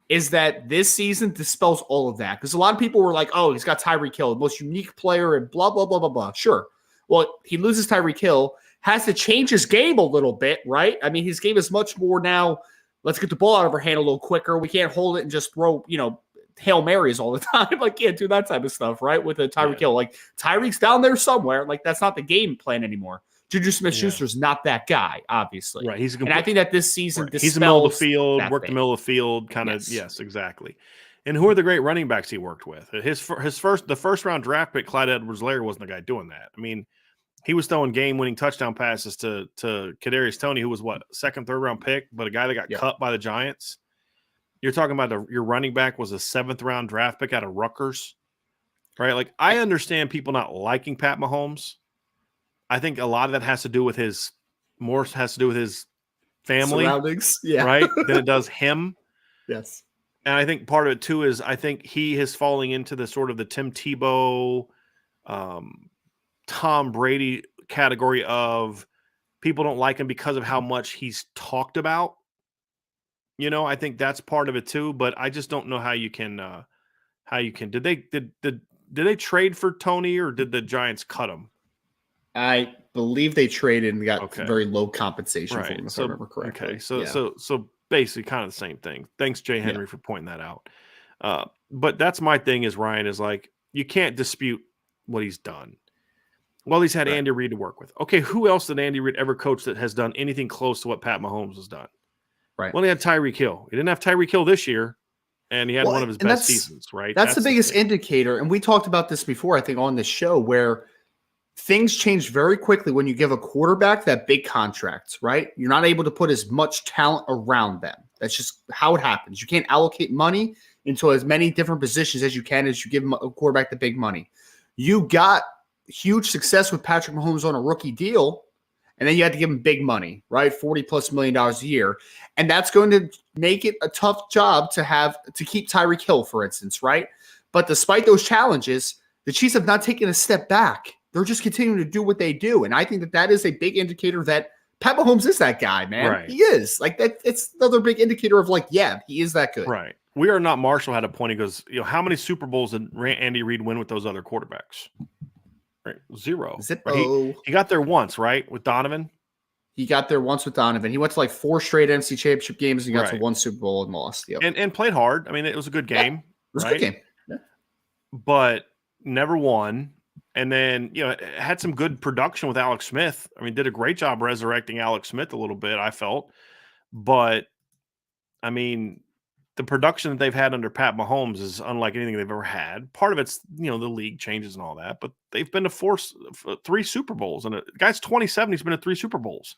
Speaker 1: is that this season dispels all of that, because a lot of people were like, oh, he's got Tyreek Hill, the most unique player, and blah, blah, blah, blah, blah. Sure. Well, he loses Tyreek Hill, has to change his game a little bit, right? I mean, his game is much more now, let's get the ball out of our hand a little quicker. We can't hold it and just throw, Hail Marys all the time. Like, can't do that type of stuff, right? With a Tyreek Hill. Like, Tyreek's down there somewhere. Like, that's not the game plan anymore. Juju Smith-Schuster's not that guy, obviously.
Speaker 2: Right.
Speaker 1: And I think that this season dispels
Speaker 2: he's the middle of the field, worked
Speaker 1: thing.
Speaker 2: the middle of the field, kind of, yes, exactly. And who are the great running backs he worked with? The first round draft pick, Clyde Edwards-Helaire, wasn't the guy doing that. I mean, he was throwing game-winning touchdown passes to Kadarius Toney, who was second, third round pick, but a guy that got cut by the Giants. You're talking about your running back was a 7th round draft pick out of Rutgers, right? Like, I understand people not liking Pat Mahomes. I think a lot of that has to do with his family
Speaker 1: surroundings,
Speaker 2: right? Than it does him.
Speaker 1: Yes.
Speaker 2: And I think part of it too is I think he is falling into the sort of the Tim Tebow, Tom Brady category of people don't like him because of how much he's talked about. You know, I think that's part of it too. But I just don't know how you can. Did they trade for Tony, or did the Giants cut him?
Speaker 1: I believe they traded and got
Speaker 2: Okay.
Speaker 1: very low compensation for
Speaker 2: Right.
Speaker 1: him, if I remember correctly.
Speaker 2: Okay. So basically kind of the same thing. Thanks, Jay Henry, for pointing that out. But that's my thing is, Ryan, is like, you can't dispute what he's done. Well, he's had Andy Reid to work with. Okay, who else did Andy Reid ever coach that has done anything close to what Pat Mahomes has done?
Speaker 1: Right.
Speaker 2: Well, he had Tyreek Hill. He didn't have Tyreek Hill this year, and he had one of his best seasons, right?
Speaker 1: That's the biggest indicator, and we talked about this before, I think, on this show, where things change very quickly when you give a quarterback that big contract, right? You're not able to put as much talent around them. That's just how it happens. You can't allocate money into as many different positions as you can as you give a quarterback the big money. You got huge success with Patrick Mahomes on a rookie deal, and then you had to give him big money, right? $40+ million a year. And that's going to make it a tough job to keep Tyreek Hill, for instance, right? But despite those challenges, the Chiefs have not taken a step back. They're just continuing to do what they do. And I think that is a big indicator that Pat Mahomes is that guy, man. Right. He is. Like, that. It's another big indicator of, like, yeah, he is that good.
Speaker 2: Right. We Are Not Marshall had a point. He goes, how many Super Bowls did Andy Reid win with those other quarterbacks? Right. 0. Right? He got there once, right? With Donovan.
Speaker 1: He got there once with Donovan. He went to like 4 straight NFC Championship games and got to 1 Super Bowl and lost. Yep.
Speaker 2: And played hard. I mean, it was a good game.
Speaker 1: Yeah, it was a good game. Yeah.
Speaker 2: But never won. And then, had some good production with Alex Smith. I mean, did a great job resurrecting Alex Smith a little bit, I felt. But, I mean, the production that they've had under Pat Mahomes is unlike anything they've ever had. Part of it's, the league changes and all that. But they've been to 3 Super Bowls. And the guy's 27. He's been to 3 Super Bowls.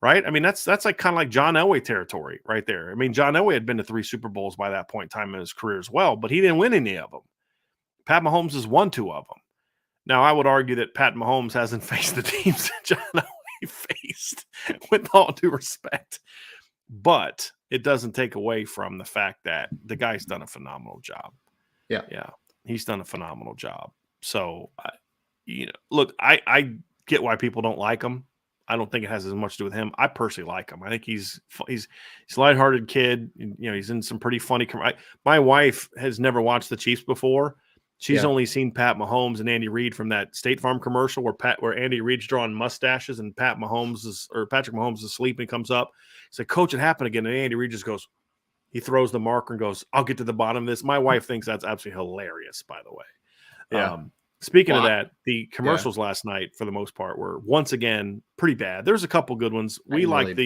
Speaker 2: Right? I mean, that's like kind of like John Elway territory right there. I mean, John Elway had been to 3 Super Bowls by that point in time in his career as well. But he didn't win any of them. Pat Mahomes has won 2 of them. Now, I would argue that Pat Mahomes hasn't faced the teams that John Elway faced, with all due respect. But it doesn't take away from the fact that the guy's done a phenomenal job.
Speaker 1: Yeah.
Speaker 2: Yeah. He's done a phenomenal job. So, look, I get why people don't like him. I don't think it has as much to do with him. I personally like him. I think he's a lighthearted kid. He's in some pretty funny. My wife has never watched the Chiefs before. She's only seen Pat Mahomes and Andy Reid from that State Farm commercial where Andy Reid's drawing mustaches and Patrick Mahomes is asleep and he comes up. He's like, "Coach, it happened again." And Andy Reid just goes, he throws the marker and goes, "I'll get to the bottom of this." My wife thinks that's absolutely hilarious, by the way.
Speaker 1: Yeah.
Speaker 2: Speaking of that, the commercials last night, for the most part, were once again pretty bad. There's a couple good ones. We like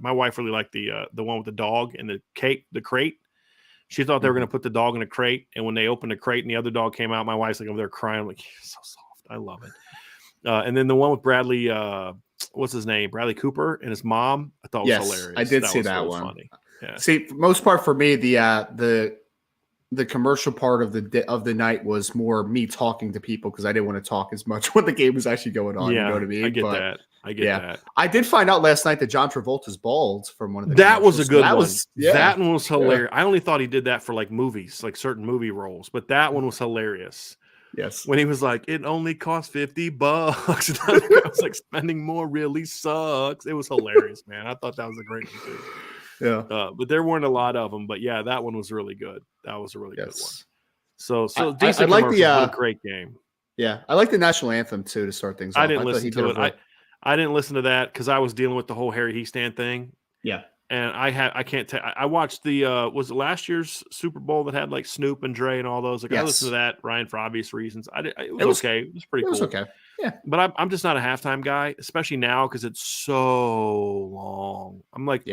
Speaker 2: my wife really liked the one with the dog and the crate. She thought they were going to put the dog in a crate, and when they opened the crate and the other dog came out, my wife's like over there crying. I'm like, "You're so soft. I love it." And then the one with Bradley, what's his name? Bradley Cooper and his mom. I thought was hilarious.
Speaker 1: I did see that really one.
Speaker 2: Funny. Yeah.
Speaker 1: See, for most part for me, the commercial part of the night was more me talking to people because I didn't want to talk as much when the game was actually going on.
Speaker 2: Yeah,
Speaker 1: you know what I mean?
Speaker 2: I get that.
Speaker 1: I did find out last night that John Travolta's bald from one of the.
Speaker 2: That was a good one. That one was hilarious.
Speaker 1: Yeah.
Speaker 2: I only thought he did that for like movies, like certain movie roles, but that one was hilarious.
Speaker 1: Yes.
Speaker 2: When he was like, "It only costs $50." And I was like, "Spending more really sucks." It was hilarious, man. I thought that was a great one too.
Speaker 1: Yeah.
Speaker 2: But there weren't a lot of them. But yeah, that one was really good. That was a really good one. So
Speaker 1: I
Speaker 2: decent.
Speaker 1: like
Speaker 2: what a great game.
Speaker 1: Yeah, I like the national anthem too to start things off.
Speaker 2: I didn't listen to it. I didn't listen to that because I was dealing with the whole Harry Hiestand thing.
Speaker 1: Yeah.
Speaker 2: And I can't tell. I watched the was it last year's Super Bowl that had like Snoop and Dre and all those. Like, I listened to that, Ryan, for obvious reasons. It was okay. It was pretty cool.
Speaker 1: It was okay. Yeah.
Speaker 2: But I'm just not a halftime guy, especially now because it's so long. I'm like,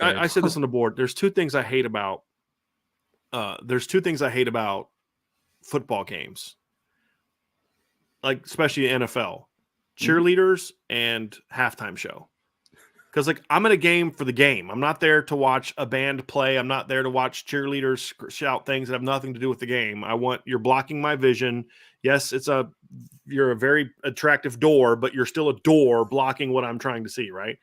Speaker 2: I said this on the board. There's 2 things I hate about. There's 2 things I hate about football games, like especially NFL. Cheerleaders and halftime show. Because I'm in a game for the game. I'm not there to watch a band play. I'm not there to watch cheerleaders shout things that have nothing to do with the game. You're blocking my vision. Yes, you're a very attractive door, but you're still a door blocking what I'm trying to see, right?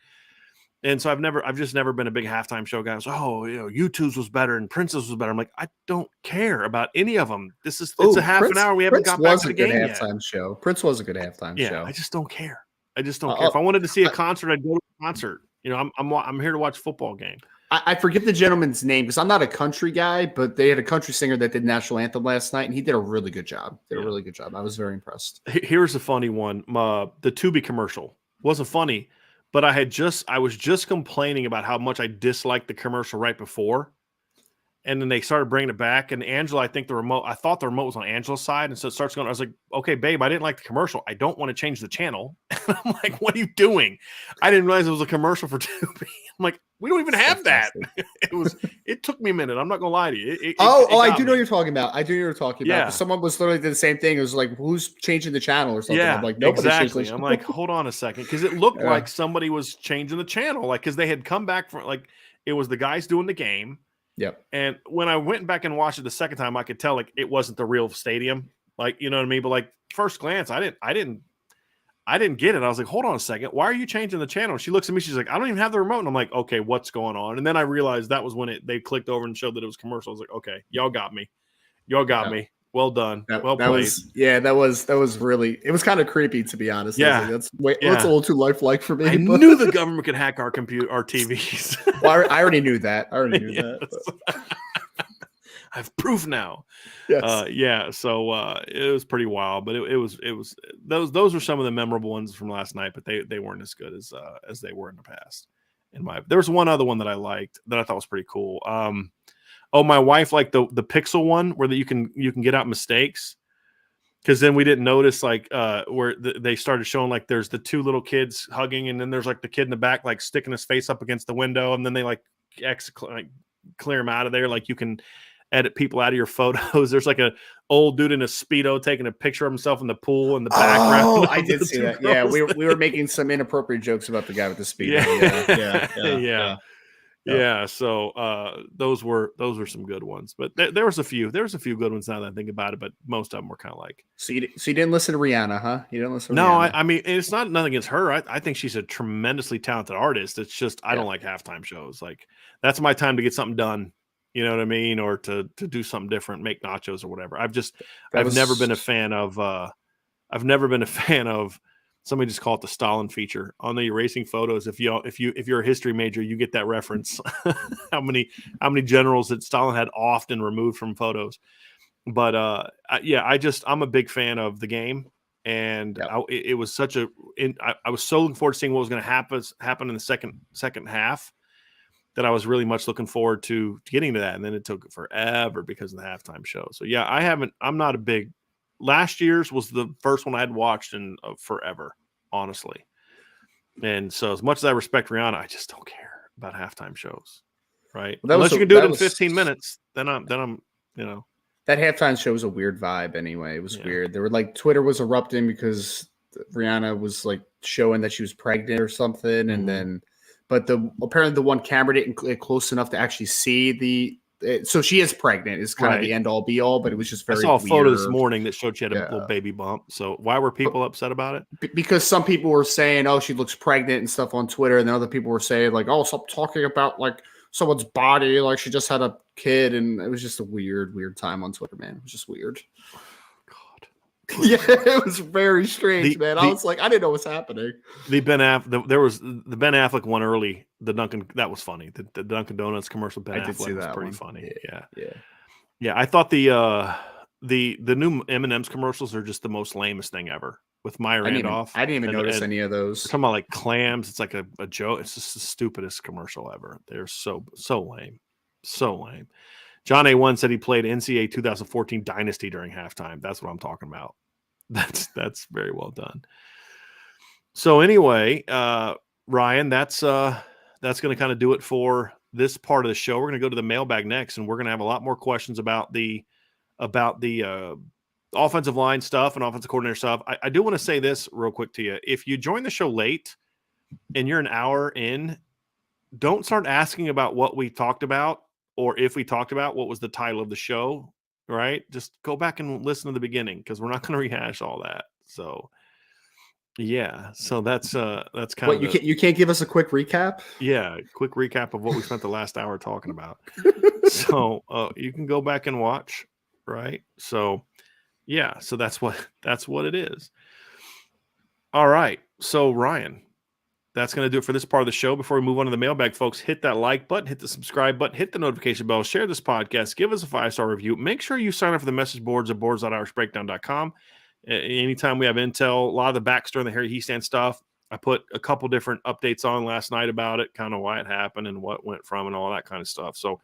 Speaker 2: And so I've just never been a big halftime show guy. I was, U2's was better and Prince's was better. I'm like, I don't care about any of them. It's a half an hour. We haven't got back to the game yet.
Speaker 1: Prince was a good halftime show.
Speaker 2: I just don't care. If I wanted to see a concert, I'd go to a concert. I'm here to watch a football game.
Speaker 1: I forget the gentleman's name because I'm not a country guy, but they had a country singer that did national anthem last night, and he did a really good job. A really good job. I was very impressed.
Speaker 2: Here's a funny one. The Tubi commercial wasn't funny, but I was just complaining about how much I disliked the commercial right before. And then they started bringing it back. And Angela, I thought the remote was on Angela's side. And so it starts going, I was like, okay, babe, I didn't like the commercial. I don't want to change the channel. And I'm like, what are you doing? I didn't realize it was a commercial for Tubi. I'm like, we don't even have that. It took me a minute. I'm not going to lie to you.
Speaker 1: I do know what you're talking about.
Speaker 2: Yeah.
Speaker 1: Someone was literally did the same thing. It was like, who's changing the channel or something?
Speaker 2: Yeah,
Speaker 1: I'm like,
Speaker 2: exactly. I'm like, hold on a second. Because it looked like somebody was changing the channel. Like, because they had come back from, like, it was the guys doing the game.
Speaker 1: Yep.
Speaker 2: And when I went back and watched it the second time, I could tell like it wasn't the real stadium. Like, you know what I mean? But like first glance, I didn't get it. I was like, hold on a second. Why are you changing the channel? She looks at me. She's like, I don't even have the remote. And I'm like, okay, what's going on? And then I realized that was when they clicked over and showed that it was commercial. I was like, okay, y'all got me. Me. Well done. Well played.
Speaker 1: That was really, it was kind of creepy, to be honest.
Speaker 2: Yeah.
Speaker 1: That's a little too lifelike for me.
Speaker 2: I knew the government could hack our TVs.
Speaker 1: Well, I already knew that.
Speaker 2: I have proof now.
Speaker 1: Yes.
Speaker 2: So it was pretty wild, but it was those were some of the memorable ones from last night, but they weren't as good as they were in the past. There was one other one that I liked that I thought was pretty cool. My wife liked the pixel one where you can get out mistakes. Because then we didn't notice like where they started showing like there's the two little kids hugging, and then there's like the kid in the back like sticking his face up against the window, and then they like clear him out of there. Like you can edit people out of your photos. There's like a old dude in a Speedo taking a picture of himself in the pool in the background.
Speaker 1: Oh, I did see that. Yeah, we were making some inappropriate jokes about the guy with the Speedo.
Speaker 2: Yeah. So those were some good ones, but there was a few good ones now that I think about it, but most of them were kind of like.
Speaker 1: So you didn't listen to Rihanna, huh? You didn't listen to
Speaker 2: No,
Speaker 1: Rihanna?
Speaker 2: I mean, it's not nothing against her. I think she's a tremendously talented artist. It's just I don't like halftime shows. Like that's my time to get something done. You know what I mean? Or to do something different, make nachos or whatever. I've never been a fan of somebody just call it the Stalin feature on the erasing photos. If you're a history major, you get that reference. how many generals that Stalin had offed and removed from photos. But I'm a big fan of the game, and it was I was so looking forward to seeing what was going to happen in the second half. That I was really much looking forward to getting to that. And then it took forever because of the halftime show. So yeah, I'm not a big, last year's was the first one I had watched in forever, honestly. And so as much as I respect Rihanna, I just don't care about halftime shows. Right. Well, unless you can do it in 15 minutes, then I'm,
Speaker 1: that halftime show was a weird vibe anyway. It was weird. There were like Twitter was erupting because Rihanna was like showing that she was pregnant or something. Mm-hmm. And then, but apparently the one camera didn't get close enough to actually see so she is pregnant is kind of the end all be all, but it was just very
Speaker 2: I saw a
Speaker 1: weird.
Speaker 2: photo this morning that showed she had a little baby bump. So why were people upset about it?
Speaker 1: Because some people were saying, oh, she looks pregnant and stuff on Twitter. And then other people were saying like, oh, stop talking about like someone's body. Like she just had a kid. And it was just a weird time on Twitter, man. It was just weird. Yeah, it was very strange, man. I was like, I didn't know what's happening.
Speaker 2: There was the Ben Affleck one early. The Dunkin' that was funny. The Dunkin' Donuts commercial. Ben Affleck was pretty funny. Yeah. I thought the new M&M's commercials are just the most lamest thing ever with Maya Randolph.
Speaker 1: I didn't even notice any of those.
Speaker 2: We're talking about like clams. It's like a joke. It's just the stupidest commercial ever. They're so lame, so lame. John A1 said he played NCAA 2014 Dynasty during halftime. That's what I'm talking about. That's very well done. So anyway, Ryan, that's going to kind of do it for this part of the show. We're going to go to the mailbag next, and we're going to have a lot more questions about the offensive line stuff and offensive coordinator stuff. I do want to say this real quick to you. If you join the show late and you're an hour in, don't start asking about what we talked about. Or if we talked about what was the title of the show, right? Just go back and listen to the beginning because we're not going to rehash all that. So, yeah. So that's kind of.
Speaker 1: You can't give us a quick recap?
Speaker 2: Yeah, quick recap of what we spent the last hour talking about. So you can go back and watch, right? So, yeah. So that's what it is. All right. So Ryan, that's going to do it for this part of the show. Before we move on to the mailbag, folks, hit that like button, hit the subscribe button, hit the notification bell, share this podcast, give us a 5-star review. Make sure you sign up for the message boards at boards.irishbreakdown.com. Anytime we have intel, a lot of the backstory on the Harry Hiestand stuff, I put a couple different updates on last night about it, kind of why it happened and what went from and all that kind of stuff. So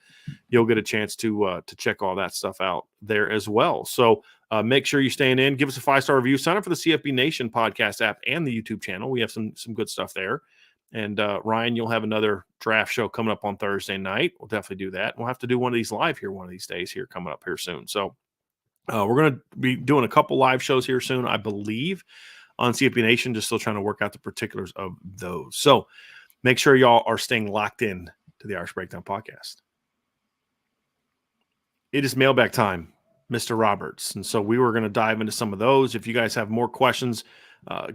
Speaker 2: you'll get a chance to check all that stuff out there as well. So make sure you staying in. Give us a 5-star review. Sign up for the CFB Nation podcast app and the YouTube channel. We have some good stuff there. And Ryan, you'll have another draft show coming up on Thursday night. We'll definitely do that. We'll have to do one of these live here one of these days here coming up here soon. So we're going to be doing a couple live shows here soon, I believe, on CFB Nation. Just still trying to work out the particulars of those. So make sure y'all are staying locked in to the Irish Breakdown podcast. It is mailbag time, Mr. Roberts. And so we were going to dive into some of those. If you guys have more questions,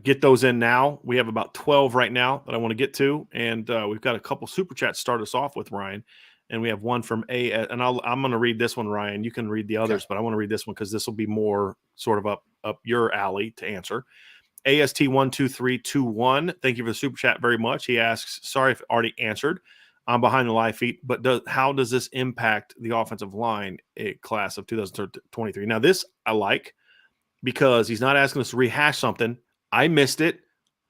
Speaker 2: get those in now. We have about 12 right now that I want to get to. And we've got a couple super chats to start us off with, Ryan. And we have one from A. And I'm going to read this one, Ryan. You can read the others, but I want to read this one because this will be more sort of up your alley to answer. AST12321. Thank you for the super chat very much. He asks, sorry if already answered. I'm behind the live feed, but how does this impact the offensive line class of 2023? Now, this I like because he's not asking us to rehash something. I missed it.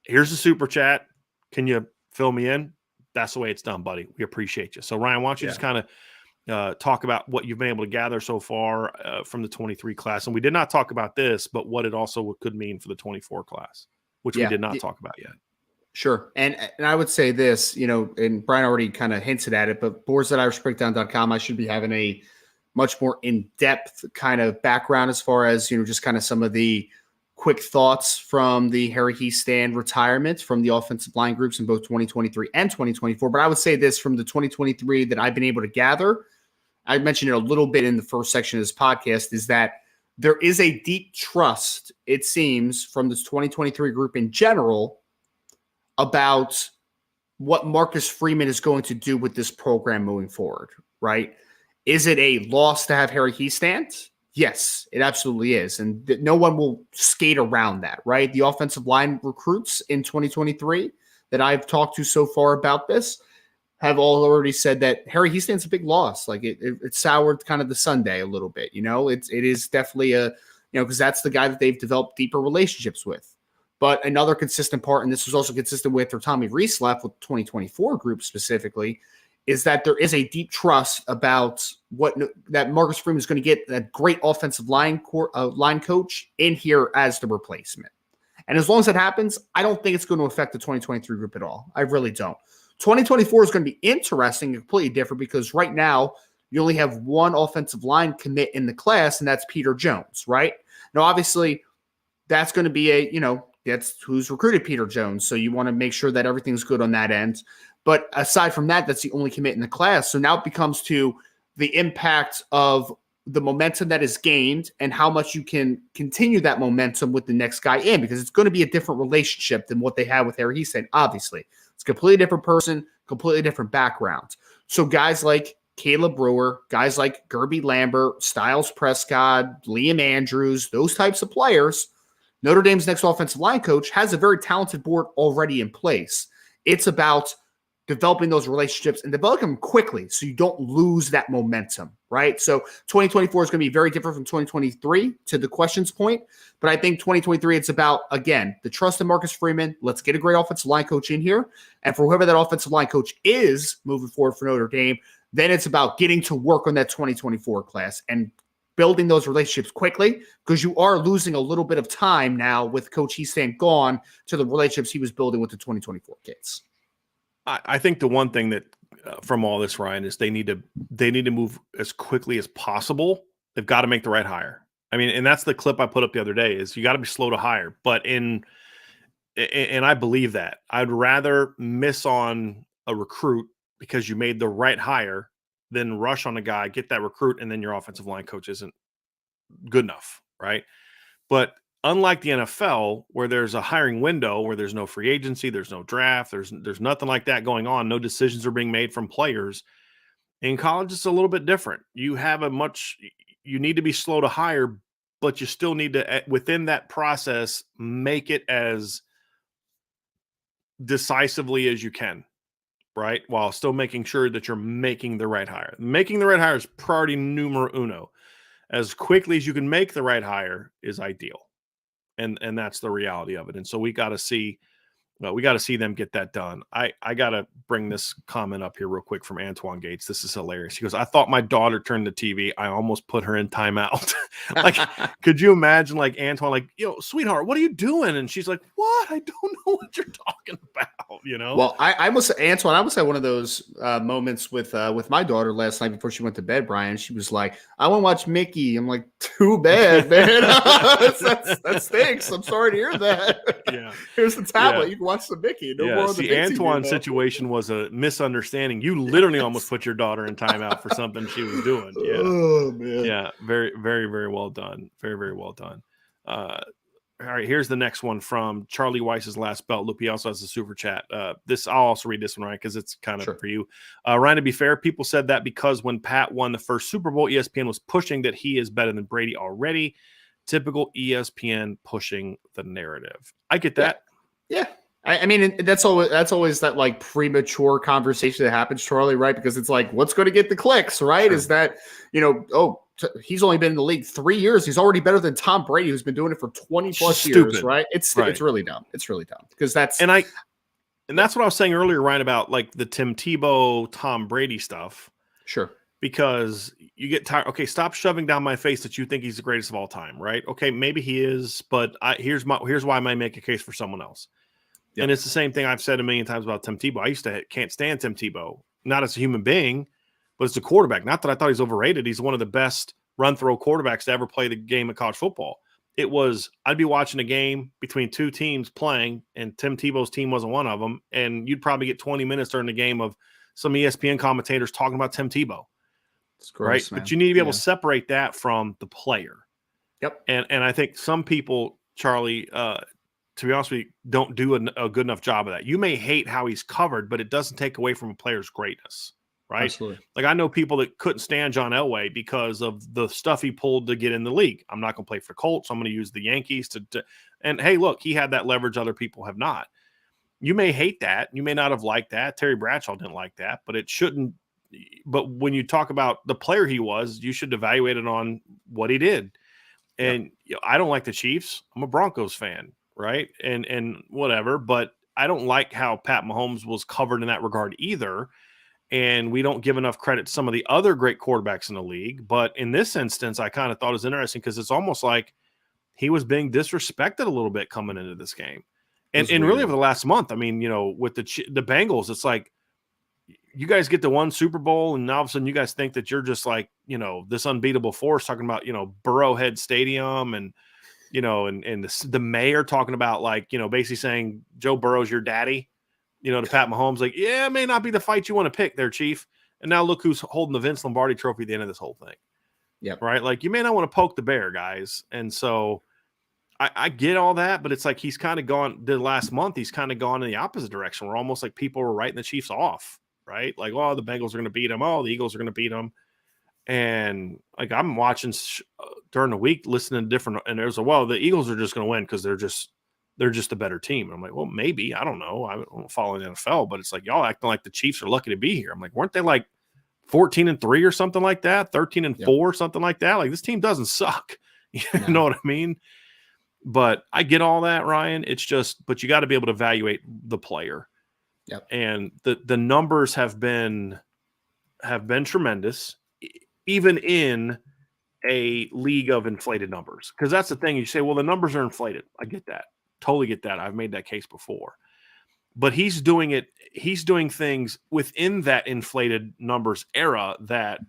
Speaker 2: Here's the super chat. Can you fill me in? That's the way it's done, buddy. We appreciate you. So, Ryan, why don't you just kind of talk about what you've been able to gather so far from the 23 class? And we did not talk about this, but what it also could mean for the 24 class, which we did not talk about yet.
Speaker 1: Sure. And I would say this, and Brian already kind of hinted at it, but boards.irishbreakdown.com, I should be having a much more in-depth kind of background as far as, just kind of some of the quick thoughts from the Harry Hiestand retirement from the offensive line groups in both 2023 and 2024. But I would say this from the 2023 that I've been able to gather, I mentioned it a little bit in the first section of this podcast, is that there is a deep trust, it seems, from this 2023 group in general about what Marcus Freeman is going to do with this program moving forward, right? Is it a loss to have Harry Hiestand? Yes, it absolutely is. And no one will skate around that, right? The offensive line recruits in 2023 that I've talked to so far about this have all already said that Harry Hiestand's a big loss. Like it soured kind of the Sunday a little bit, it is definitely because that's the guy that they've developed deeper relationships with. But another consistent part, and this was also consistent with where Tommy Rees left with 2024 group specifically, is that there is a deep trust about that Marcus Freeman is going to get a great offensive line coach in here as the replacement. And as long as that happens, I don't think it's going to affect the 2023 group at all. I really don't. 2024 is going to be interesting and completely different because right now you only have one offensive line commit in the class, and that's Peter Jones, right? Now, obviously, that's going to be that's who's recruited Peter Jones. So you want to make sure that everything's good on that end. But aside from that, that's the only commit in the class. So now it becomes to the impact of the momentum that is gained and how much you can continue that momentum with the next guy in, because it's going to be a different relationship than what they had with Harry Hiestand. Obviously, it's a completely different person, completely different background. So guys like Caleb Brewer, guys like Gerby Lambert, Styles Prescott, Liam Andrews, those types of players, Notre Dame's next offensive line coach has a very talented board already in place. It's about developing those relationships and developing them quickly so you don't lose that momentum, right? So 2024 is going to be very different from 2023 to the questions point. But I think 2023, it's about, again, the trust in Marcus Freeman. Let's get a great offensive line coach in here. And for whoever that offensive line coach is moving forward for Notre Dame, then it's about getting to work on that 2024 class and building those relationships quickly, because you are losing a little bit of time now with Coach Hiestand gone to the relationships he was building with the 2024 kids.
Speaker 2: I think the one thing that from all this, Ryan, is they need to move as quickly as possible. They've got to make the right hire. I mean, and that's the clip I put up the other day, is you got to be slow to hire. But and I believe that. I'd rather miss on a recruit because you made the right hire than rush on a guy, get that recruit, and then your offensive line coach isn't good enough, right? But unlike the NFL, where there's a hiring window, where there's no free agency, there's no draft, there's nothing like that going on, no decisions are being made from players. In college, it's a little bit different. You need to be slow to hire, but you still need to, within that process, make it as decisively as you can, right? While still making sure that you're making the right hire. Making the right hire is priority numero uno. As quickly as you can make the right hire is ideal. And that's the reality of it. And so we got to see them get that done. I got to bring this comment up here real quick from Antoine Gates. This is hilarious. He goes, I thought my daughter turned the TV. I almost put her in timeout. Like, could you imagine, like, Antoine, like, sweetheart, what are you doing? And she's like, what? I don't know what you're talking about,
Speaker 1: Well, I must, Antoine, I was at one of those moments with my daughter last night before she went to bed, Brian. She was like, I want to watch Mickey. I'm like, too bad, man. that stinks. I'm sorry to hear that.
Speaker 2: Yeah.
Speaker 1: Here's the tablet. You can watch the Mickey. No more on the big
Speaker 2: Antoine's
Speaker 1: TV,
Speaker 2: situation was a misunderstanding. You literally almost put your daughter in timeout for something she was doing. Yeah.
Speaker 1: Oh, man.
Speaker 2: Yeah. Very, very, very well done. Very, very well done. All right, here's the next one from Charlie Weiss's Last Belt Loop. He also has a super chat. I'll also read this one, Ryan, because it's kind of for you. Ryan, to be fair, people said that because when Pat won the first Super Bowl, ESPN was pushing that he is better than Brady already. Typical ESPN pushing the narrative. I get that.
Speaker 1: Yeah. I mean, that's always that like premature conversation that happens, Charlie, right? Because it's like, what's going to get the clicks, right? Sure. Is that, he's only been in the league 3 years. He's already better than Tom Brady, who's been doing it for 20 plus years, right? It's really dumb. It's really dumb because that's
Speaker 2: and that's what I was saying earlier, Ryan, about like the Tim Tebow, Tom Brady stuff.
Speaker 1: Sure.
Speaker 2: Because you get tired. Okay, stop shoving down my face that you think he's the greatest of all time, right? Okay, maybe he is, but here's why I might make a case for someone else. Yep. And it's the same thing I've said a million times about Tim Tebow. I can't stand Tim Tebow, not as a human being, but as a quarterback. Not that I thought he's overrated. He's one of the best run-throw quarterbacks to ever play the game of college football. I'd be watching a game between two teams playing, and Tim Tebow's team wasn't one of them, and you'd probably get 20 minutes during the game of some ESPN commentators talking about Tim Tebow.
Speaker 1: It's gross,
Speaker 2: right? But you need to be able to separate that from the player.
Speaker 1: Yep.
Speaker 2: And I think some people, Charlie, to be honest with you, don't do a good enough job of that. You may hate how he's covered, but it doesn't take away from a player's greatness, right?
Speaker 1: Absolutely.
Speaker 2: Like I know people that couldn't stand John Elway because of the stuff he pulled to get in the league. I'm not going to play for Colts. I'm going to use the Yankees and hey, look, he had that leverage other people have not. You may hate that. You may not have liked that. Terry Bradshaw didn't like that, but it shouldn't. But when you talk about the player he was, you should evaluate it on what he did. And I don't like the Chiefs. I'm a Broncos fan, right? And whatever, but I don't like how Pat Mahomes was covered in that regard either. And we don't give enough credit to some of the other great quarterbacks in the league. But in this instance, I kind of thought it was interesting because it's almost like he was being disrespected a little bit coming into this game. And really over the last month, I mean, with the Bengals, it's like you guys get the one Super Bowl and all of a sudden you guys think that you're just like, this unbeatable force talking about, Burrowhead Stadium and, and the mayor talking about like, basically saying Joe Burrow's your daddy, to Pat Mahomes, like, yeah, it may not be the fight you want to pick there, Chief. And now look who's holding the Vince Lombardi trophy at the end of this whole thing.
Speaker 1: Yeah.
Speaker 2: Right. Like you may not want to poke the bear, guys. And so I get all that, but it's like he's kind of gone the last month. He's kind of gone in the opposite direction. We're almost like people were writing the Chiefs off, right? Like, oh, the Bengals are going to beat them. Oh, the Eagles are going to beat them. And like I'm watching during the week, listening to different, and there's the Eagles are just going to win because they're just a better team. And I'm like, well, maybe, I don't know. I don't follow the NFL, but it's like y'all acting like the Chiefs are lucky to be here. I'm like, weren't they like 14-3 or something like that? 13-4, something like that. Like this team doesn't suck. You know what I mean? But I get all that, Ryan. It's just, but you got to be able to evaluate the player.
Speaker 1: Yep.
Speaker 2: And the numbers have been tremendous, even in a league of inflated numbers. Because that's the thing. You say, well, the numbers are inflated. I get that. Totally get that. I've made that case before. But he's doing things within that inflated numbers era that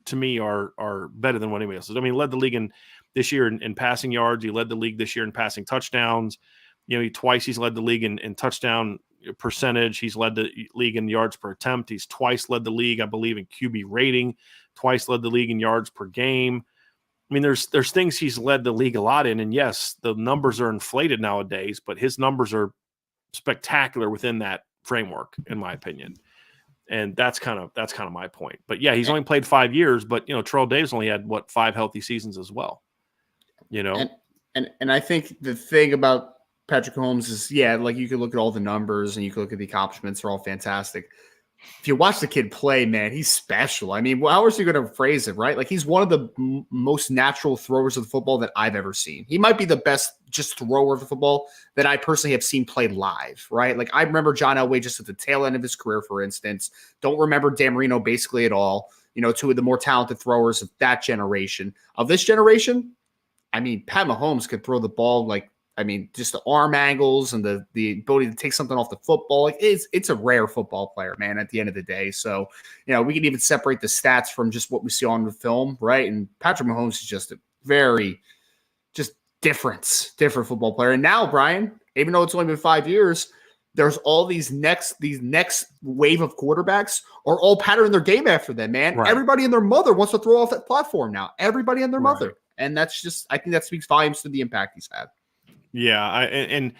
Speaker 2: to me are better than what anybody else is. I mean, he led the league this year in passing yards. He led the league this year in passing touchdowns. He's led the league in touchdown percentage. He's led the league in yards per attempt. He's twice led the league, I believe, in QB rating, twice led the league in yards per game. I mean, there's things he's led the league a lot in. And yes, the numbers are inflated nowadays, but his numbers are spectacular within that framework, in my opinion. And that's kind of my point. But yeah, he's only played 5 years, but Terrell Davis only had 5 healthy seasons as well.
Speaker 1: And I think the thing about Patrick Mahomes is, like you could look at all the numbers and you could look at the accomplishments, they're all fantastic. If you watch the kid play, man, he's special. I mean, how else are you going to phrase it, right? Like, he's one of the most natural throwers of the football that I've ever seen. He might be the best just thrower of the football that I personally have seen play live, right? Like, I remember John Elway just at the tail end of his career, for instance. Don't remember Dan Marino basically at all. Two of the more talented throwers of that generation. Of this generation, I mean, Pat Mahomes could throw the ball just the arm angles and the ability to take something off the football. Like, it's a rare football player, man, at the end of the day. So, we can even separate the stats from just what we see on the film, right? And Patrick Mahomes is just a very different football player. And now, Brian, even though it's only been 5 years, there's all these next wave of quarterbacks are all patterning their game after them, man. Right. Everybody and their mother wants to throw off that platform now. Everybody and their mother. And that's I think that speaks volumes to the impact he's had.
Speaker 2: Yeah, and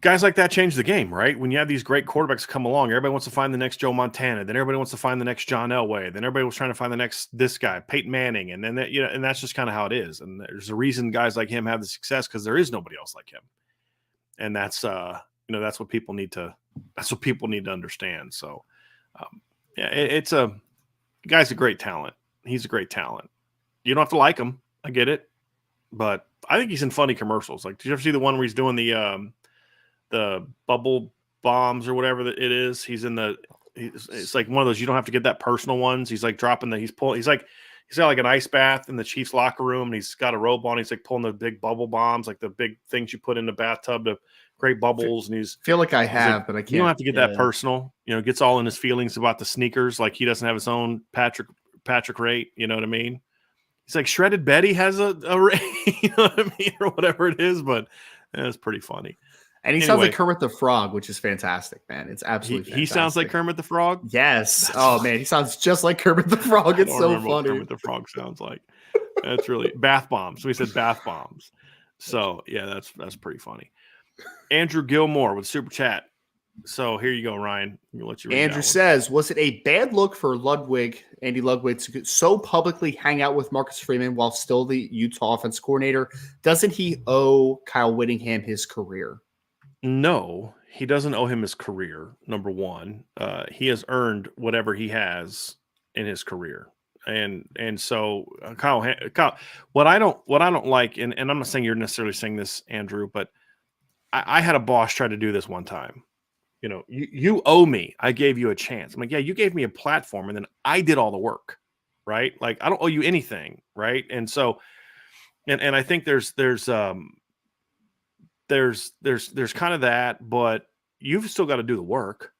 Speaker 2: guys like that change the game, right? When you have these great quarterbacks come along, everybody wants to find the next Joe Montana. Then everybody wants to find the next John Elway. Then everybody was trying to find the next this guy, Peyton Manning. And then and that's just kind of how it is. And there's a reason guys like him have the success because there is nobody else like him. And that's that's what people need to understand. So guy's a great talent. He's a great talent. You don't have to like him. I get it, but I think he's in funny commercials. Like, did you ever see the one where he's doing the bubble bombs or whatever it is? He's it's like one of those, you don't have to get that personal ones. He's like dropping he's got like an ice bath in the Chiefs locker room and he's got a robe on. He's like pulling the big bubble bombs, like the big things you put in the bathtub to create bubbles. And
Speaker 1: feel like I have, but I can't.
Speaker 2: You don't have to get that personal. Gets all in his feelings about the sneakers. Like he doesn't have his own Patrick rate. You know what I mean? He's like, Shredded Betty has a you know what I mean? Or whatever it is, but it's pretty funny.
Speaker 1: And he sounds like Kermit the Frog, which is fantastic, man. It's absolutely fantastic.
Speaker 2: He sounds like Kermit the Frog?
Speaker 1: Yes. Oh, man. He sounds just like Kermit the Frog. It's so funny. What
Speaker 2: Kermit the Frog sounds like. That's really bath bombs. We said bath bombs. So, yeah, that's pretty funny. Andrew Gilmore with Super Chat. So here you go, Ryan. I'll let you read
Speaker 1: Andrew says, was it a bad look for Andy Ludwig, to so publicly hang out with Marcus Freeman while still the Utah offense coordinator? Doesn't he owe Kyle Whittingham his career?
Speaker 2: No, he doesn't owe him his career. Number one, he has earned whatever he has in his career. And so Kyle, what I don't like, and I'm not saying you're necessarily saying this, Andrew, but I had a boss try to do this one time. You owe me. I gave you a chance. I'm like, yeah, you gave me a platform and then I did all the work, right? Like, I don't owe you anything, right? And so, and I think there's kind of that, but you've still got to do the work.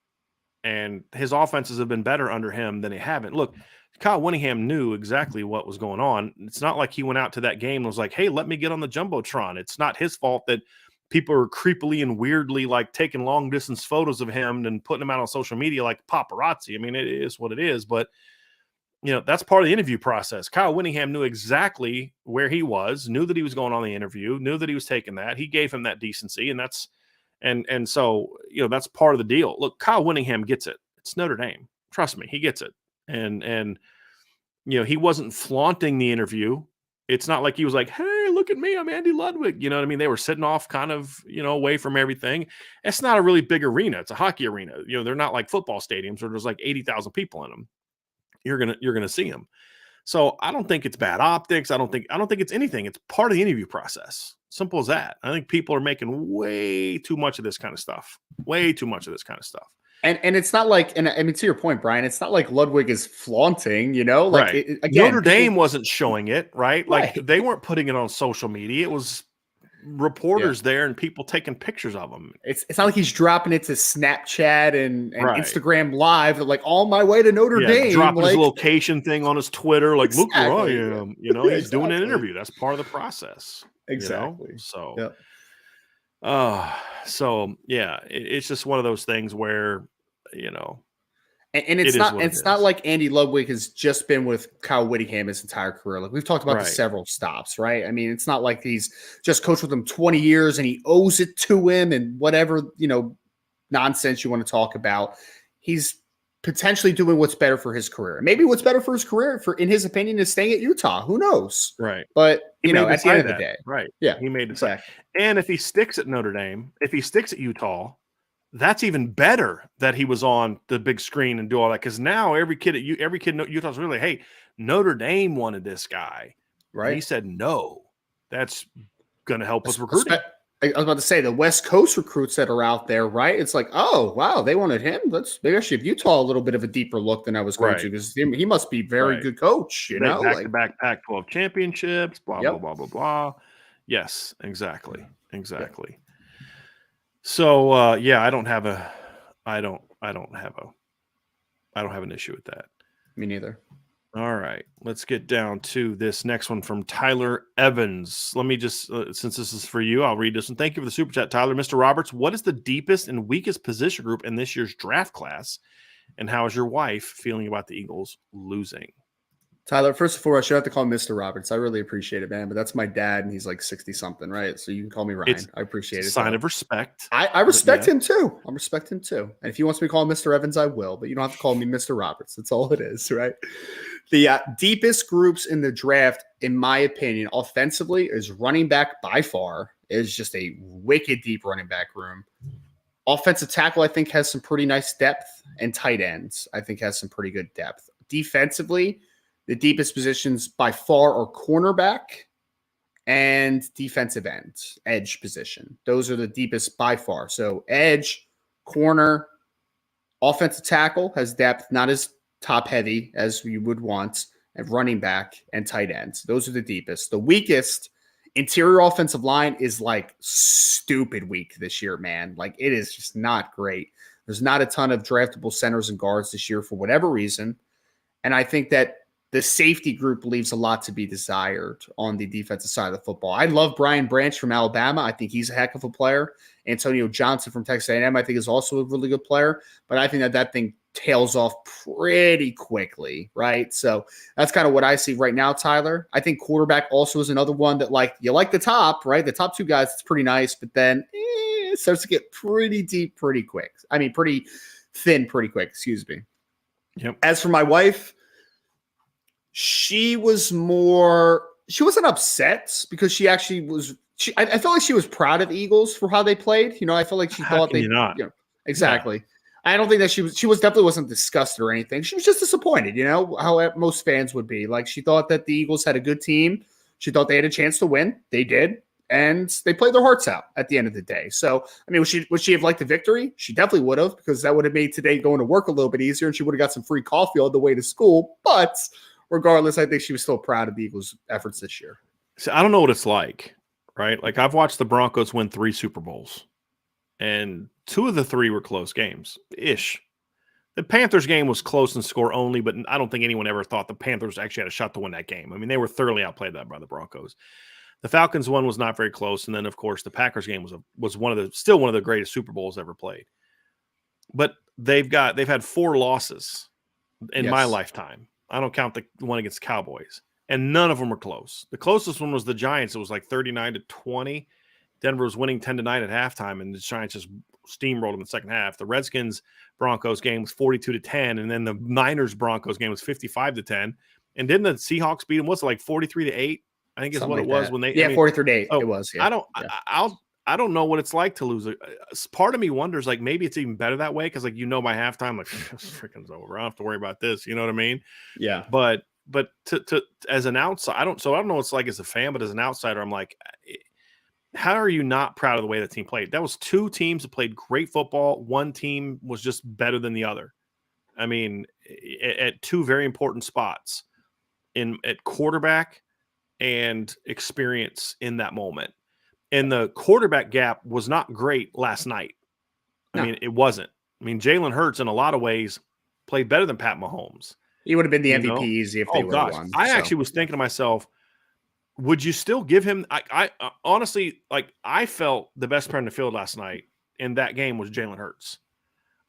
Speaker 2: And his offenses have been better under him than they haven't. Look, Kyle Whittingham knew exactly what was going on. It's not like he went out to that game and was like, hey, let me get on the Jumbotron. It's not his fault that people are creepily and weirdly like taking long distance photos of him and putting them out on social media like paparazzi. I mean, it is what it is, but that's part of the interview process. Kyle Whittingham knew exactly where he was, knew that he was going on the interview, knew that he was taking that. He gave him that decency, and so that's part of the deal. Look, Kyle Whittingham gets it. It's Notre Dame. Trust me, he gets it. And he wasn't flaunting the interview. It's not like he was like, hey, look at me, I'm Andy Ludwig. You know what I mean? They were sitting off kind of, away from everything. It's not a really big arena. It's a hockey arena. They're not like football stadiums where there's like 80,000 people in them. You're going to see them. So I don't think it's bad optics. I don't think it's anything. It's part of the interview process. Simple as that. I think people are making way too much of this kind of stuff.
Speaker 1: And it's not like, and I mean, to your point, Brian, it's not like Ludwig is flaunting, like
Speaker 2: right.
Speaker 1: Again,
Speaker 2: Notre Dame wasn't showing it, right? Like they weren't putting it on social media. It was reporters there and people taking pictures of them.
Speaker 1: It's not like he's dropping it to Snapchat and Instagram Live, like on my way to Notre Dame.
Speaker 2: Dropping his location thing on his Twitter, like look where I am. He's doing an interview. That's part of the process.
Speaker 1: Exactly.
Speaker 2: So, it's just one of those things where,
Speaker 1: and it's not like Andy Ludwig has just been with Kyle Whittingham his entire career. Like we've talked about the several stops, right? I mean, it's not like he's just coached with him 20 years and he owes it to him and whatever, nonsense you want to talk about. He's potentially doing what's better for his career. Maybe what's better for his career, in his opinion, is staying at Utah. Who knows?
Speaker 2: Right.
Speaker 1: But,
Speaker 2: He
Speaker 1: at the end of the
Speaker 2: that.
Speaker 1: day.
Speaker 2: Right.
Speaker 1: Yeah.
Speaker 2: He made it.
Speaker 1: Exactly.
Speaker 2: And if he sticks at Notre Dame, if he sticks at Utah, that's even better that he was on the big screen and do all that. Because now every kid in Utah's really, hey, Notre Dame wanted this guy.
Speaker 1: Right.
Speaker 2: And he said no. That's going to help with recruiting.
Speaker 1: I was about to say the West Coast recruits that are out there, right? It's like, oh wow, they wanted him. Maybe I should give Utah a little bit of a deeper look than I was going to, because he must be very good coach.
Speaker 2: Back to back Pac-12 championships. Blah blah blah blah blah. Yes, exactly. So I don't have an issue with that.
Speaker 1: Me neither.
Speaker 2: All right, let's get down to this next one from Tyler Evans. Let me just, since this is for you, I'll read this one. Thank you for the super chat, Tyler. Mr. Roberts, what is the deepest and weakest position group in this year's draft class? And how is your wife feeling about the Eagles losing?
Speaker 1: Tyler, first of all, I should have to call him Mr. Roberts. I really appreciate it, man. But that's my dad, and he's like 60-something, right? So you can call me Ryan. I appreciate it.
Speaker 2: Sign of respect.
Speaker 1: I respect him too. I respect him too. And if he wants me to call him Mr. Evans, I will. But you don't have to call me Mr. Roberts. That's all it is, right? The deepest groups in the draft, in my opinion, offensively, is running back by far. Is just a wicked deep running back room. Offensive tackle, I think, has some pretty nice depth. And tight ends, I think, has some pretty good depth. Defensively, the deepest positions by far are cornerback and defensive end, edge position. Those are the deepest by far. So edge, corner, offensive tackle has depth, not as top heavy as you would want, and running back and tight ends. Those are the deepest. The weakest interior offensive line is like stupid weak this year, man. Like it is just not great. There's not a ton of draftable centers and guards this year for whatever reason. And I think that the safety group leaves a lot to be desired on the defensive side of the football. I love Brian Branch from Alabama. I think he's a heck of a player. Antonio Johnson from Texas A&M, I think, is also a really good player. But I think that thing tails off pretty quickly, right? So that's kind of what I see right now, Tyler. I think quarterback also is another one that, like, you like the top, right? The top two guys, it's pretty nice. But then it starts to get pretty deep pretty quick. I mean, pretty thin pretty quick, excuse me.
Speaker 2: Yep.
Speaker 1: As for my wife, she wasn't upset because she actually was. I felt like she was proud of the Eagles for how they played. I felt like she thought they. Exactly. Yeah. I don't think that she definitely wasn't disgusted or anything. She was just disappointed. How most fans would be. Like she thought that the Eagles had a good team. She thought they had a chance to win. They did, and they played their hearts out at the end of the day. So, I mean, would she have liked the victory? She definitely would have, because that would have made today going to work a little bit easier, and she would have got some free coffee on the way to school. But regardless, I think she was still proud of the Eagles' efforts this year.
Speaker 2: So I don't know what it's like, right? Like I've watched the Broncos win 3 Super Bowls, and 2 of the 3 were close games-ish. The Panthers game was close in score only, but I don't think anyone ever thought the Panthers actually had a shot to win that game. I mean, they were thoroughly outplayed that by the Broncos. The Falcons one was not very close, and then of course the Packers game was still one of the greatest Super Bowls ever played. But they've had 4 losses in my lifetime. I don't count the one against the Cowboys, and none of them were close. The closest one was the Giants. It was like 39-20. Denver was winning 10-9 at halftime, and the Giants just steamrolled in the second half. The Redskins-Broncos game was 42-10, and then the Niners-Broncos game was 55-10. And didn't the Seahawks beat them? What's it, like 43-8? I think is what it was when they.
Speaker 1: Yeah, 43-8. It was. Yeah.
Speaker 2: I don't know what it's like to lose. Part of me wonders, like, maybe it's even better that way because, like, by halftime, like, this freaking's over. I don't have to worry about this. You know what I mean?
Speaker 1: Yeah.
Speaker 2: But to as an outsider, I don't know what it's like as a fan, but as an outsider, I'm like, how are you not proud of the way the team played? That was 2 teams that played great football. One team was just better than the other. I mean, at 2 very important spots at quarterback and experience in that moment. And the quarterback gap was not great last night. I mean, it wasn't. I mean, Jalen Hurts in a lot of ways played better than Pat Mahomes.
Speaker 1: He would have been the MVP easy if they would have won.
Speaker 2: I actually was thinking to myself, would you still give him? I honestly, like, I felt the best player in the field last night in that game was Jalen Hurts.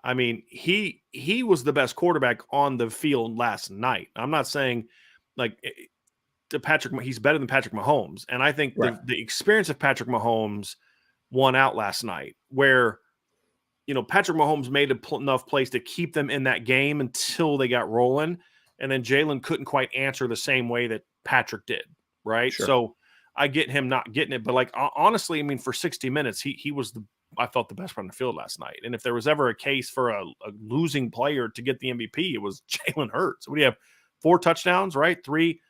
Speaker 2: I mean, he was the best quarterback on the field last night. I'm not saying like he's better than Patrick Mahomes, and I think the experience of Patrick Mahomes won out last night, where Patrick Mahomes made enough plays to keep them in that game until they got rolling. And then Jalen couldn't quite answer the same way that Patrick did. Right.
Speaker 1: Sure.
Speaker 2: So I get him not getting it. But honestly, I mean, for 60 minutes, he was I felt the best player on the field last night. And if there was ever a case for a losing player to get the MVP, it was Jalen Hurts. What do you have? 4 touchdowns, right? Three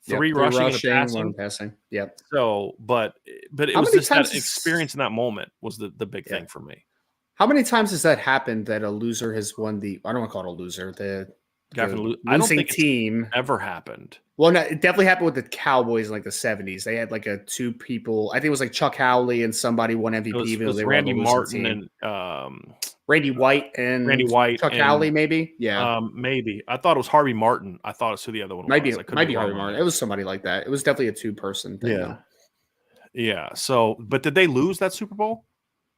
Speaker 2: rushing and
Speaker 1: one passing. Yep.
Speaker 2: So, but it was just that experience in that moment was the big thing for me.
Speaker 1: How many times has that happened that a loser has won I don't want to call it a loser,
Speaker 2: I don't think
Speaker 1: team
Speaker 2: it's ever happened.
Speaker 1: Well, no, it definitely happened with the Cowboys in like the 70s. They had like 2 people. I think it was like Chuck Howley and somebody won MVP.
Speaker 2: It was Randy Martin and
Speaker 1: Randy White and Chuck Howley, maybe. Yeah,
Speaker 2: maybe. I thought it was Harvey Martin. I thought it's who the other one
Speaker 1: might
Speaker 2: was.
Speaker 1: Might be Harvey Martin. It was somebody like that. It was definitely a 2-person thing.
Speaker 2: Yeah, yeah. So, but did they lose that Super Bowl?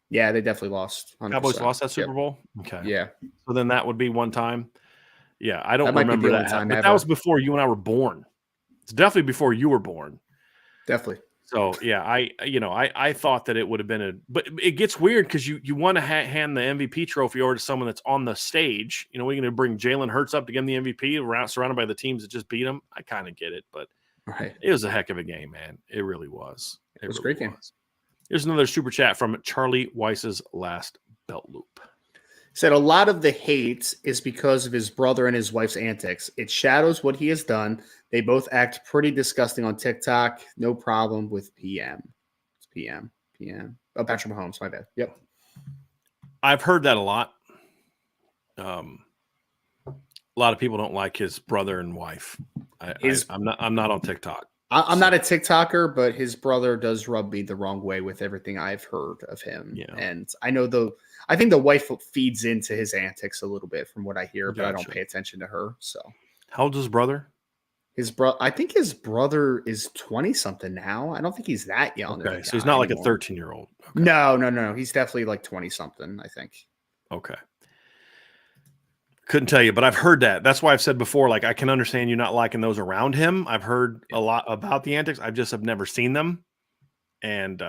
Speaker 1: Yeah, they definitely lost. 100%.
Speaker 2: Cowboys lost that Super Bowl. Okay.
Speaker 1: Yeah.
Speaker 2: So then that would be one time. Yeah, I don't remember that. But that was before you and I were born. It's definitely before you were born.
Speaker 1: Definitely.
Speaker 2: So yeah, I thought that it would have been but it gets weird because you want to hand the MVP trophy over to someone that's on the stage. We're going to bring Jalen Hurts up to give him the MVP, surrounded by the teams that just beat him. I kind of get it, but it was a heck of a game, man. It really was.
Speaker 1: It was a great game.
Speaker 2: Here's another super chat from Charlie Weiss's last belt loop.
Speaker 1: Said a lot of the hate is because of his brother and his wife's antics. It shadows what he has done. They both act pretty disgusting on TikTok. No problem with PM. It's PM. Oh, Patrick Mahomes. My bad. Yep.
Speaker 2: I've heard that a lot. A lot of people don't like his brother and wife. I'm not on TikTok.
Speaker 1: I'm not a TikToker, but his brother does rub me the wrong way with everything I've heard of him. Yeah. And I think the wife feeds into his antics a little bit from what I hear, but I don't pay attention to her. So
Speaker 2: how old is his brother?
Speaker 1: I think his brother is 20 something now. I don't think he's that young.
Speaker 2: Okay. So he's not like a 13-year-old. Okay.
Speaker 1: No. He's definitely like 20 something, I think.
Speaker 2: Okay. Couldn't tell you, but I've heard that. That's why I've said before, like, I can understand you not liking those around him. I've heard a lot about the antics. I just have never seen them. And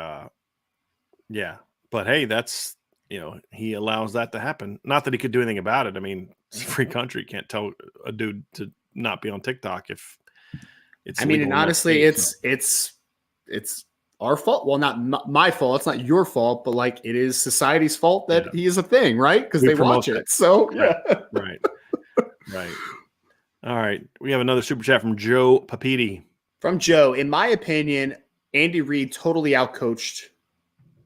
Speaker 2: yeah, but hey, that's, he allows that to happen. Not that he could do anything about it. I mean, it's a free country. Can't tell a dude to not be on TikTok if it's.
Speaker 1: I mean, and honestly, it's our fault. Well, not my fault. It's not your fault, but like it is society's fault that he is a thing, right? Because they watch it. So
Speaker 2: right. All right, we have another super chat from Joe Papiti.
Speaker 1: From Joe, in my opinion, Andy Reid totally outcoached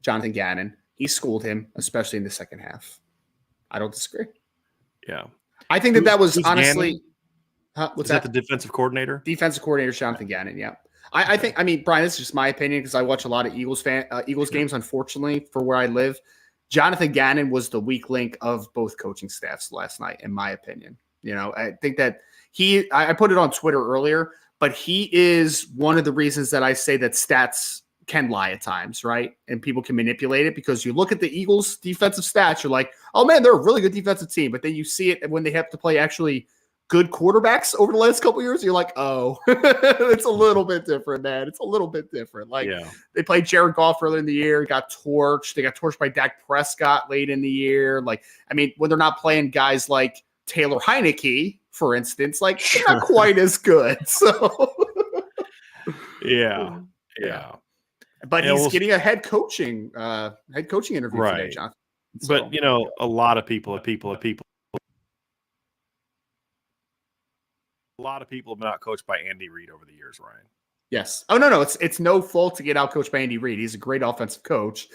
Speaker 1: Jonathan Gannon. He schooled him, especially in the second half. I don't disagree.
Speaker 2: Yeah,
Speaker 1: I think that was honestly.
Speaker 2: What's that? The defensive coordinator?
Speaker 1: Defensive coordinator, Jonathan Gannon. Yeah. I think, Brian, this is just my opinion because I watch a lot of Eagles games, unfortunately, for where I live. Jonathan Gannon was the weak link of both coaching staffs last night, in my opinion. I think that I put it on Twitter earlier, but he is one of the reasons that I say that stats can lie at times, right? And people can manipulate it because you look at the Eagles defensive stats, you're like, oh man, they're a really good defensive team. But then you see it when they have to play actually good quarterbacks over the last couple of years, you're like, oh, it's a little bit different, man. It's a little bit different. Like they played Jared Goff earlier in the year, got torched. They got torched by Dak Prescott late in the year. Like, I mean, when they're not playing guys like Taylor Heineke, for instance, like they're not quite as good. So
Speaker 2: yeah.
Speaker 1: But he's getting a head coaching interview today, John.
Speaker 2: So, but a lot of people have been outcoached by Andy Reid over the years, Ryan.
Speaker 1: Yes. Oh, no. It's no fault to get outcoached by Andy Reid. He's a great offensive coach.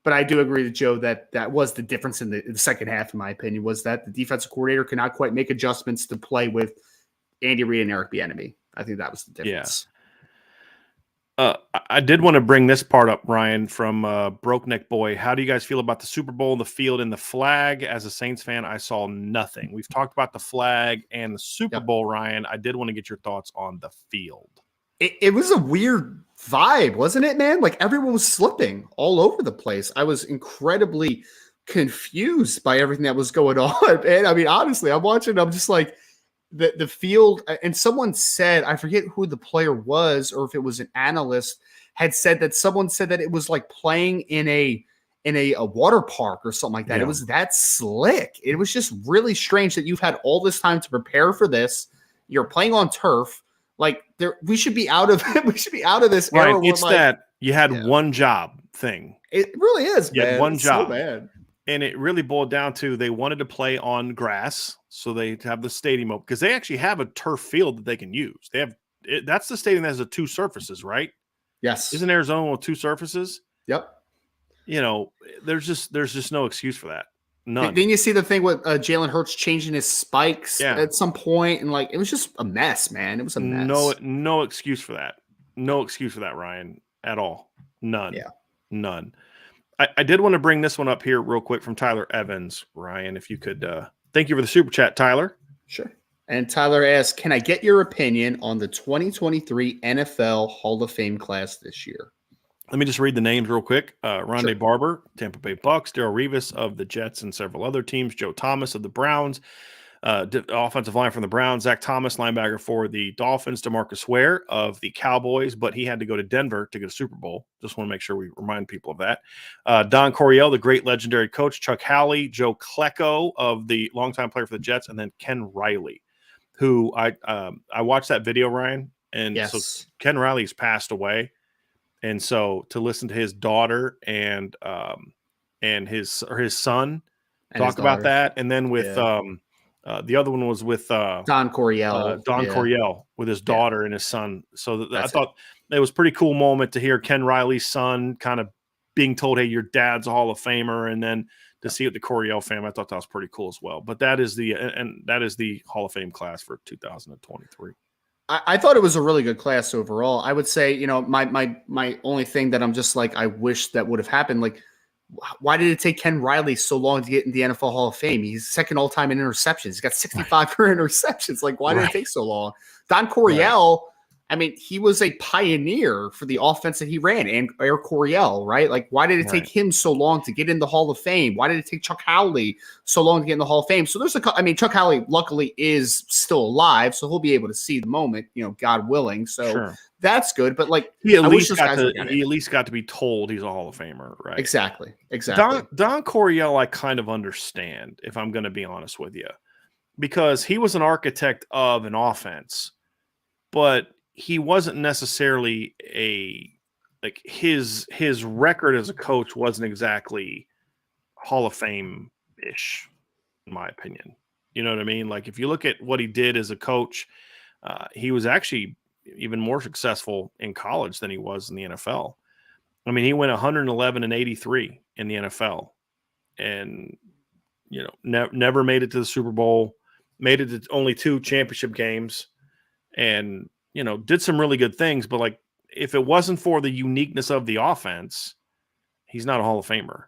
Speaker 1: But I do agree with Joe that was the difference in the second half, in my opinion, was that the defensive coordinator could not quite make adjustments to play with Andy Reid and Eric Bieniemy. I think that was the difference.
Speaker 2: Yeah. I did want to bring this part up, Ryan, from Broke Neck Boy. How do you guys feel about the Super Bowl, the field, and the flag? As a Saints fan, I saw nothing. We've talked about the flag and the Super Bowl, Ryan. I did want to get your thoughts on the field.
Speaker 1: It was a weird vibe, wasn't it, man? Like everyone was slipping all over the place. I was incredibly confused by everything that was going on. And I mean, honestly, I'm watching, I'm just like, the field, and someone said, I forget who the player was or if it was an analyst, had said that someone said that it was like playing in in a water park or something like that.
Speaker 2: Yeah.
Speaker 1: It was that slick. It was just really strange that you've had all this time to prepare for this. You're playing on turf. Like we should be out of we should be out of this era.
Speaker 2: Right. It's that you had one job thing.
Speaker 1: It really is,
Speaker 2: You
Speaker 1: man.
Speaker 2: had one
Speaker 1: It's
Speaker 2: job.
Speaker 1: so bad.
Speaker 2: And it really boiled down to they wanted to play on grass, so they have the stadium open because they actually have a turf field that they can use. They have that's the stadium that has the two surfaces, right?
Speaker 1: Yes.
Speaker 2: Isn't Arizona with two surfaces?
Speaker 1: Yep.
Speaker 2: There's just no excuse for that. None.
Speaker 1: Didn't you see the thing with Jalen Hurts changing his spikes
Speaker 2: Yeah.
Speaker 1: at some point? And like, it was just a mess, man. It was a mess.
Speaker 2: No excuse for that. No excuse for that, Ryan, at all. None.
Speaker 1: Yeah.
Speaker 2: None. I did want to bring this one up here real quick from Tyler Evans. Ryan, if you could, thank you for the super chat, Tyler.
Speaker 1: Sure. And Tyler asks, can I get your opinion on the 2023 NFL Hall of Fame class this year?
Speaker 2: Let me just read the names real quick. Rondé
Speaker 1: Sure.
Speaker 2: Barber, Tampa Bay Bucks, Darrelle Revis of the Jets and several other teams, Joe Thomas of the Browns, offensive line from the Browns, Zach Thomas, linebacker for the Dolphins, DeMarcus Ware of the Cowboys, but he had to go to Denver to get a Super Bowl. Just want to make sure we remind people of that. Don Coryell, the great legendary coach, Chuck Howley, Joe Klecko of the longtime player for the Jets, and then Ken Riley, who I watched that video, Ryan, and
Speaker 1: Yes.
Speaker 2: so Ken Riley's passed away. And so to listen to his daughter and his son talk about that, and then with the other one was with
Speaker 1: Don Coryell,
Speaker 2: Coryell with his daughter and his son. So I thought it was a pretty cool moment to hear Ken Riley's son kind of being told, "Hey, your dad's a Hall of Famer," and then to see it the Coryell family. I thought that was pretty cool as well. But that is the Hall of Fame class for 2023.
Speaker 1: I thought it was a really good class overall. I would say, my only thing that I'm just like, I wish that would have happened. Like, why did it take Ken Riley so long to get in the NFL Hall of Fame? He's second all time in interceptions. He's got 65 career interceptions. Like, why did it take so long? Don Coryell, I mean, he was a pioneer for the offense that he ran, and Air Coryell, right? Like, why did it take him so long to get in the Hall of Fame? Why did it take Chuck Howley so long to get in the Hall of Fame? So Chuck Howley luckily is still alive, so he'll be able to see the moment, God willing. So that's good. But like,
Speaker 2: he at least got to be told he's a Hall of Famer, right?
Speaker 1: Exactly.
Speaker 2: Don Coryell, I kind of understand, if I'm going to be honest with you, because he was an architect of an offense, but he wasn't necessarily his record as a coach wasn't exactly Hall of Fame-ish, in my opinion. You know what I mean? Like, if you look at what he did as a coach, he was actually even more successful in college than he was in the NFL. I mean, he went 111-83 in the NFL, and never made it to the Super Bowl, made it to only 2 championship games, and did some really good things, but like, if it wasn't for the uniqueness of the offense, he's not a Hall of Famer.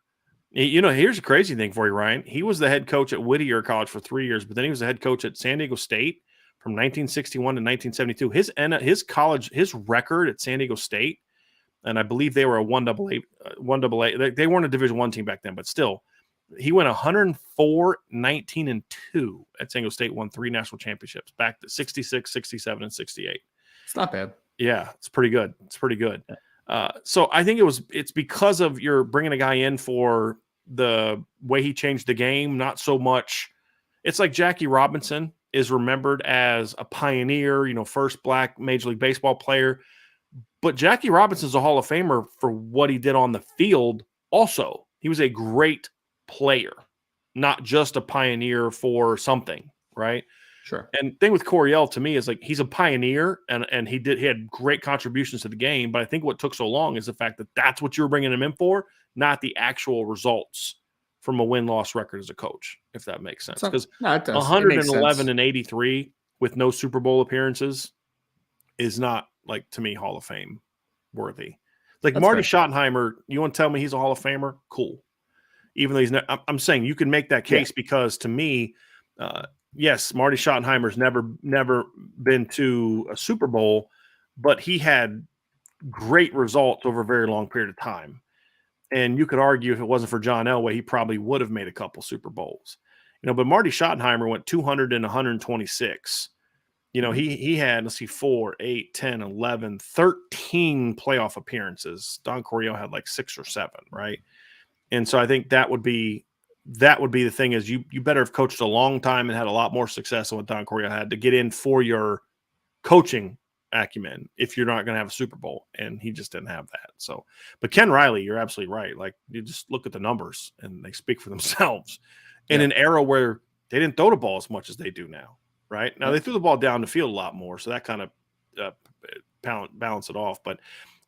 Speaker 2: Here's a crazy thing for you, Ryan. He was the head coach at Whittier College for 3 years, but then he was the head coach at San Diego State from 1961 to 1972. His record at San Diego State, and I believe they were a 1AA. They weren't a Division I team back then, but still, he went 104, 19, and 2 at San Diego State, won 3 national championships back to 66, 67, and 68.
Speaker 1: It's not bad.
Speaker 2: Yeah, it's pretty good. So I think it's because of you're bringing a guy in for the way he changed the game, not so much. It's like Jackie Robinson is remembered as a pioneer, first Black Major League Baseball player. But Jackie Robinson's a Hall of Famer for what he did on the field also. He was a great player, not just a pioneer for something, right?
Speaker 1: Sure.
Speaker 2: And thing with Coryell to me is like he's a pioneer and he had great contributions to the game, but I think what took so long is the fact that that's what you were bringing him in for, not the actual results from a win-loss record as a coach, if that makes sense. Because 111-83 with no Super Bowl appearances is not, like, to me, Hall of Fame worthy. Like, that's Marty Schottenheimer, you want to tell me he's a Hall of Famer? Cool. Even though he's not, I'm saying you can make that case because to me, yes, Marty Schottenheimer's never been to a Super Bowl, but he had great results over a very long period of time. And you could argue if it wasn't for John Elway, he probably would have made a couple Super Bowls. But Marty Schottenheimer went 200 and 126. He had, 4, 8, 10, 11, 13 playoff appearances. Don Coryell had like 6 or 7, right? And so I think that would be the thing is you better have coached a long time and had a lot more success than what Don Coryell had to get in for your coaching acumen if you're not going to have a Super Bowl. And he just didn't have that. So, but Ken Riley, you're absolutely right. Like, you just look at the numbers and they speak for themselves in an era where they didn't throw the ball as much as they do now. Right now, they threw the ball down the field a lot more. So that kind of balance it off. But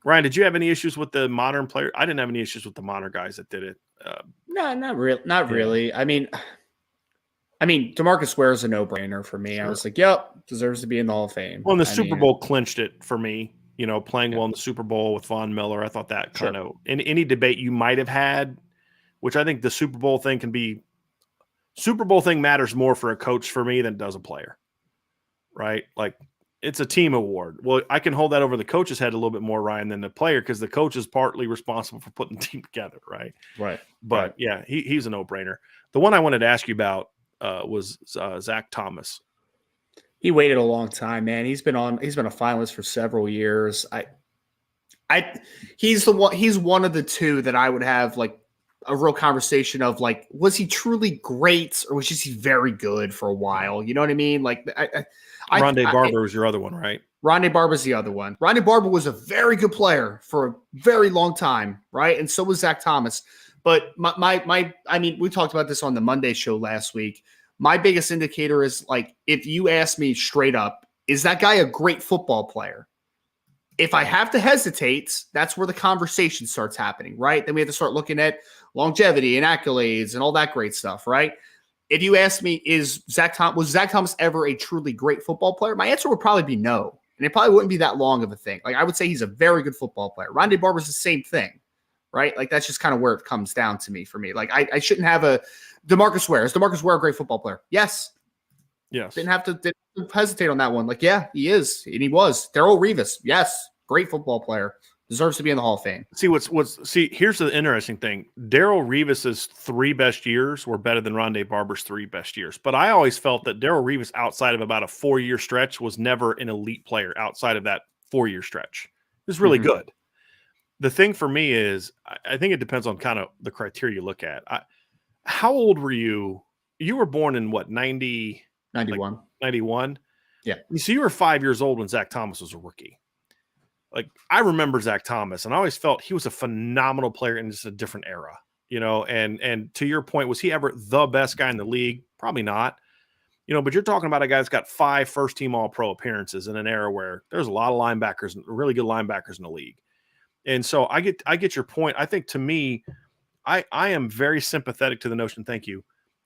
Speaker 2: Ryan, did you have any issues with the modern player? I didn't have any issues with the modern guys that did it.
Speaker 1: No, not really. I mean, DeMarcus Ware is a no-brainer for me. Sure. I was like, yep, deserves to be in the Hall of Fame.
Speaker 2: Well, and the Super Bowl clinched it for me. Playing well in the Super Bowl with Von Miller. I thought that kind of in any debate you might have had, which I think the Super Bowl thing matters more for a coach for me than it does a player. Right? Like, it's a team award. Well, I can hold that over the coach's head a little bit more, Ryan, than the player, because the coach is partly responsible for putting the team together, right?
Speaker 1: Right.
Speaker 2: But yeah, he's a no-brainer. The one I wanted to ask you about was Zach Thomas.
Speaker 1: He waited a long time, man. He's been a finalist for several years. He's one of the two that I would have like a real conversation of, like, was he truly great or was he very good for a while? You know what I mean? Like,
Speaker 2: Rondé Barber was your other one, right?
Speaker 1: Rondé Barber's the other one. Rondé Barber was a very good player for a very long time, right? And so was Zach Thomas. But I mean, we talked about this on the Monday show last week. My biggest indicator is, like, if you ask me straight up, is that guy a great football player? If I have to hesitate, that's where the conversation starts happening, right? Then we have to start looking at longevity and accolades and all that great stuff, right? If you ask me, was Zach Thomas ever a truly great football player? My answer would probably be no. And it probably wouldn't be that long of a thing. Like, I would say he's a very good football player. Rondé Barber's the same thing, right? Like, that's just kind of where it comes down to me for me. Like, I shouldn't have a DeMarcus Ware. Is DeMarcus Ware a great football player? Yes. Didn't have to hesitate on that one. Like, yeah, he is. And he was. Darrelle Revis. Yes. Great football player. Deserves to be in the Hall of Fame.
Speaker 2: Here's the interesting thing. Darrelle Revis's 3 best years were better than Rondé Barber's 3 best years. But I always felt that Darrelle Revis, outside of about a 4-year stretch, was never an elite player outside of that 4-year stretch. It was really good. The thing for me is, I think it depends on kind of the criteria you look at. How old were you? You were born in what, 91? 91?
Speaker 1: Yeah.
Speaker 2: So you were 5 years old when Zach Thomas was a rookie. Like, I remember Zach Thomas, and I always felt he was a phenomenal player in just a different era, and to your point, was he ever the best guy in the league? Probably not, but you're talking about a guy that's got 5 first-team All-Pro appearances in an era where there's a lot of linebackers, really good linebackers in the league. And so I get your point. I think, to me, I am very sympathetic to the notion. Thank you.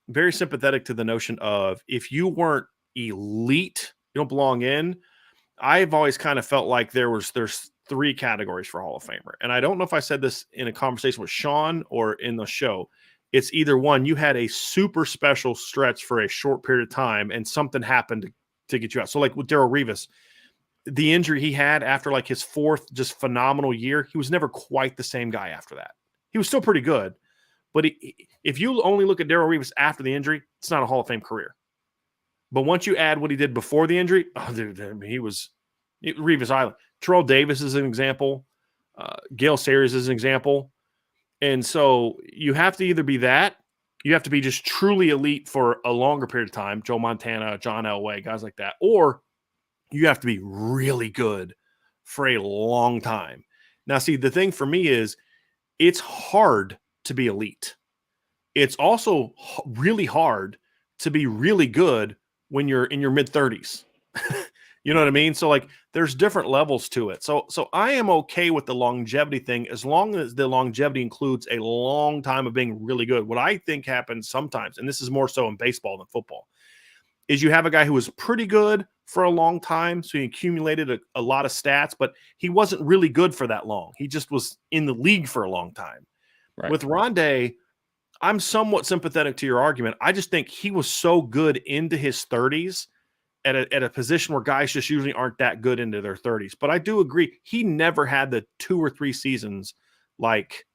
Speaker 2: Very sympathetic to the notion of, if you weren't elite, you don't belong in. I've always kind of felt like there's 3 categories for Hall of Famer. And I don't know if I said this in a conversation with Sean or in the show. It's either one, you had a super special stretch for a short period of time and something happened to get you out. So, like with Darrelle Revis, the injury he had after like his 4th just phenomenal year, he was never quite the same guy after that. He was still pretty good. But if you only look at Darrelle Revis after the injury, it's not a Hall of Fame career. But once you add what he did before the injury, he was Revis Island. Terrell Davis is an example. Gale Sayers is an example. And so you have to either be that, you have to be just truly elite for a longer period of time, Joe Montana, John Elway, guys like that, or you have to be really good for a long time. Now, see, the thing for me is, it's hard to be elite. It's also really hard to be really good when you're in your mid-30s. You know what I mean? So, like, there's different levels to it. So I am okay with the longevity thing, as long as the longevity includes a long time of being really good. What I think happens sometimes, and this is more so in baseball than football, is you have a guy who was pretty good for a long time, so he accumulated a lot of stats, but he wasn't really good for that long. He just was in the league for a long time. Right. With Rondé, I'm somewhat sympathetic to your argument. I just think he was so good into his 30s at a position where guys just usually aren't that good into their 30s. But I do agree, he never had the 2 or 3 seasons like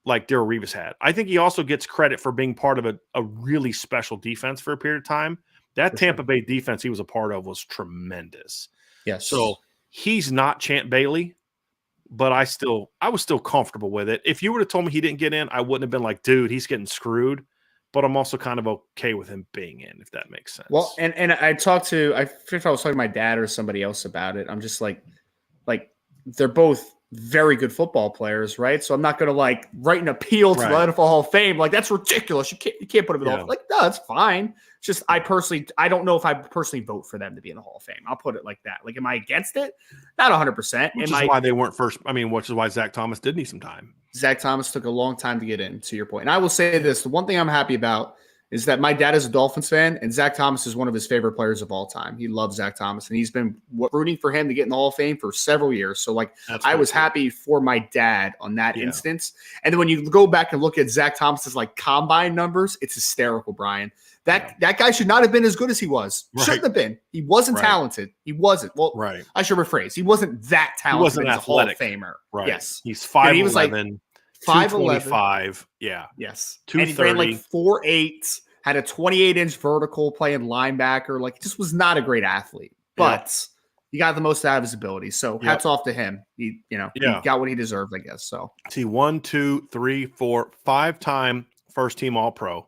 Speaker 2: Darrelle Revis had. I think he also gets credit for being part of a really special defense for a period of time. That Tampa Bay defense he was a part of was tremendous.
Speaker 1: Yes.
Speaker 2: So he's not Champ Bailey, but I was still comfortable with it. If you would have told me he didn't get in, I wouldn't have been like, dude, he's getting screwed. But I'm also kind of okay with him being in, if that makes sense.
Speaker 1: Well, and I think I was talking to my dad or somebody else about it. I'm just like they're both very good football players, right? So I'm not going to like write an appeal to the NFL Hall of Fame. Like, that's ridiculous. You can't put them in the Hall of Fame. Like, no, it's fine. It's just I don't know if I personally vote for them to be in the Hall of Fame. I'll put it like that. Like, am I against it? Not 100%.
Speaker 2: Which is why they weren't first. I mean, which is why Zach Thomas did need some time.
Speaker 1: Zach Thomas took a long time to get in, to your point. And I will say this, the one thing I'm happy about is that my dad is a Dolphins fan, and Zach Thomas is one of his favorite players of all time. He loves Zach Thomas, and he's been rooting for him to get in the Hall of Fame for several years. So, like, I was happy for my dad on that instance. And then when you go back and look at Zach Thomas's, like, combine numbers, it's hysterical, Brian. That guy should not have been as good as he was. Right. Shouldn't have been. He wasn't talented. He wasn't. Well, I should rephrase. He wasn't that talented. He wasn't
Speaker 2: as
Speaker 1: a Hall of Famer.
Speaker 2: Right.
Speaker 1: Yes.
Speaker 2: He's 5'11".
Speaker 1: He was like
Speaker 2: 5'11". Yeah.
Speaker 1: Yes.
Speaker 2: 230.
Speaker 1: And he ran like 4.8, had a 28-inch vertical playing linebacker. Like, just was not a great athlete. But he got the most out of his ability. So hats off to him. He got what he deserved, I guess. So
Speaker 2: see, 1, 2, 3, 4, 5-time first team All-Pro,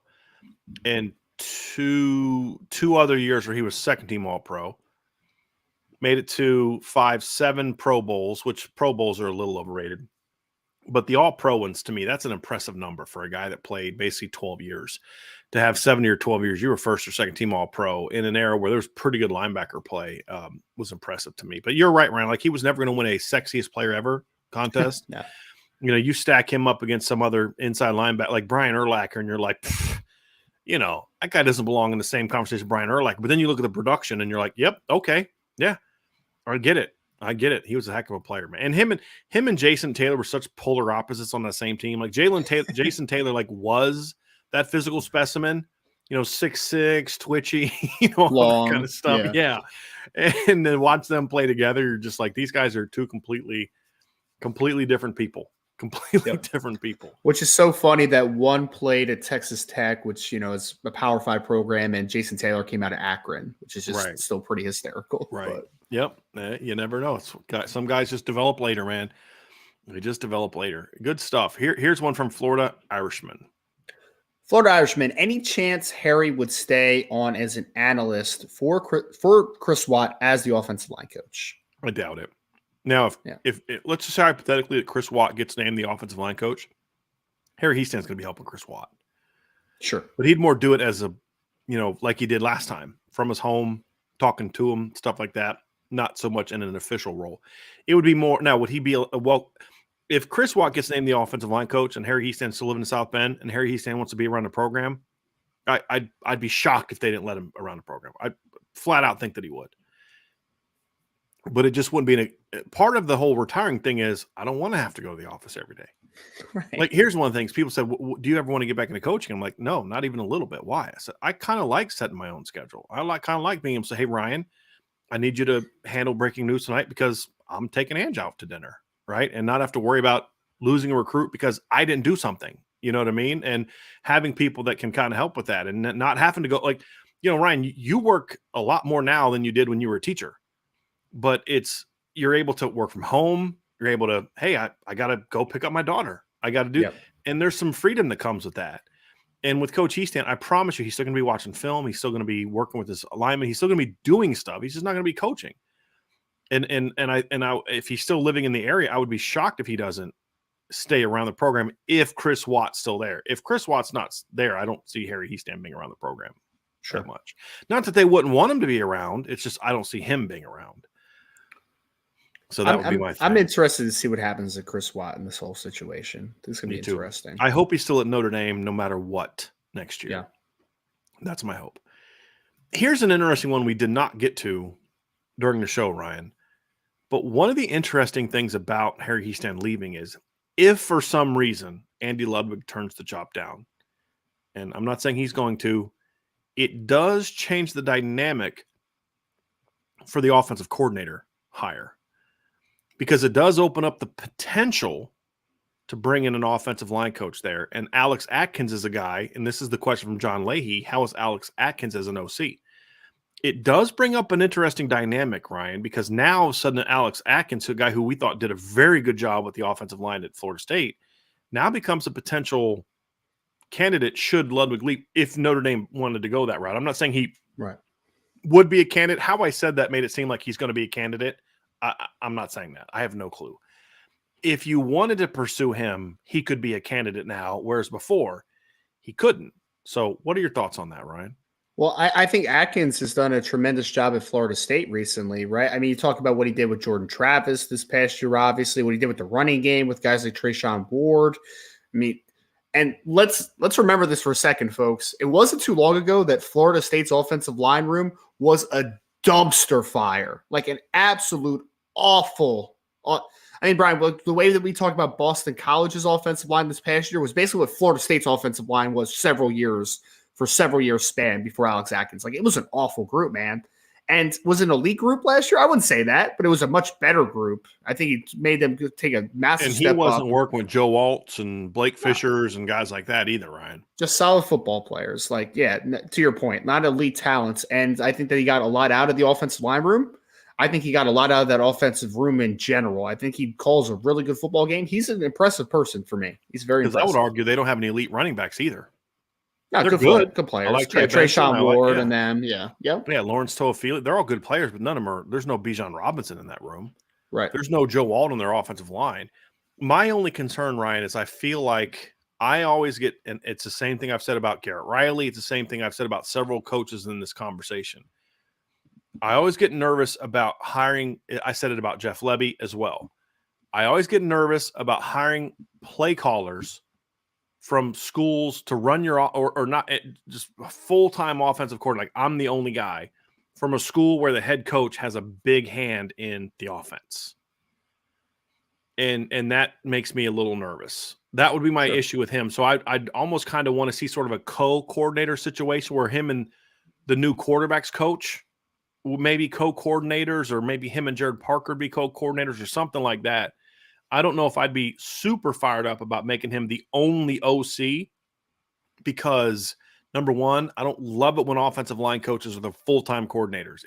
Speaker 2: and two other years where he was second team All-Pro. Made it to 7 Pro Bowls, which Pro Bowls are a little overrated. But the All-Pro ones, to me, that's an impressive number for a guy that played basically 12 years. To have 7 or 12 years, you were first or second team All-Pro in an era where there was pretty good linebacker play, was impressive to me. But you're right, Ryan. Like, he was never going to win a sexiest player ever contest.
Speaker 1: No.
Speaker 2: You know, you stack him up against some other inside linebacker like Brian Urlacher, and you're like, that guy doesn't belong in the same conversation as Brian Urlacher. But then you look at the production, and you're like, yep, okay, yeah, I get it. He was a heck of a player, man. And him and Jason Taylor were such polar opposites on that same team. Like Jason Taylor, like, was that physical specimen, 6'6", twitchy, all
Speaker 1: long,
Speaker 2: that kind of stuff. Yeah. And then watch them play together. You're just like, these guys are two completely different people. Different people.
Speaker 1: Which is so funny that one played at Texas Tech, which, is a Power 5 program, and Jason Taylor came out of Akron, which is just still pretty hysterical.
Speaker 2: Right.
Speaker 1: But.
Speaker 2: Yep. You never know. Some guys just develop later, man. They just develop later. Good stuff. Here's one from Florida Irishman. Any chance Harry would stay on as an analyst for Chris Watt as the offensive line coach? I doubt it. Now, if let's just say hypothetically that Chris Watt gets named the offensive line coach, Harry Hiestand's going to be helping Chris Watt.
Speaker 1: Sure.
Speaker 2: But he'd more do it as a, like he did last time, from his home, talking to him, stuff like that. Not so much in an official role. It would be more. Now, would he be if Chris Watt gets named the offensive line coach and Harry Hiestand still living in South Bend and Harry Hiestand wants to be around the program, I'd be shocked if they didn't let him around the program. I flat out think that he would. But it just wouldn't be part of the whole retiring thing is I don't want to have to go to the office every day.
Speaker 1: Right.
Speaker 2: Like, here's one of the things people said, do you ever want to get back into coaching? I'm like, no, not even a little bit. Why? I said, I kind of like setting my own schedule. I kind of like being able to say, hey, Ryan, I need you to handle breaking news tonight because I'm taking Ange out to dinner, right? And not have to worry about losing a recruit because I didn't do something, you know what I mean? And having people that can kind of help with that and not having to go like, Ryan, you work a lot more now than you did when you were a teacher, but you're able to work from home. You're able to, hey, I got to go pick up my daughter. I got to do, and there's some freedom that comes with that. And with Coach Hiestand, I promise you, he's still going to be watching film. He's still going to be working with his alignment. He's still going to be doing stuff. He's just not going to be coaching. And if he's still living in the area, I would be shocked if he doesn't stay around the program if Chris Watt's still there. If Chris Watt's not there, I don't see Harry Hiestand being around the program that much. Not that they wouldn't want him to be around. It's just I don't see him being around. So that would be my thing.
Speaker 1: I'm interested to see what happens to Chris Watt in this whole situation. This is going to be interesting.
Speaker 2: I hope he's still at Notre Dame no matter what next year.
Speaker 1: Yeah.
Speaker 2: That's my hope. Here's an interesting one we did not get to during the show, Ryan. But one of the interesting things about Harry Hiestand leaving is if for some reason Andy Ludwig turns the job down, and I'm not saying he's going to, it does change the dynamic for the offensive coordinator hire. Because it does open up the potential to bring in an offensive line coach there. And Alex Atkins is a guy, and this is the question from John Leahy, how is Alex Atkins as an OC? it does bring up an interesting dynamic, Ryan, because now all of a sudden Alex Atkins, a guy who we thought did a very good job with the offensive line at Florida State, now becomes a potential candidate should Ludwig leap if Notre Dame wanted to go that route. I'm not saying he would be a candidate. How I said that made it seem like he's going to be a candidate. I'm not saying that. I have no clue. If you wanted to pursue him, he could be a candidate now, whereas before he couldn't. So what are your thoughts on that, Ryan?
Speaker 1: Well, I think Atkins has done a tremendous job at Florida State recently, right? I mean, you talk about what he did with Jordan Travis this past year, obviously, what he did with the running game with guys like Trayshawn Ward. I mean, and let's remember this for a second, folks. It wasn't too long ago that Florida State's offensive line room was a dumpster fire, like an absolute awful. I mean, Brian, the way that we talked about Boston College's offensive line this past year was basically what Florida State's offensive line was several years span before Alex Atkins. Like, it was an awful group, man. And was it an elite group last year? I wouldn't say that, but it was a much better group. I think he made them take a massive step up. And
Speaker 2: he wasn't working with Joe Waltz and Blake Fishers and guys like that either, Ryan.
Speaker 1: Just solid football players. Like, yeah, to your point, not elite talents. And I think that he got a lot out of the offensive line room. I think he got a lot out of that offensive room in general. I think he calls a really good football game. He's an impressive person for me. He's very impressive.
Speaker 2: Because I would argue they don't have any elite running backs either.
Speaker 1: No,
Speaker 2: they're
Speaker 1: good players.
Speaker 2: I like
Speaker 1: Trayshawn Ward and them. Yeah.
Speaker 2: Lawrence Toafili. They're all good players, but none of them are. There's no Bijan Robinson in that room.
Speaker 1: Right.
Speaker 2: There's no Joe Wald on their offensive line. My only concern, Ryan, is I feel like I always get, and it's the same thing I've said about Garrett Riley. It's the same thing I've said about several coaches in this conversation. I always get nervous about hiring. I said it about Jeff Lebby as well. I always get nervous about hiring play callers from schools to run your or not just a full-time offensive coordinator. Like, I'm the only guy from a school where the head coach has a big hand in the offense. And that makes me a little nervous. That would be my issue with him. So I'd almost kind of want to see sort of a co-coordinator situation where him and the new quarterbacks coach, maybe co-coordinators, or maybe him and Jared Parker be co-coordinators or something like that. I don't know if I'd be super fired up about making him the only OC because, number one, I don't love it when offensive line coaches are the full-time coordinators.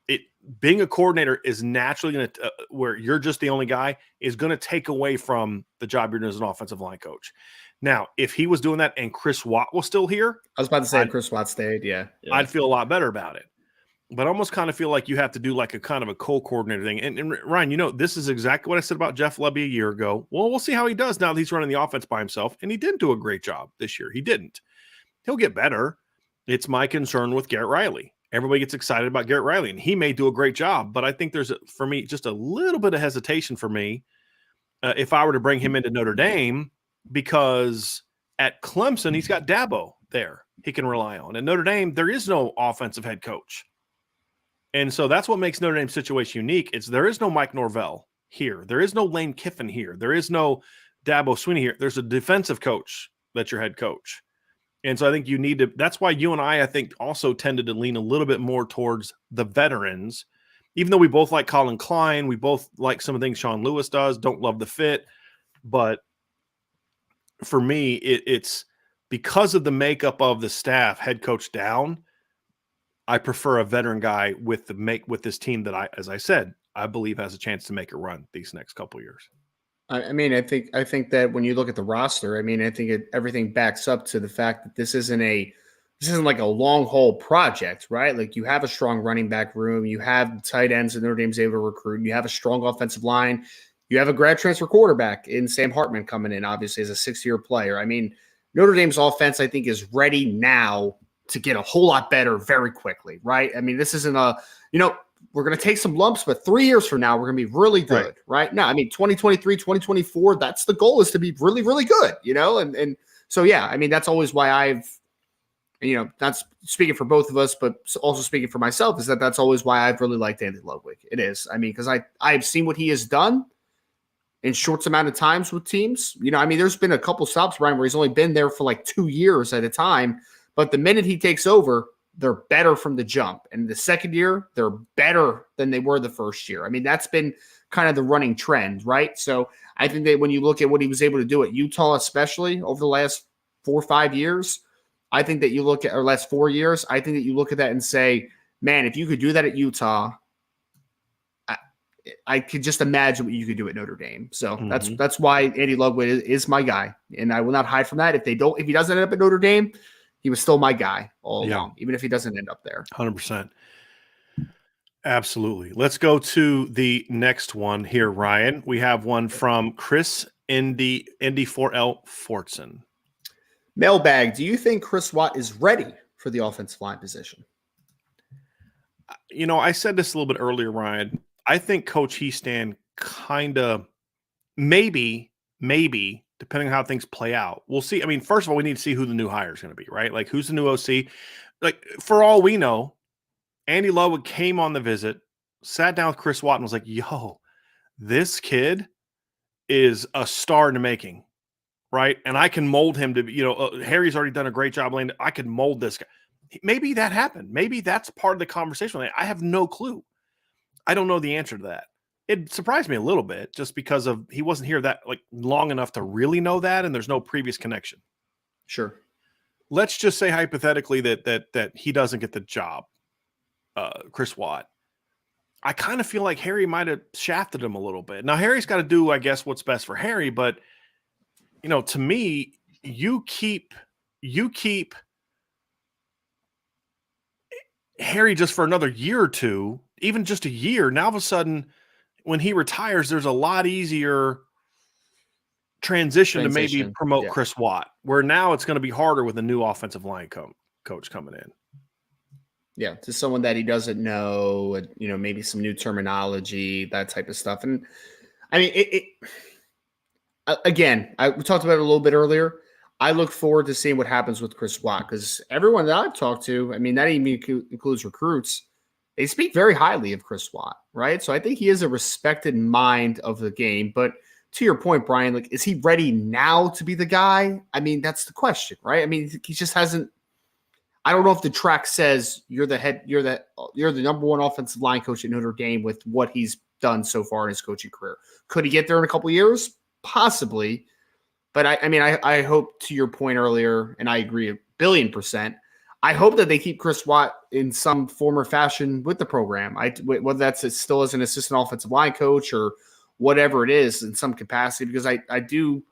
Speaker 2: It being a coordinator is naturally going to where you're just the only guy is going to take away from the job you're doing as an offensive line coach. Now, if he was doing that and Chris Watt was still here,
Speaker 1: I was about to say Chris Watt stayed. Yeah,
Speaker 2: I'd feel a lot better about it. But I almost kind of feel like you have to do like a kind of a co-coordinator thing. And Ryan, this is exactly what I said about Jeff Lebby a year ago. Well, we'll see how he does now that he's running the offense by himself. And he didn't do a great job this year. He didn't. He'll get better. It's my concern with Garrett Riley. Everybody gets excited about Garrett Riley, and he may do a great job. But I think there's, for me, just a little bit of hesitation for me if I were to bring him into Notre Dame, because at Clemson, he's got Dabo there he can rely on. At Notre Dame, there is no offensive head coach. And so that's what makes Notre Dame's situation unique. There is no Mike Norvell here. There is no Lane Kiffin here. There is no Dabo Swinney here. There's a defensive coach that's your head coach. And so I think you need to – that's why you and I think, also tended to lean a little bit more towards the veterans. Even though we both like Colin Klein, we both like some of the things Sean Lewis does, don't love the fit. But for me, it's because of the makeup of the staff, head coach down, I prefer a veteran guy with this team that as I said, I believe has a chance to make a run these next couple of years.
Speaker 1: I mean, I think that when you look at the roster, I mean, I think everything backs up to the fact that this isn't like a long haul project, right? Like, you have a strong running back room, you have tight ends that Notre Dame's able to recruit, you have a strong offensive line, you have a grad transfer quarterback in Sam Hartman coming in, obviously, as a 6-year player. I mean, Notre Dame's offense, I think, is ready now to get a whole lot better very quickly, right? I mean, this isn't we're going to take some lumps, but 3 years from now, we're going to be really good, right? Now, I mean, 2023, 2024, that's the goal, is to be really, really good, And so, yeah, I mean, that's always why that's speaking for both of us, but also speaking for myself, is that's always why I've really liked Andy Ludwig. It is. I mean, because I've seen what he has done in short amount of times with teams. I mean, there's been a couple stops, Brian, where he's only been there for like 2 years at a time. But the minute he takes over, they're better from the jump. And the second year, they're better than they were the first year. I mean, that's been kind of the running trend, right? So I think that when you look at what he was able to do at Utah, especially over the last 4 or 5 years, I think that you look at our last 4 years, I think that you look at that and say, man, if you could do that at Utah, I could just imagine what you could do at Notre Dame. So that's why Andy Ludwig is my guy, and I will not hide from that. If he doesn't end up at Notre Dame, he was still my guy all along, even if he doesn't end up there.
Speaker 2: 100%. Absolutely. Let's go to the next one here, Ryan. We have one from Chris Indy 4L Fortson.
Speaker 1: Mailbag, do you think Chris Watt is ready for the offensive line position?
Speaker 2: I said this a little bit earlier, Ryan. I think Coach Hiestand kind of maybe, depending on how things play out. We'll see. I mean, first of all, we need to see who the new hire is going to be, right? Like, who's the new OC? Like, for all we know, Andy Ludwig came on the visit, sat down with Chris Watt, and was like, yo, this kid is a star in the making, right? And I can mold him to, Harry's already done a great job. I could mold this guy. Maybe that happened. Maybe that's part of the conversation. I have no clue. I don't know the answer to that. It surprised me a little bit just because he wasn't here that long enough to really know that, and there's no previous connection.
Speaker 1: Sure.
Speaker 2: Let's just say hypothetically that he doesn't get the job, Chris Watt. I kind of feel like Harry might have shafted him a little bit. Now, Harry's got to do, I guess, what's best for Harry, but to me, you keep Harry just for another year or two, even just a year. Now, all of a sudden, when he retires, there's a lot easier transition to maybe promote Chris Watt, where now it's going to be harder with a new offensive line coach coming in.
Speaker 1: Yeah, to someone that he doesn't know, maybe some new terminology, that type of stuff. And I mean, again, we talked about it a little bit earlier. I look forward to seeing what happens with Chris Watt, because everyone that I've talked to, I mean, that even includes recruits, they speak very highly of Chris Watt, right? So I think he is a respected mind of the game. But to your point, Brian, is he ready now to be the guy? I mean, that's the question, right? I mean, he just hasn't. I don't know if the track says you're the number one offensive line coach at Notre Dame with what he's done so far in his coaching career. Could he get there in a couple of years? Possibly. But I hope, to your point earlier, and I agree 1,000,000,000%, I hope that they keep Chris Watt in some form or fashion with the program. Whether that's still as an assistant offensive line coach or whatever it is in some capacity, because I do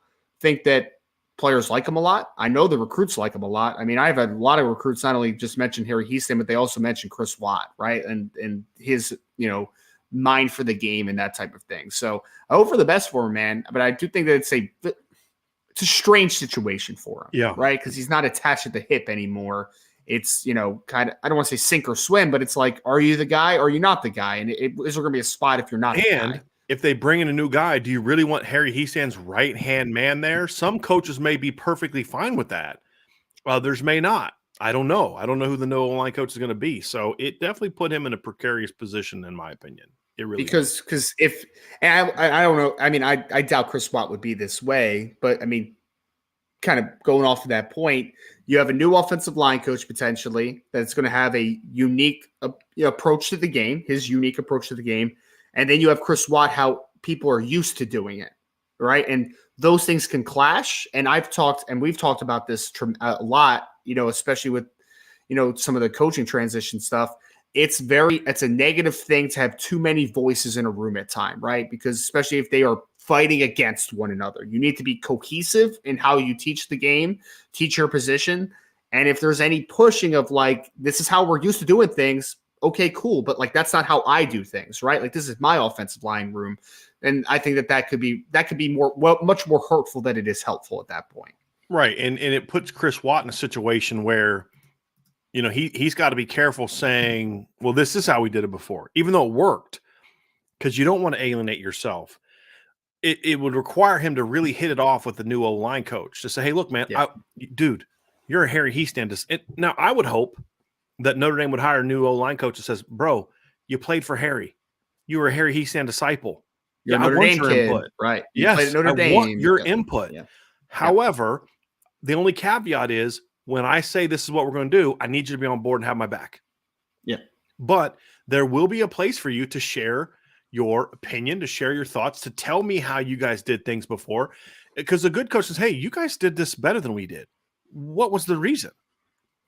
Speaker 1: think that players like him a lot. I know the recruits like him a lot. I mean, I've had a lot of recruits not only just mention Harry Hiestand, but they also mention Chris Watt, right? And his, mind for the game and that type of thing. So I hope for the best for him, man. But I do think that it's a strange situation for him.
Speaker 2: Yeah.
Speaker 1: Right. Because he's not attached at the hip anymore. It's, kind of, I don't want to say sink or swim, but it's like, are you the guy or are you not the guy? And is there going to be a spot if you're not the guy?
Speaker 2: If they bring in a new guy, do you really want Harry Hiestand's right-hand man there? Some coaches may be perfectly fine with that. Others may not. I don't know. I don't know who the new line coach is going to be. So it definitely put him in a precarious position, in my opinion. It really
Speaker 1: because if and I don't know. I mean, I doubt Chris Watt would be this way, but I mean, kind of going off of that point, you have a new offensive line coach potentially that's going to have a unique approach to the game, his unique approach to the game. And then you have Chris Watt, how people are used to doing it, right? And those things can clash. And we've talked about this a lot, especially with, some of the coaching transition stuff. It's a negative thing to have too many voices in a room at time, right? Because especially if they are fighting against one another, you need to be cohesive in how you teach the game, teach your position. And if there's any pushing of this is how we're used to doing things, okay, cool. But that's not how I do things, right? This is my offensive line room. And I think that could be much more hurtful than it is helpful at that point.
Speaker 2: Right. And it puts Chris Watt in a situation where, he's got to be careful saying, well, this is how we did it before, even though it worked, because you don't want to alienate yourself. It would require him to really hit it off with the new O-line coach to say, hey, look, man, dude, you're a Harry Hiestand. Now, I would hope that Notre Dame would hire a new O-line coach that says, bro, you played for Harry. You were a Harry Hiestand disciple.
Speaker 1: You're a Notre Dame kid, input. Right?
Speaker 2: Yes, I want your input. Yeah. However, the only caveat is when I say this is what we're going to do, I need you to be on board and have my back.
Speaker 1: Yeah.
Speaker 2: But there will be a place for you to share your opinion, to share your thoughts, to tell me how you guys did things before. Because a good coach says, hey, you guys did this better than we did. What was the reason?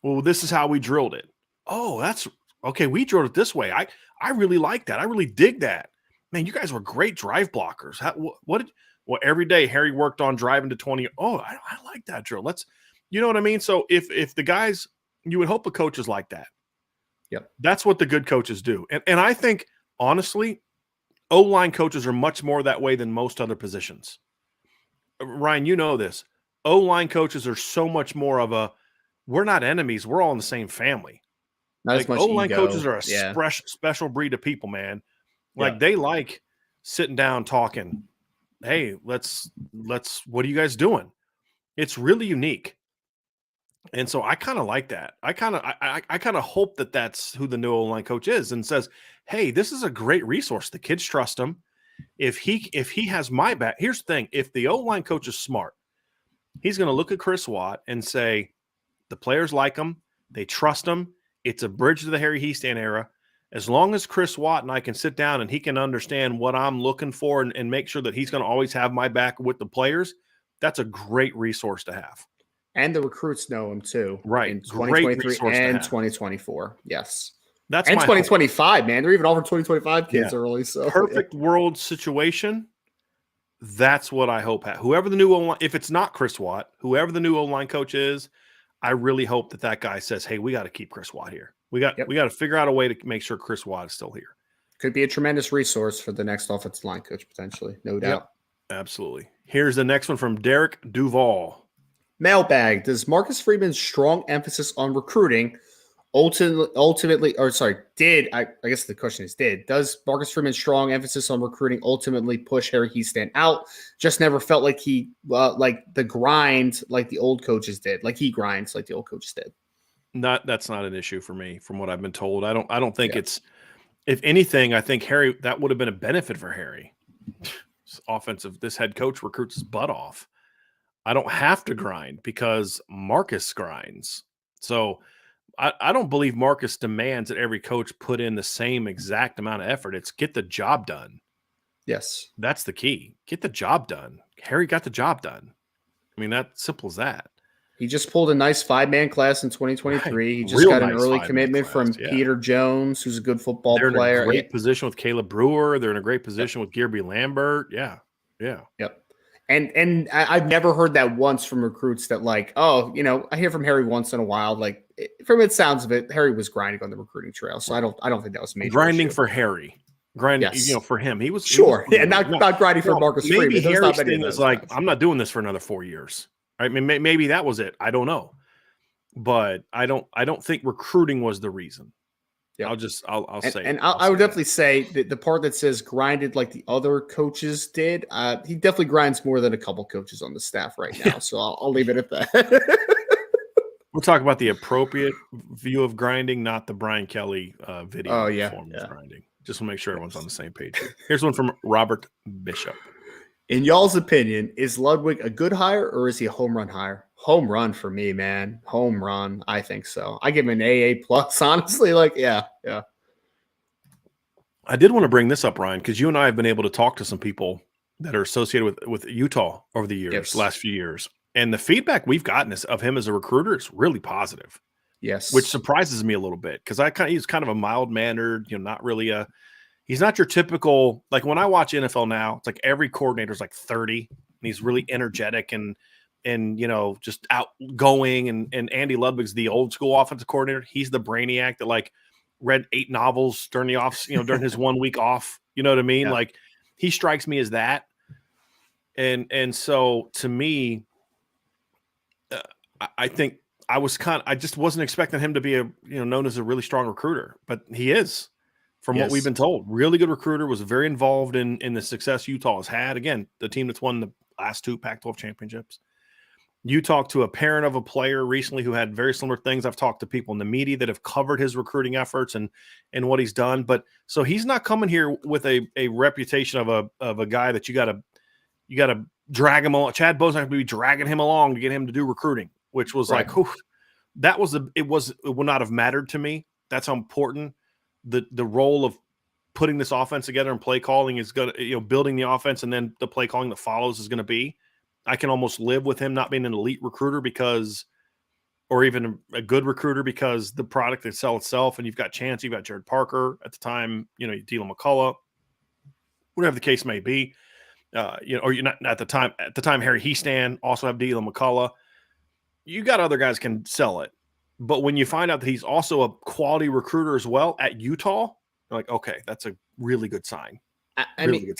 Speaker 2: Well, this is how we drilled it. Oh, that's okay. We drilled it this way. I really like that. I really dig that. Man, you guys were great drive blockers. Well, every day Harry worked on driving to 20. Oh, I like that drill. You know what I mean? So if the guys, you would hope the coaches like that.
Speaker 1: Yep.
Speaker 2: That's what the good coaches do. And I think, honestly, O-line coaches are much more that way than most other positions. Ryan, you know this. O-line coaches are so much more of a, we're not enemies. We're all in the same family.
Speaker 1: Not as much
Speaker 2: O-line
Speaker 1: ego.
Speaker 2: coaches are a special breed of people, man. They like sitting down talking. Hey, let's what are you guys doing? It's really unique. And so I kind of like that. I kind of hope that that's who the new O-line coach is and says, hey, this is a great resource. The kids trust him. If he has my back, here's the thing. If the O-line coach is smart, he's going to look at Chris Watt and say, the players like him. They trust him. It's a bridge to the Harry Hiestand era. As long as Chris Watt and I can sit down and he can understand what I'm looking for and make sure that he's going to always have my back with the players, that's a great resource to have.
Speaker 1: And the recruits know him too.
Speaker 2: Right.
Speaker 1: In 2023 and 2024. Yes.
Speaker 2: That's
Speaker 1: and
Speaker 2: my
Speaker 1: 2025, man. They're even offering 2025 kids early. So
Speaker 2: perfect world situation. That's what I hope. Whoever the new O-line, if it's not Chris Watt, whoever the new O-line coach is, I really hope that guy says, hey, we got to keep Chris Watt here. We got to figure out a way to make sure Chris Watt is still here.
Speaker 1: Could be a tremendous resource for the next offensive line coach, potentially. No doubt.
Speaker 2: Yep, absolutely. Here's the next one from Derek Duval.
Speaker 1: Mailbag. Does Marcus Freeman's strong emphasis on recruiting ultimately, or sorry, I guess the question is, does Marcus Freeman's strong emphasis on recruiting ultimately push Harry Hiestand out? Just never felt like he, like the grind, like the old coaches did, like he grinds like the old coaches did.
Speaker 2: That's not an issue for me, from what I've been told. I don't think it's, if anything, I think Harry, that would have been a benefit for Harry. This head coach recruits his butt off. I don't have to grind because Marcus grinds. So I don't believe Marcus demands that every coach put in the same exact amount of effort. It's get the job done.
Speaker 1: Yes.
Speaker 2: That's the key. Get the job done. Harry got the job done. I mean, that's simple as that.
Speaker 1: He just pulled a nice 5-man class in 2023.
Speaker 2: Right.
Speaker 1: He just got an early commitment from Peter Jones, who's a good football player.
Speaker 2: They're in a great position with Caleb Brewer. They're in a great position with Gearby Lambert. Yeah.
Speaker 1: Yep. And I've never heard that once from recruits that like, oh, I hear from Harry once in a while. Like from it sounds of it, Harry was grinding on the recruiting trail. So I don't think that was major
Speaker 2: grinding
Speaker 1: issue.
Speaker 2: For Harry. Grinding, for him. He was
Speaker 1: sure. Not grinding for Marcus Freeman.
Speaker 2: Maybe Harry's thing is like, I'm not doing this for another 4 years. Right? I mean, maybe that was it. I don't know. But I don't think recruiting was the reason. Yeah. I'll say.
Speaker 1: And I would definitely say that the part that says grinded like the other coaches did, he definitely grinds more than a couple coaches on the staff right now. So I'll leave it at that.
Speaker 2: We'll talk about the appropriate view of grinding, not the Brian Kelly video form of grinding. Just to make sure everyone's on the same page. Here's one from Robert Bishop.
Speaker 1: In y'all's opinion, is Ludwig a good hire or is he a home run hire? Home run for me, man. Home run. I think so. I give him an AA plus, honestly. Like, yeah.
Speaker 2: I did want to bring this up, Ryan, because you and I have been able to talk to some people that are associated with Utah over the years, last few years. And the feedback we've gotten of him as a recruiter is really positive.
Speaker 1: Yes.
Speaker 2: Which surprises me a little bit because he's kind of a mild-mannered, not really he's not your typical, like when I watch NFL now, it's like every coordinator's like 30 and he's really energetic and just outgoing. And Andy Ludwig's the old school offensive coordinator. He's the brainiac that like read 8 novels during the off, during his 1 week off. You know what I mean? Yeah. Like he strikes me as that. And so to me, I think I just wasn't expecting him to be known as a really strong recruiter, but he is. From what we've been told, really good recruiter, was very involved in the success Utah has had. Again, the team that's won the last 2 Pac-12 championships. You talked to a parent of a player recently who had very similar things. I've talked to people in the media that have covered his recruiting efforts and what he's done. But so he's not coming here with a reputation of a guy that you got to drag him along. Chad Bo's not going to be dragging him along to get him to do recruiting, which was like, whew, it would not have mattered to me. That's how important the role of putting this offense together and play calling is going to, building the offense and then the play calling that follows is going to be. I can almost live with him not being an elite recruiter because or even a good recruiter because the product they sell itself, and you've got Chance, you've got Jared Parker at the time, Dylan McCullough, whatever the case may be, or you're not at the time, Harry Hiestand also have Dylan McCullough. You got other guys can sell it. But when you find out that he's also a quality recruiter as well at Utah, you're like, okay, that's a really good sign.
Speaker 1: I mean,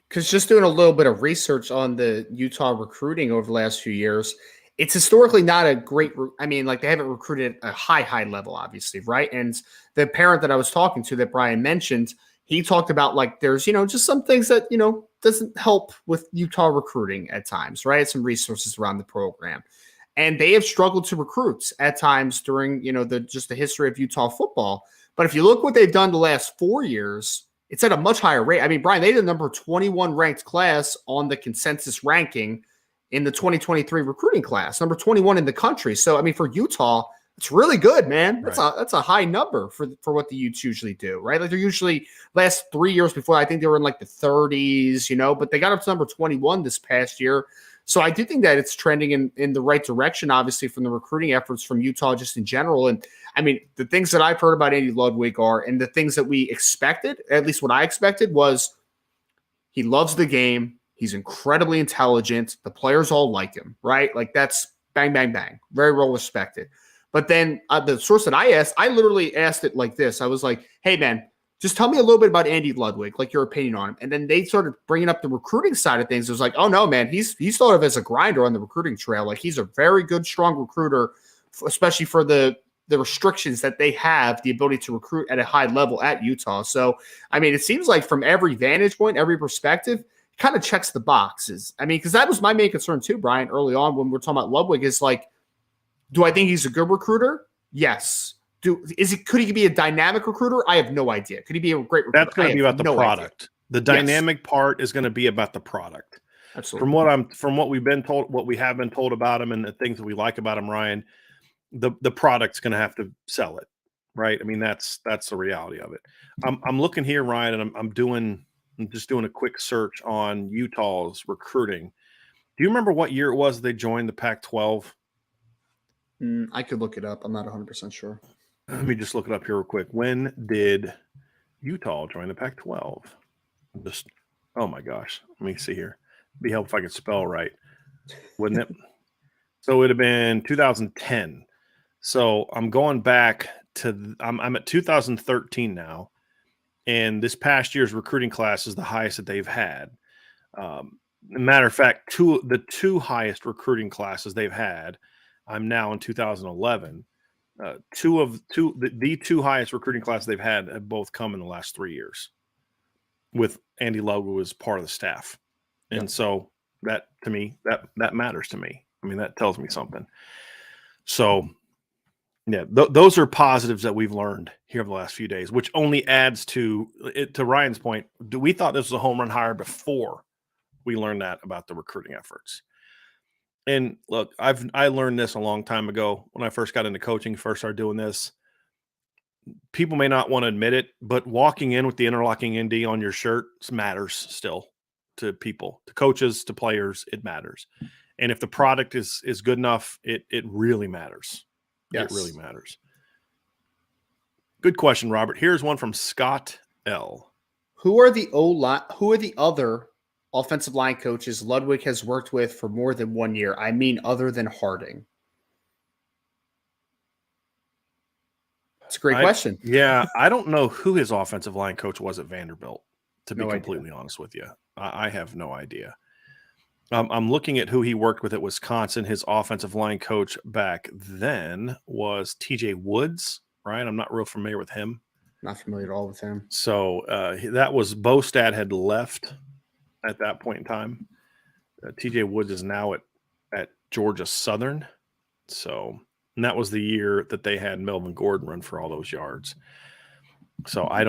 Speaker 1: because just doing a little bit of research on the Utah recruiting over the last few years, it's historically not a great. I mean, like they haven't recruited at a high level, obviously, right? And the parent that I was talking to that Brian mentioned, he talked about like there's just some things that doesn't help with Utah recruiting at times, right? Some resources around the program, and they have struggled to recruit at times during the history of Utah football. But if you look what they've done the last 4 years, it's at a much higher rate. I mean, Brian, they did the number 21 ranked class on the consensus ranking in the 2023 recruiting class, number 21 in the country. So, I mean, for Utah, it's really good, man. That's a high number for what the Utes usually do, right? Like they're usually last 3 years before, I think they were in like the 30s, but they got up to number 21 this past year. So I do think that it's trending in the right direction, obviously, from the recruiting efforts from Utah just in general. And I mean, the things that I've heard about Andy Ludwig and the things that we expected, at least what I expected, was he loves the game. He's incredibly intelligent. The players all like him, right? Like that's bang, bang, bang. Very well respected. But then the source that I asked, I literally asked it like this. I was like, hey, man, just tell me a little bit about Andy Ludwig, like your opinion on him. And then they started bringing up the recruiting side of things. It was like, oh, no, man, he's thought of as a grinder on the recruiting trail. Like he's a very good, strong recruiter, especially for the restrictions that they have, the ability to recruit at a high level at Utah. So, I mean, it seems like from every vantage point, every perspective, it kind of checks the boxes. I mean, because that was my main concern too, Brian, early on when we're talking about Ludwig is like, do I think he's a good recruiter? Yes. Could he be a dynamic recruiter? I have no idea. Could he be a great recruiter?
Speaker 2: That's going to be about the product. Idea. The dynamic part is going to be about the product.
Speaker 1: Absolutely.
Speaker 2: From what we've been told, what we have been told about him, and the things that we like about him, Ryan, the product's going to have to sell it, right? I mean, that's the reality of it. I'm looking here, Ryan, and I'm just doing a quick search on Utah's recruiting. Do you remember what year it was they joined the Pac-12?
Speaker 1: I could look it up. I'm not 100% sure.
Speaker 2: Let me just look it up here real quick. When did Utah join the Pac-12? Oh my gosh. Let me see here. It'd be helpful if I could spell right, wouldn't it? So it would have been 2010. So I'm going back to I'm at 2013 now, and this past year's recruiting class is the highest that they've had. Matter of fact, the two highest recruiting classes they've had. I'm now in 2011. The two highest recruiting classes they've had have both come in the last 3 years, with Andy Ludwig as part of the staff, and so that to me that matters to me. I mean, that tells me something. So, yeah, those are positives that we've learned here over the last few days, which only adds to it. To Ryan's point, we thought this was a home run hire before we learned that about the recruiting efforts. And look, I learned this a long time ago when I first got into coaching, first started doing this. People may not want to admit it, but walking in with the interlocking ND on your shirt matters still to people, to coaches, to players. It matters. And if the product is good enough, it really matters. Yes. It really matters. Good question, Robert. Here's one from Scott L.
Speaker 1: Who are the other offensive line coaches Ludwig has worked with for more than 1 year? I mean, other than Harding. It's a great question.
Speaker 2: Yeah, I don't know who his offensive line coach was at Vanderbilt, to be completely honest with you. I have no idea. I'm looking at who he worked with at Wisconsin. His offensive line coach back then was TJ Woods, right? I'm not real familiar with him.
Speaker 1: Not familiar at all with him.
Speaker 2: So that was Bostad had left at that point in time. TJ Woods is now at Georgia Southern. So, and that was the year that they had Melvin Gordon run for all those yards. So I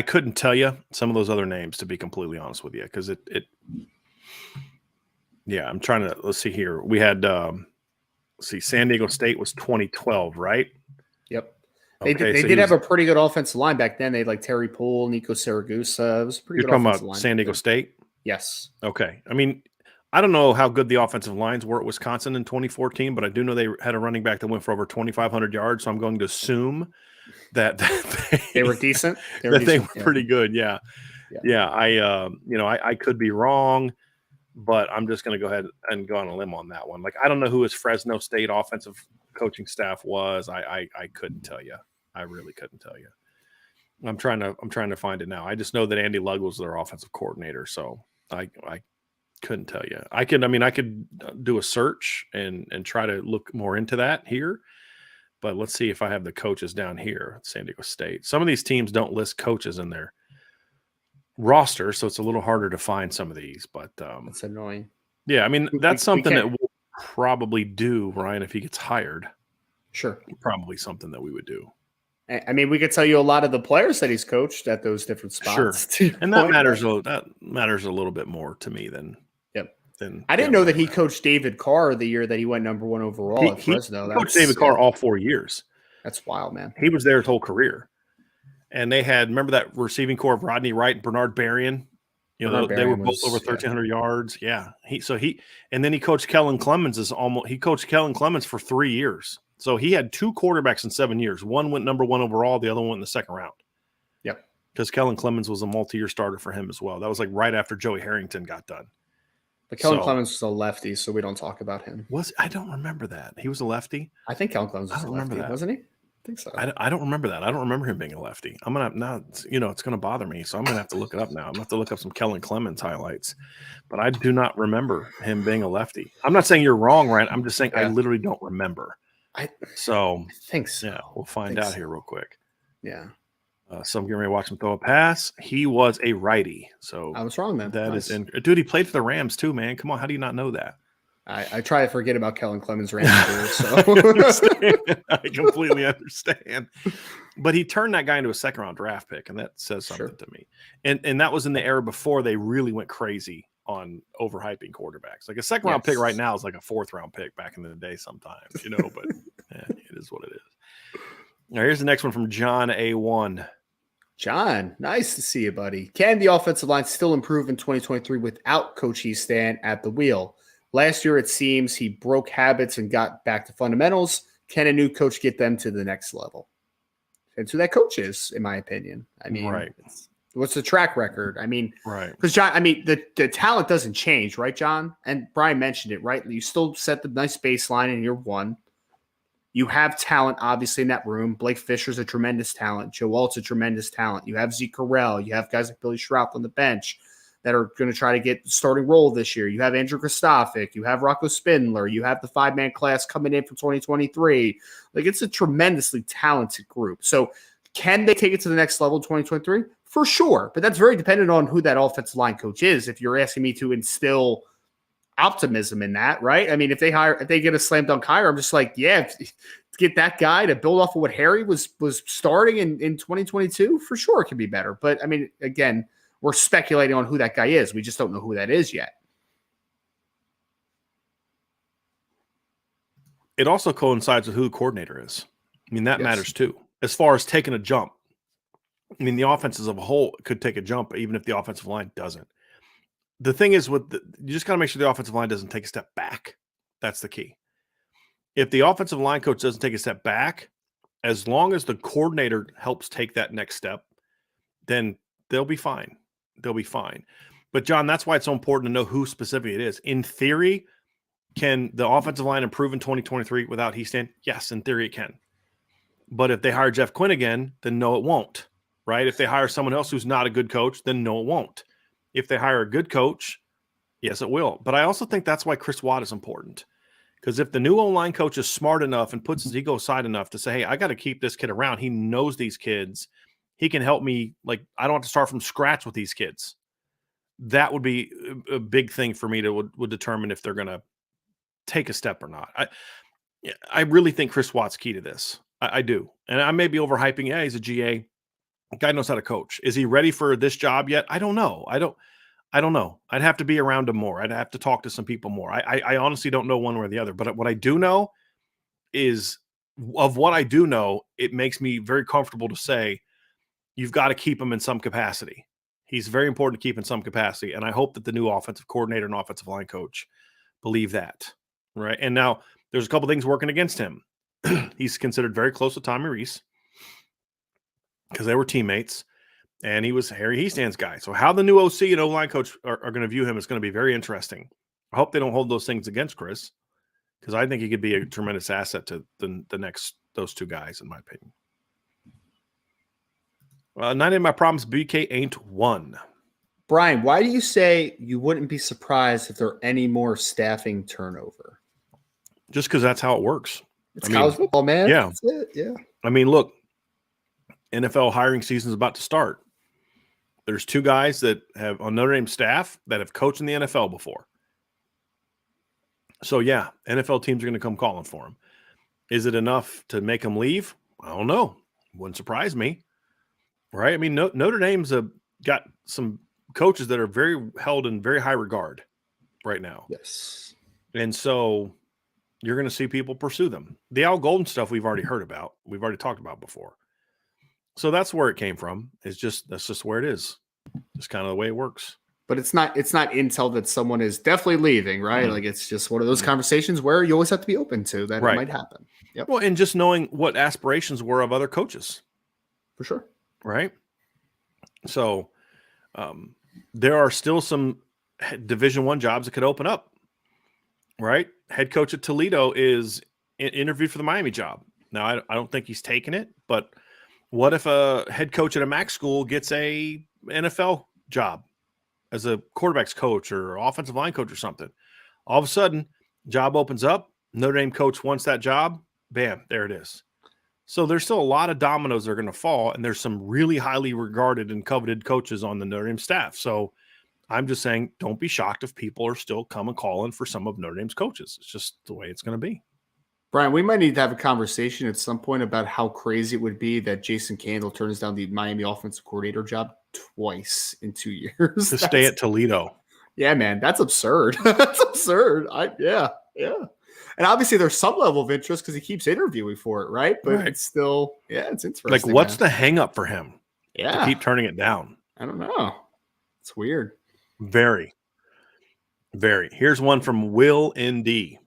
Speaker 2: couldn't tell you some of those other names, to be completely honest with you, because I'm trying to, let's see here. We had, San Diego State was 2012, right?
Speaker 1: Yep. They did have a pretty good offensive line back then. They had like Terry Poole, Nico Saragusa. It was a pretty good offensive line.
Speaker 2: San Diego State?
Speaker 1: Yes.
Speaker 2: Okay. I mean, I don't know how good the offensive lines were at Wisconsin in 2014, but I do know they had a running back that went for over 2,500 yards. So I'm going to assume that
Speaker 1: They were decent.
Speaker 2: They were pretty good. Yeah. I could be wrong, but I'm just going to go ahead and go on a limb on that one. Like, I don't know who his Fresno State offensive coaching staff was. I couldn't tell you. I really couldn't tell you. I'm trying to find it now. I just know that Andy Ludwig was their offensive coordinator. So I couldn't tell you. I could do a search and try to look more into that here. But let's see if I have the coaches down here at San Diego State. Some of these teams don't list coaches in their roster, so it's a little harder to find some of these. But
Speaker 1: that's annoying.
Speaker 2: Yeah, I mean, that's something that we'll probably do, Ryan, if he gets hired.
Speaker 1: Sure.
Speaker 2: Probably something that we would do.
Speaker 1: I mean, we could tell you a lot of the players that he's coached at those different spots.
Speaker 2: Sure. And that matters a little bit more to me than
Speaker 1: I didn't know that he coached David Carr the year that he went number 1 overall at Fresno.
Speaker 2: He coached David Carr all 4 years.
Speaker 1: That's wild, man.
Speaker 2: He was there his whole career. And they had, remember that receiving core of Rodney Wright and Bernard Berrien? They were both over 1,300 yards. Yeah. And then he coached Kellen Clemens for 3 years. So he had 2 quarterbacks in 7 years. One went number 1 overall. The other one in the second round.
Speaker 1: Yep.
Speaker 2: Because Kellen Clemens was a multi-year starter for him as well. That was like right after Joey Harrington got done.
Speaker 1: But Kellen Clemens was a lefty, so we don't talk about him.
Speaker 2: I don't remember that. He was a lefty?
Speaker 1: I think Kellen Clemens was a lefty, wasn't he? I think so.
Speaker 2: I don't remember that. I don't remember him being a lefty. I'm going to now, it's going to bother me. So I'm going to have to look it up now. I'm going to have to look up some Kellen Clemens highlights. But I do not remember him being a lefty. I'm not saying you're wrong, Ryan. I'm just saying I literally don't remember.
Speaker 1: I think so.
Speaker 2: Yeah, we'll find out here real quick.
Speaker 1: Yeah.
Speaker 2: So I'm getting ready to watch him throw a pass. He was a righty. So
Speaker 1: I was wrong, man.
Speaker 2: That is dude, he played for the Rams too, man. Come on, how do you not know that?
Speaker 1: I try to forget about Kellen Clemens' Rams career, so
Speaker 2: I completely understand. But he turned that guy into a second-round draft pick, and that says something to me. And that was in the era before they really went crazy on overhyping quarterbacks. Like a second-round pick right now is like a fourth-round pick back in the day sometimes, but it is what it is. Now, here's the next one from John A1.
Speaker 1: John, nice to see you, buddy. Can the offensive line still improve in 2023 without Coach Hiestand at the wheel? Last year, it seems he broke habits and got back to fundamentals. Can a new coach get them to the next level? And so that coach is, in my opinion. I mean,
Speaker 2: right.
Speaker 1: What's the track record? I mean,
Speaker 2: right.
Speaker 1: Because, John, I mean, the talent doesn't change, right, John? And Brian mentioned it, right? You still set the nice baseline in year 1. You have talent, obviously, in that room. Blake Fisher's a tremendous talent. Joe Alt's a tremendous talent. You have Zeke Correll. You have guys like Billy Schrout on the bench that are going to try to get the starting role this year. You have Andrew Kristofic. You have Rocco Spindler. You have the 5-man class coming in for 2023. Like, it's a tremendously talented group. So can they take it to the next level in 2023? For sure. But that's very dependent on who that offensive line coach is. If you're asking me to instill optimism in that, right? I mean, if they get a slam dunk hire, I'm just like, yeah, get that guy to build off of what Harry was starting in 2022, for sure it can be better. But I mean, again, we're speculating on who that guy is. We just don't know who that is yet.
Speaker 2: It also coincides with who the coordinator is. I mean, that matters too. As far as taking a jump, I mean, the offense as a whole could take a jump, even if the offensive line doesn't. The thing is, you just got to make sure the offensive line doesn't take a step back. That's the key. If the offensive line coach doesn't take a step back, as long as the coordinator helps take that next step, then they'll be fine. They'll be fine. But, John, that's why it's so important to know who specifically it is. In theory, can the offensive line improve in 2023 without Hiestand? Yes, in theory it can. But if they hire Jeff Quinn again, then no, it won't. Right? If they hire someone else who's not a good coach, then no, it won't. If they hire a good coach, yes, it will. But I also think that's why Chris Watt is important. Because if the new O-line coach is smart enough and puts his ego aside enough to say, hey, I got to keep this kid around. He knows these kids. He can help me. Like, I don't have to start from scratch with these kids. That would be a big thing for me to would determine if they're going to take a step or not. I really think Chris Watt's key to this. I do. And I may be overhyping. Yeah, he's a GA. Guy knows how to coach. Is he ready for this job yet? I don't know. I don't know. I'd have to be around him more. I'd have to talk to some people more. I honestly don't know one way or the other. But what I do know is, of what I do know, it makes me very comfortable to say you've got to keep him in some capacity. He's very important to keep in some capacity, and I hope that the new offensive coordinator and offensive line coach believe that, right? And now there's a couple things working against him. He's considered very close to Tommy Rees because they were teammates, and he was Harry Hiestand's guy. So how the new OC and O-line coach are going to view him is going to be very interesting. I hope they don't hold those things against Chris, because I think he could be a tremendous asset to those two guys, in my opinion. 9 of my problems BK ain't one.
Speaker 1: Brian, why do you say you wouldn't be surprised if there are any more staffing turnover?
Speaker 2: Just because that's how it works.
Speaker 1: It's college football, man.
Speaker 2: Yeah.
Speaker 1: That's it. Yeah.
Speaker 2: I mean, look, NFL hiring season is about to start. There's 2 guys that have on Notre Dame staff that have coached in the NFL before. So, yeah, NFL teams are going to come calling for him. Is it enough to make him leave? I don't know. Wouldn't surprise me. Right? I mean, Notre Dame's got some coaches that are held in very high regard right now.
Speaker 1: Yes. And
Speaker 2: so you're going to see people pursue them. The Al Golden stuff we've already heard about. We've already talked about before. So that's where it came from. That's just where it is. Just kind of the way it works.
Speaker 1: But it's not intel that someone is definitely leaving, right? Mm-hmm. Like, it's just one of those conversations where you always have to be open to that it might happen. Yep.
Speaker 2: Well, and just knowing what aspirations were of other coaches.
Speaker 1: For sure.
Speaker 2: Right? So there are still some Division I jobs that could open up. Right? Head coach at Toledo is interviewed for the Miami job. Now, I don't think he's taken it, but what if a head coach at a MAC school gets a NFL job as a quarterback's coach or offensive line coach or something? All of a sudden, job opens up. Notre Dame coach wants that job. Bam, there it is. So there's still a lot of dominoes that are going to fall, and there's some really highly regarded and coveted coaches on the Notre Dame staff. So I'm just saying, don't be shocked if people are still coming calling for some of Notre Dame's coaches. It's just the way it's going to be.
Speaker 1: Brian, we might need to have a conversation at some point about how crazy it would be that Jason Candle turns down the Miami offensive coordinator job twice in 2 years.
Speaker 2: To stay at Toledo.
Speaker 1: Yeah, man, that's absurd. That's absurd. Yeah. And obviously there's some level of interest because he keeps interviewing for it, right? But It's still, it's interesting.
Speaker 2: Like, what's the hang up for him?
Speaker 1: Yeah.
Speaker 2: To keep turning it down.
Speaker 1: I don't know. It's weird.
Speaker 2: Very. Very. Here's one from Will ND.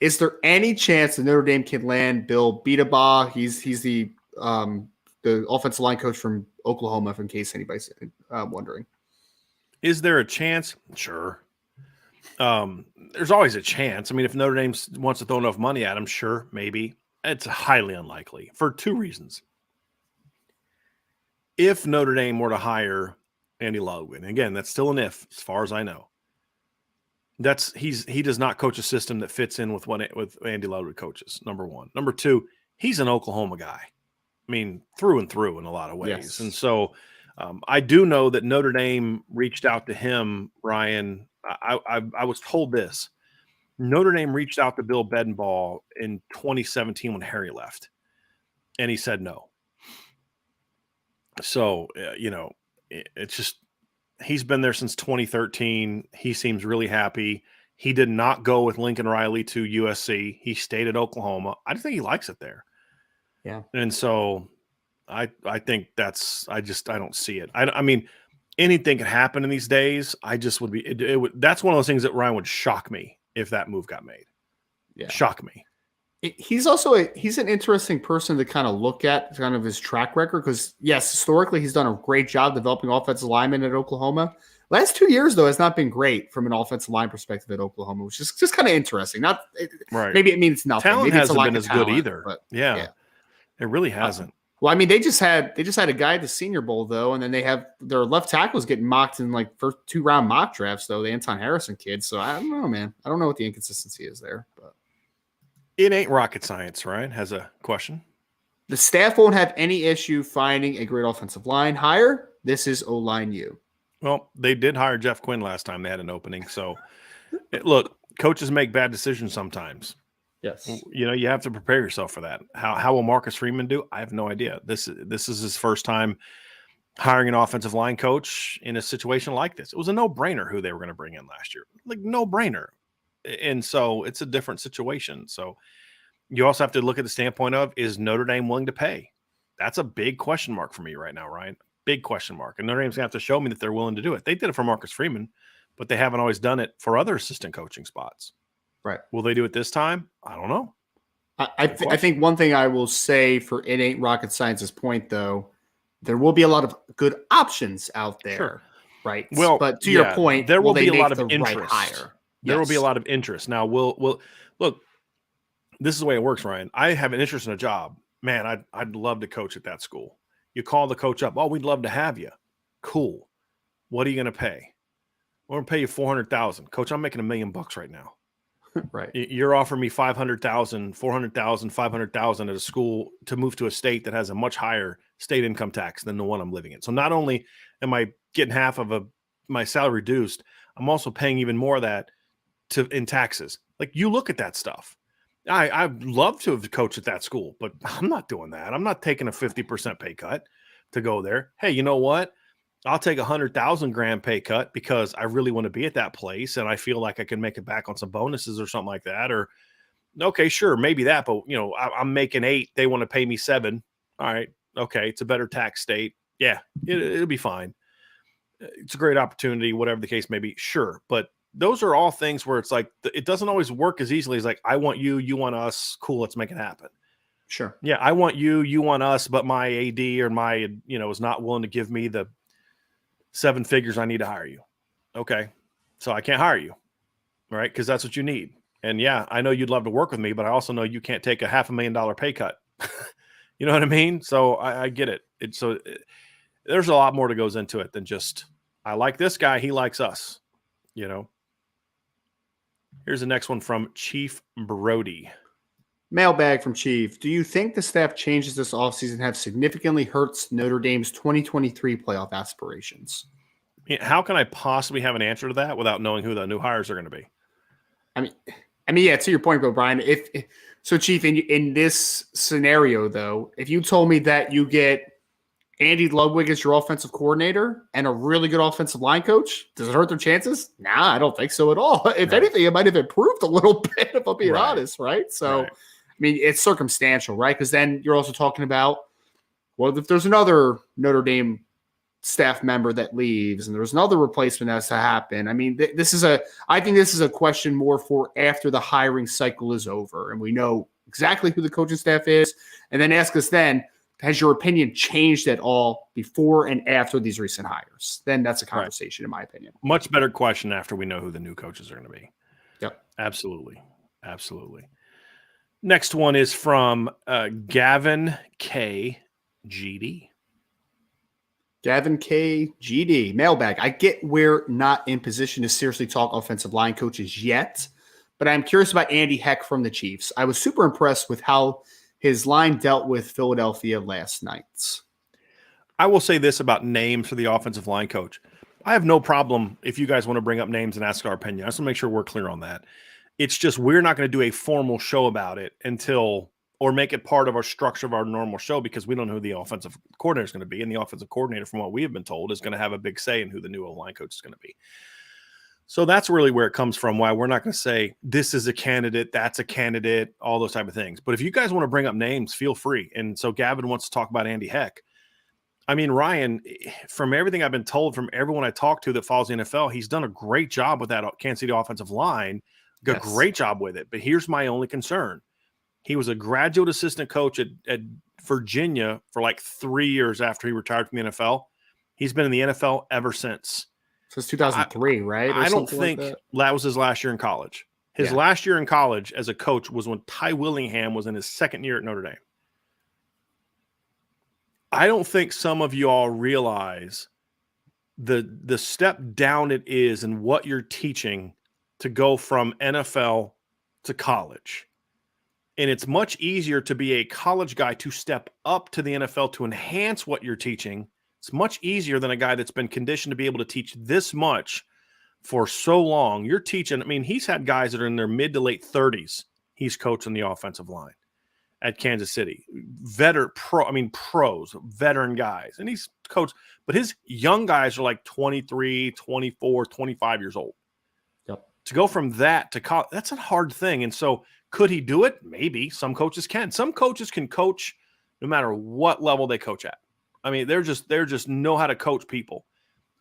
Speaker 1: Is there any chance that Notre Dame can land Bill Beatabah? He's the offensive line coach from Oklahoma, if in case anybody's wondering.
Speaker 2: Is there a chance? Sure. There's always a chance. I mean, if Notre Dame wants to throw enough money at him, sure, maybe. It's highly unlikely for 2 reasons. If Notre Dame were to hire Andy Ludwig, and again, that's still an if, as far as I know. He does not coach a system that fits in with Andy Ludwig coaches, number one. Number 2, he's an Oklahoma guy. I mean, through and through in a lot of ways. Yes. And so I do know that Notre Dame reached out to him, Ryan. I was told this. Notre Dame reached out to Bill Bedenbaugh in 2017 when Harry left, and he said no. So, it's just he's been there since 2013. He seems really happy. He did not go with Lincoln Riley to USC. He stayed at Oklahoma. I just think he likes it there.
Speaker 1: Yeah.
Speaker 2: And so I think I don't see it. I mean, anything can happen in these days. I just would be, that's one of those things that Ryan would shock me if that move got made.
Speaker 1: Yeah.
Speaker 2: Shock me.
Speaker 1: He's also he's an interesting person to kind of look at, kind of his track record, because yes, historically he's done a great job developing offensive linemen at Oklahoma. Last 2 years though has not been great from an offensive line perspective at Oklahoma, which is just kind of interesting.
Speaker 2: Right.
Speaker 1: Maybe it means nothing.
Speaker 2: Talent
Speaker 1: maybe
Speaker 2: hasn't
Speaker 1: it's
Speaker 2: been as good either. But yeah, it really hasn't.
Speaker 1: Well, I mean, they just had a guy at the Senior Bowl though, and then they have their left tackles getting mocked in like first 2-round mock drafts though. The Anton Harrison kid. So I don't know, man. I don't know what the inconsistency is there, but.
Speaker 2: It ain't rocket science, right? Has a question.
Speaker 1: The staff won't have any issue finding a great offensive line hire. This is O-line U.
Speaker 2: Well, they did hire Jeff Quinn last time they had an opening. So, look, coaches make bad decisions sometimes.
Speaker 1: Yes.
Speaker 2: You have to prepare yourself for that. How will Marcus Freeman do? I have no idea. This is his first time hiring an offensive line coach in a situation like this. It was a no-brainer who they were going to bring in last year. Like, no-brainer. And so it's a different situation. So you also have to look at the standpoint of, is Notre Dame willing to pay? That's a big question mark for me right now, Ryan. big question mark. And Notre Dame's going to have to show me that they're willing to do it. They did it for Marcus Freeman, but they haven't always done it for other assistant coaching spots.
Speaker 1: Right.
Speaker 2: Will they do it this time? I don't know.
Speaker 1: I think one thing I will say for It Ain't Rocket Science's point, though, there will be a lot of good options out there.
Speaker 2: Sure.
Speaker 1: Right.
Speaker 2: Well,
Speaker 1: but to your point,
Speaker 2: there will be a lot of
Speaker 1: interest.
Speaker 2: Right hire. There will be a lot of interest. Now, we'll look, this is the way it works, Ryan. I have an interest in a job. Man, I'd love to coach at that school. You call the coach up. Oh, we'd love to have you. Cool. What are you going to pay? We're going to pay you $400,000. Coach, I'm making $1 million right now.
Speaker 1: Right.
Speaker 2: You're offering me $500,000, $400,000, $500,000 at a school to move to a state that has a much higher state income tax than the one I'm living in. So not only am I getting half of my salary reduced, I'm also paying even more of that in taxes. Like, you look at that stuff. I'd love to have coached at that school, but I'm not doing that. I'm not taking a 50% pay cut to go there. Hey, you know what? I'll take $100,000 pay cut because I really want to be at that place and I feel like I can make it back on some bonuses or something like that. Or, okay, sure, maybe that, but I'm making 8. They want to pay me 7. All right, okay, it's a better tax state. Yeah, it'll be fine. It's a great opportunity, whatever the case may be. Sure, but those are all things where it's like it doesn't always work as easily as like, I want you, you want us. Cool, let's make it happen.
Speaker 1: Sure.
Speaker 2: Yeah, I want you, you want us, but my AD or my is not willing to give me the 7 figures I need to hire you. Okay, so I can't hire you, right? Because that's what you need. And yeah, I know you'd love to work with me, but I also know you can't take a $500,000 pay cut. You know what I mean? So I get it. There's a lot more that goes into it than just, I like this guy, he likes us. Here's the next one from Chief Brody.
Speaker 1: Mailbag from Chief. Do you think the staff changes this offseason have significantly hurts Notre Dame's 2023 playoff aspirations?
Speaker 2: How can I possibly have an answer to that without knowing who the new hires are going to be?
Speaker 1: I mean, yeah, to your point, though, Brian, so Chief, in this scenario, though, if you told me that you get Andy Ludwig as your offensive coordinator and a really good offensive line coach, does it hurt their chances? Nah, I don't think so at all. If anything, it might have improved a little bit, if I'm being honest, right? So, I mean, it's circumstantial, right? Because then you're also talking about, well, if there's another Notre Dame staff member that leaves and there's another replacement that has to happen. I mean, I think this is a question more for after the hiring cycle is over and we know exactly who the coaching staff is. And then ask us then, has your opinion changed at all before and after these recent hires? Then that's a conversation, in my opinion.
Speaker 2: Much better question after we know who the new coaches are going to be.
Speaker 1: Yep.
Speaker 2: Absolutely. Absolutely. Next one is from Gavin K. GD.
Speaker 1: Gavin K. GD. Mailbag. I get we're not in position to seriously talk offensive line coaches yet, but I'm curious about Andy Heck from the Chiefs. I was super impressed with how his line dealt with Philadelphia last night.
Speaker 2: I will say this about names for the offensive line coach. I have no problem if you guys want to bring up names and ask our opinion. I just want to make sure we're clear on that. It's just we're not going to do a formal show about it or make it part of our structure of our normal show because we don't know who the offensive coordinator is going to be. And the offensive coordinator, from what we have been told, is going to have a big say in who the new line coach is going to be. So that's really where it comes from, why we're not going to say this is a candidate, that's a candidate, all those type of things. But if you guys want to bring up names, feel free. And so Gavin wants to talk about Andy Heck. I mean, Ryan, from everything I've been told from everyone I talked to that follows the NFL, he's done a great job with that Kansas City offensive line, a great job with it. But here's my only concern. He was a graduate assistant coach at Virginia for like 3 years after he retired from the NFL. He's been in the NFL ever since.
Speaker 1: Since 2003, right?
Speaker 2: I don't think that was his last year in college. His last year in college as a coach was when Ty Willingham was in his second year at Notre Dame. I don't think some of you all realize the step down it is in what you're teaching to go from NFL to college. And it's much easier to be a college guy to step up to the NFL to enhance what you're teaching. It's much easier than a guy that's been conditioned to be able to teach this much for so long. You're teaching, I mean, he's had guys that are in their mid to late 30s. He's coaching the offensive line at Kansas City. Pros, veteran guys. And he's coached, but his young guys are like 23, 24, 25 years old.
Speaker 1: Yep.
Speaker 2: To go from that to college, that's a hard thing. And so could he do it? Maybe. Some coaches can. Some coaches can coach no matter what level they coach at. I mean, they're just know how to coach people.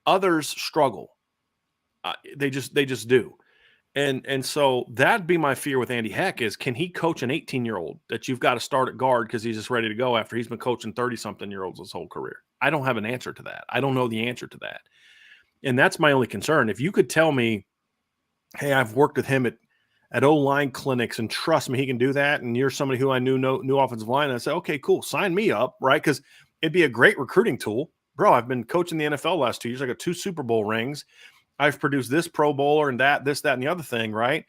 Speaker 2: Others struggle. They just do. And so that'd be my fear with Andy Heck is, can he coach an 18-year-old that you've got to start at guard because he's just ready to go after he's been coaching 30-something-year-olds his whole career? I don't have an answer to that. I don't know the answer to that. And that's my only concern. If you could tell me, hey, I've worked with him at O-line clinics and trust me, he can do that, and you're somebody who I knew offensive line, and I say, okay, cool, sign me up, right? Because it'd be a great recruiting tool. Bro, I've been coaching the NFL last 2 years. I got 2 Super Bowl rings. I've produced this Pro Bowler and this, that, and the other thing, right?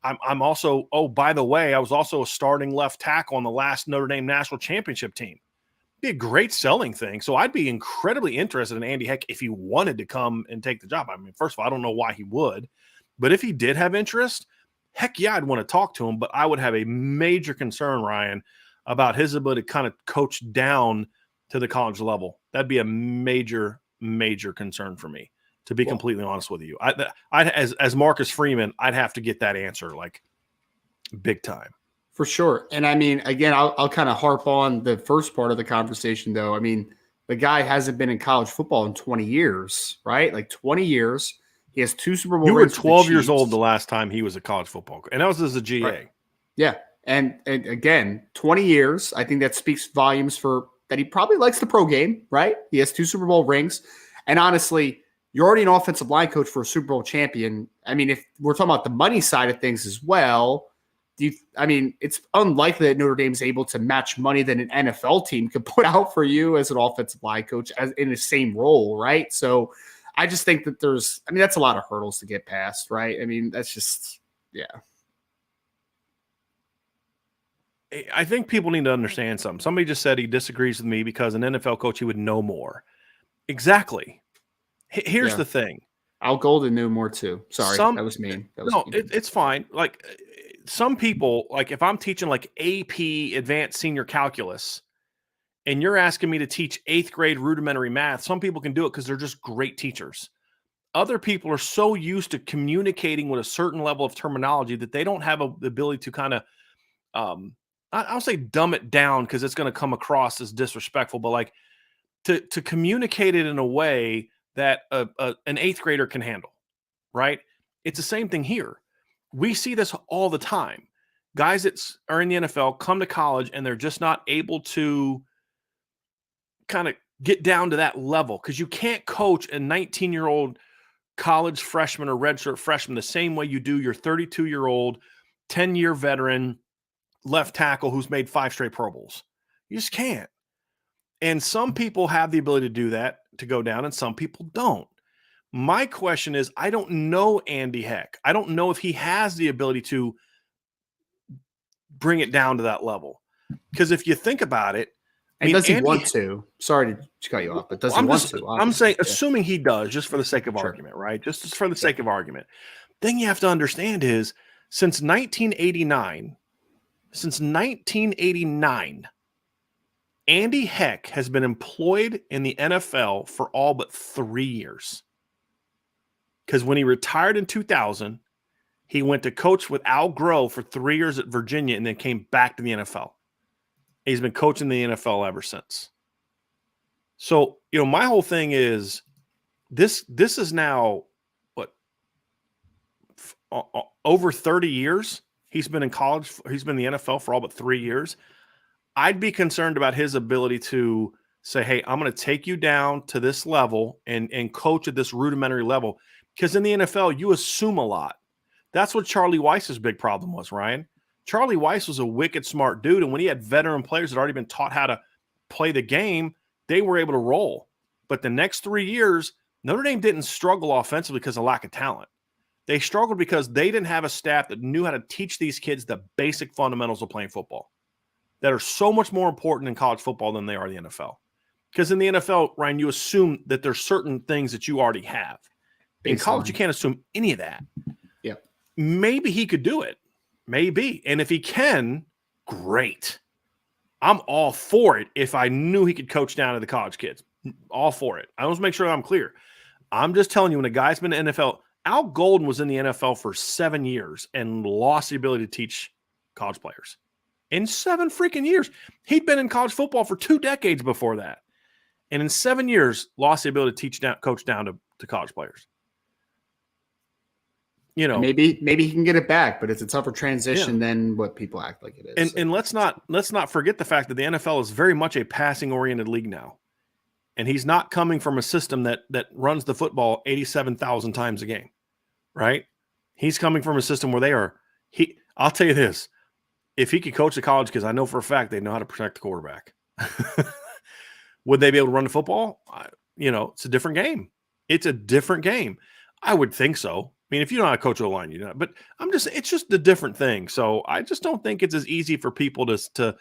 Speaker 2: I'm also, oh, by the way, I was also a starting left tackle on the last Notre Dame national championship team. Be a great selling thing. So I'd be incredibly interested in Andy Heck if he wanted to come and take the job. I mean, first of all, I don't know why he would, but if he did have interest, heck yeah, I'd want to talk to him. But I would have a major concern, Ryan, about his ability to kind of coach down to the college level. That'd be a major, major concern for me, to be completely honest with you. As Marcus Freeman, I'd have to get that answer like big time.
Speaker 1: For sure. And I mean, again, I'll kind of harp on the first part of the conversation, though. I mean, the guy hasn't been in college football in 20 years, right? Like 20 years. He has 2 Super Bowl
Speaker 2: rings. You were
Speaker 1: rings
Speaker 2: 12 years old the last time he was a college football coach, and that was as a GA.
Speaker 1: Right. Yeah. And again, 20 years, I think that speaks volumes for that he probably likes the pro game, right? He has 2 Super Bowl rings. And honestly, you're already an offensive line coach for a Super Bowl champion. I mean, if we're talking about the money side of things as well, it's unlikely that Notre Dame is able to match money that an NFL team could put out for you as an offensive line coach as in the same role, right? So I just think that that's a lot of hurdles to get past, right? I mean, that's just, yeah.
Speaker 2: I think people need to understand something. Somebody just said he disagrees with me because an NFL coach, he would know more. Exactly. Here's the thing.
Speaker 1: Al Golden knew more too. Sorry, that was mean.
Speaker 2: It's fine. Like some people, like if I'm teaching like AP Advanced Senior Calculus and you're asking me to teach 8th grade rudimentary math, some people can do it because they're just great teachers. Other people are so used to communicating with a certain level of terminology that they don't have the ability to kind of, I'll say dumb it down because it's going to come across as disrespectful, but like to communicate it in a way that an 8th grader can handle, right? It's the same thing here. We see this all the time. Guys that are in the NFL come to college and they're just not able to kind of get down to that level because you can't coach a 19-year-old college freshman or redshirt freshman the same way you do your 32-year-old, 10-year veteran left tackle who's made 5 straight Pro Bowls. You just can't. And some people have the ability to do that, to go down, and some people don't. My question is, I don't know Andy Heck. I don't know if he has the ability to bring it down to that level. Because if you think about it,
Speaker 1: and does he want to? Sorry to cut you off, but does he want to?
Speaker 2: I'm saying, assuming he does, just for the sake of argument, right? Just for the sake of argument. Thing you have to understand is, since 1989, Andy Heck has been employed in the NFL for all but 3 years. Because when he retired in 2000, he went to coach with Al Groh for 3 years at Virginia and then came back to the NFL. He's been coaching the NFL ever since. So, my whole thing is this is now, over 30 years? He's been in college. He's been in the NFL for all but 3 years. I'd be concerned about his ability to say, hey, I'm going to take you down to this level and coach at this rudimentary level. Because in the NFL, you assume a lot. That's what Charlie Weiss's big problem was, Ryan. Charlie Weiss was a wicked smart dude. And when he had veteran players that had already been taught how to play the game, they were able to roll. But the next 3 years, Notre Dame didn't struggle offensively because of lack of talent. They struggled because they didn't have a staff that knew how to teach these kids the basic fundamentals of playing football that are so much more important in college football than they are in the NFL. Because in the NFL, Ryan, you assume that there's certain things that you already have. In college, you can't assume any of that.
Speaker 1: Yeah.
Speaker 2: Maybe he could do it. Maybe. And if he can, great. I'm all for it if I knew he could coach down to the college kids. All for it. I want to make sure I'm clear. I'm just telling you, when a guy's been in the NFL, Al Golden was in the NFL for 7 years and lost the ability to teach college players. In 7 freaking years. He'd been in college football for 2 decades before that. And in 7 years, lost the ability to coach down to college players. You know,
Speaker 1: and maybe he can get it back, but it's a tougher transition than what people act like it is.
Speaker 2: And let's not forget the fact that the NFL is very much a passing oriented league now. And he's not coming from a system that runs the football 87,000 times a game, right? He's coming from a system where I'll tell you this, if he could coach the college kids, I know for a fact they know how to protect the quarterback. Would they be able to run the football? It's a different game. It's a different game. I would think so. I mean, if you know how to coach O-line, you know. But it's just a different thing. So I just don't think it's as easy for people to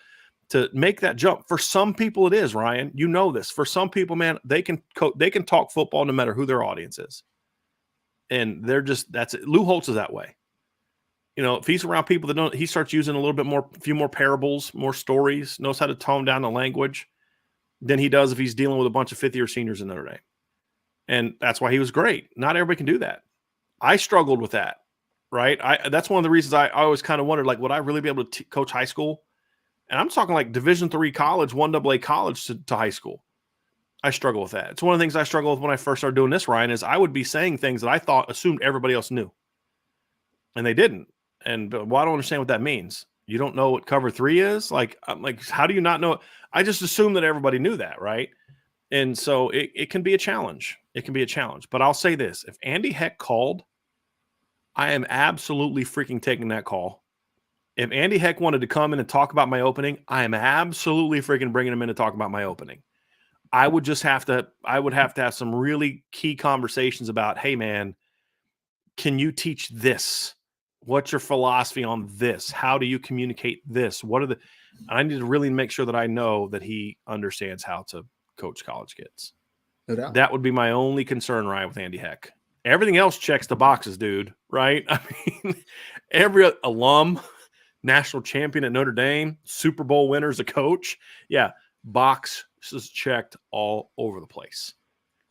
Speaker 2: make that jump. For some people, it is, Ryan. You know this. For some people, man, they can talk football no matter who their audience is, and that's it. Lou Holtz is that way. If he's around people that don't, he starts using a few more parables, more stories, knows how to tone down the language than he does if he's dealing with a bunch of fifth-year seniors in Notre Dame. And that's why he was great. Not everybody can do that. I struggled with that, right? That's one of the reasons I always kind of wondered, like, would I really be able to coach high school? And I'm talking like Division III college, 1AA college to high school. I struggle with that. It's one of the things I struggled with when I first started doing this, Ryan, is I would be saying things that I assumed everybody else knew. And they didn't. And I don't understand what that means. You don't know what cover 3 is? I'm like, how do you not know it? I just assumed that everybody knew that, right? And so it can be a challenge. It can be a challenge. But I'll say this. If Andy Heck called, I am absolutely freaking taking that call. If Andy Heck wanted to come in and talk about my opening, I am absolutely freaking bringing him in to talk about my opening. I would have to have some really key conversations about, hey, man, can you teach this? What's your philosophy on this? How do you communicate this? I need to really make sure that I know that he understands how to coach college kids.
Speaker 1: No doubt.
Speaker 2: That would be my only concern, Ryan, with Andy Heck. Everything else checks the boxes, dude, right? I mean, every alum, national champion at Notre Dame, Super Bowl winner as a coach. Yeah, boxes checked all over the place.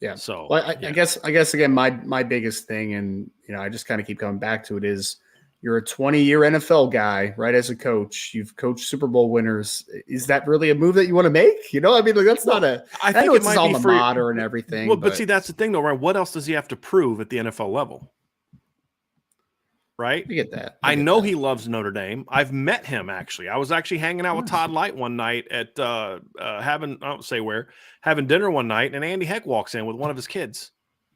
Speaker 1: Yeah.
Speaker 2: So
Speaker 1: I guess again, my biggest thing, and I just kind of keep coming back to it, is you're a 20-year NFL guy, right? As a coach, you've coached Super Bowl winners. Is that really a move that you want to make? I mean, that's not a. I know it's his alma mater and everything.
Speaker 2: Well, but see, that's the thing, though, right? What else does he have to prove at the NFL level? Right?
Speaker 1: I get that.
Speaker 2: I know he loves Notre Dame. I've met him, actually. I was actually hanging out with Todd Light one night at having dinner one night, and Andy Heck walks in with one of his kids.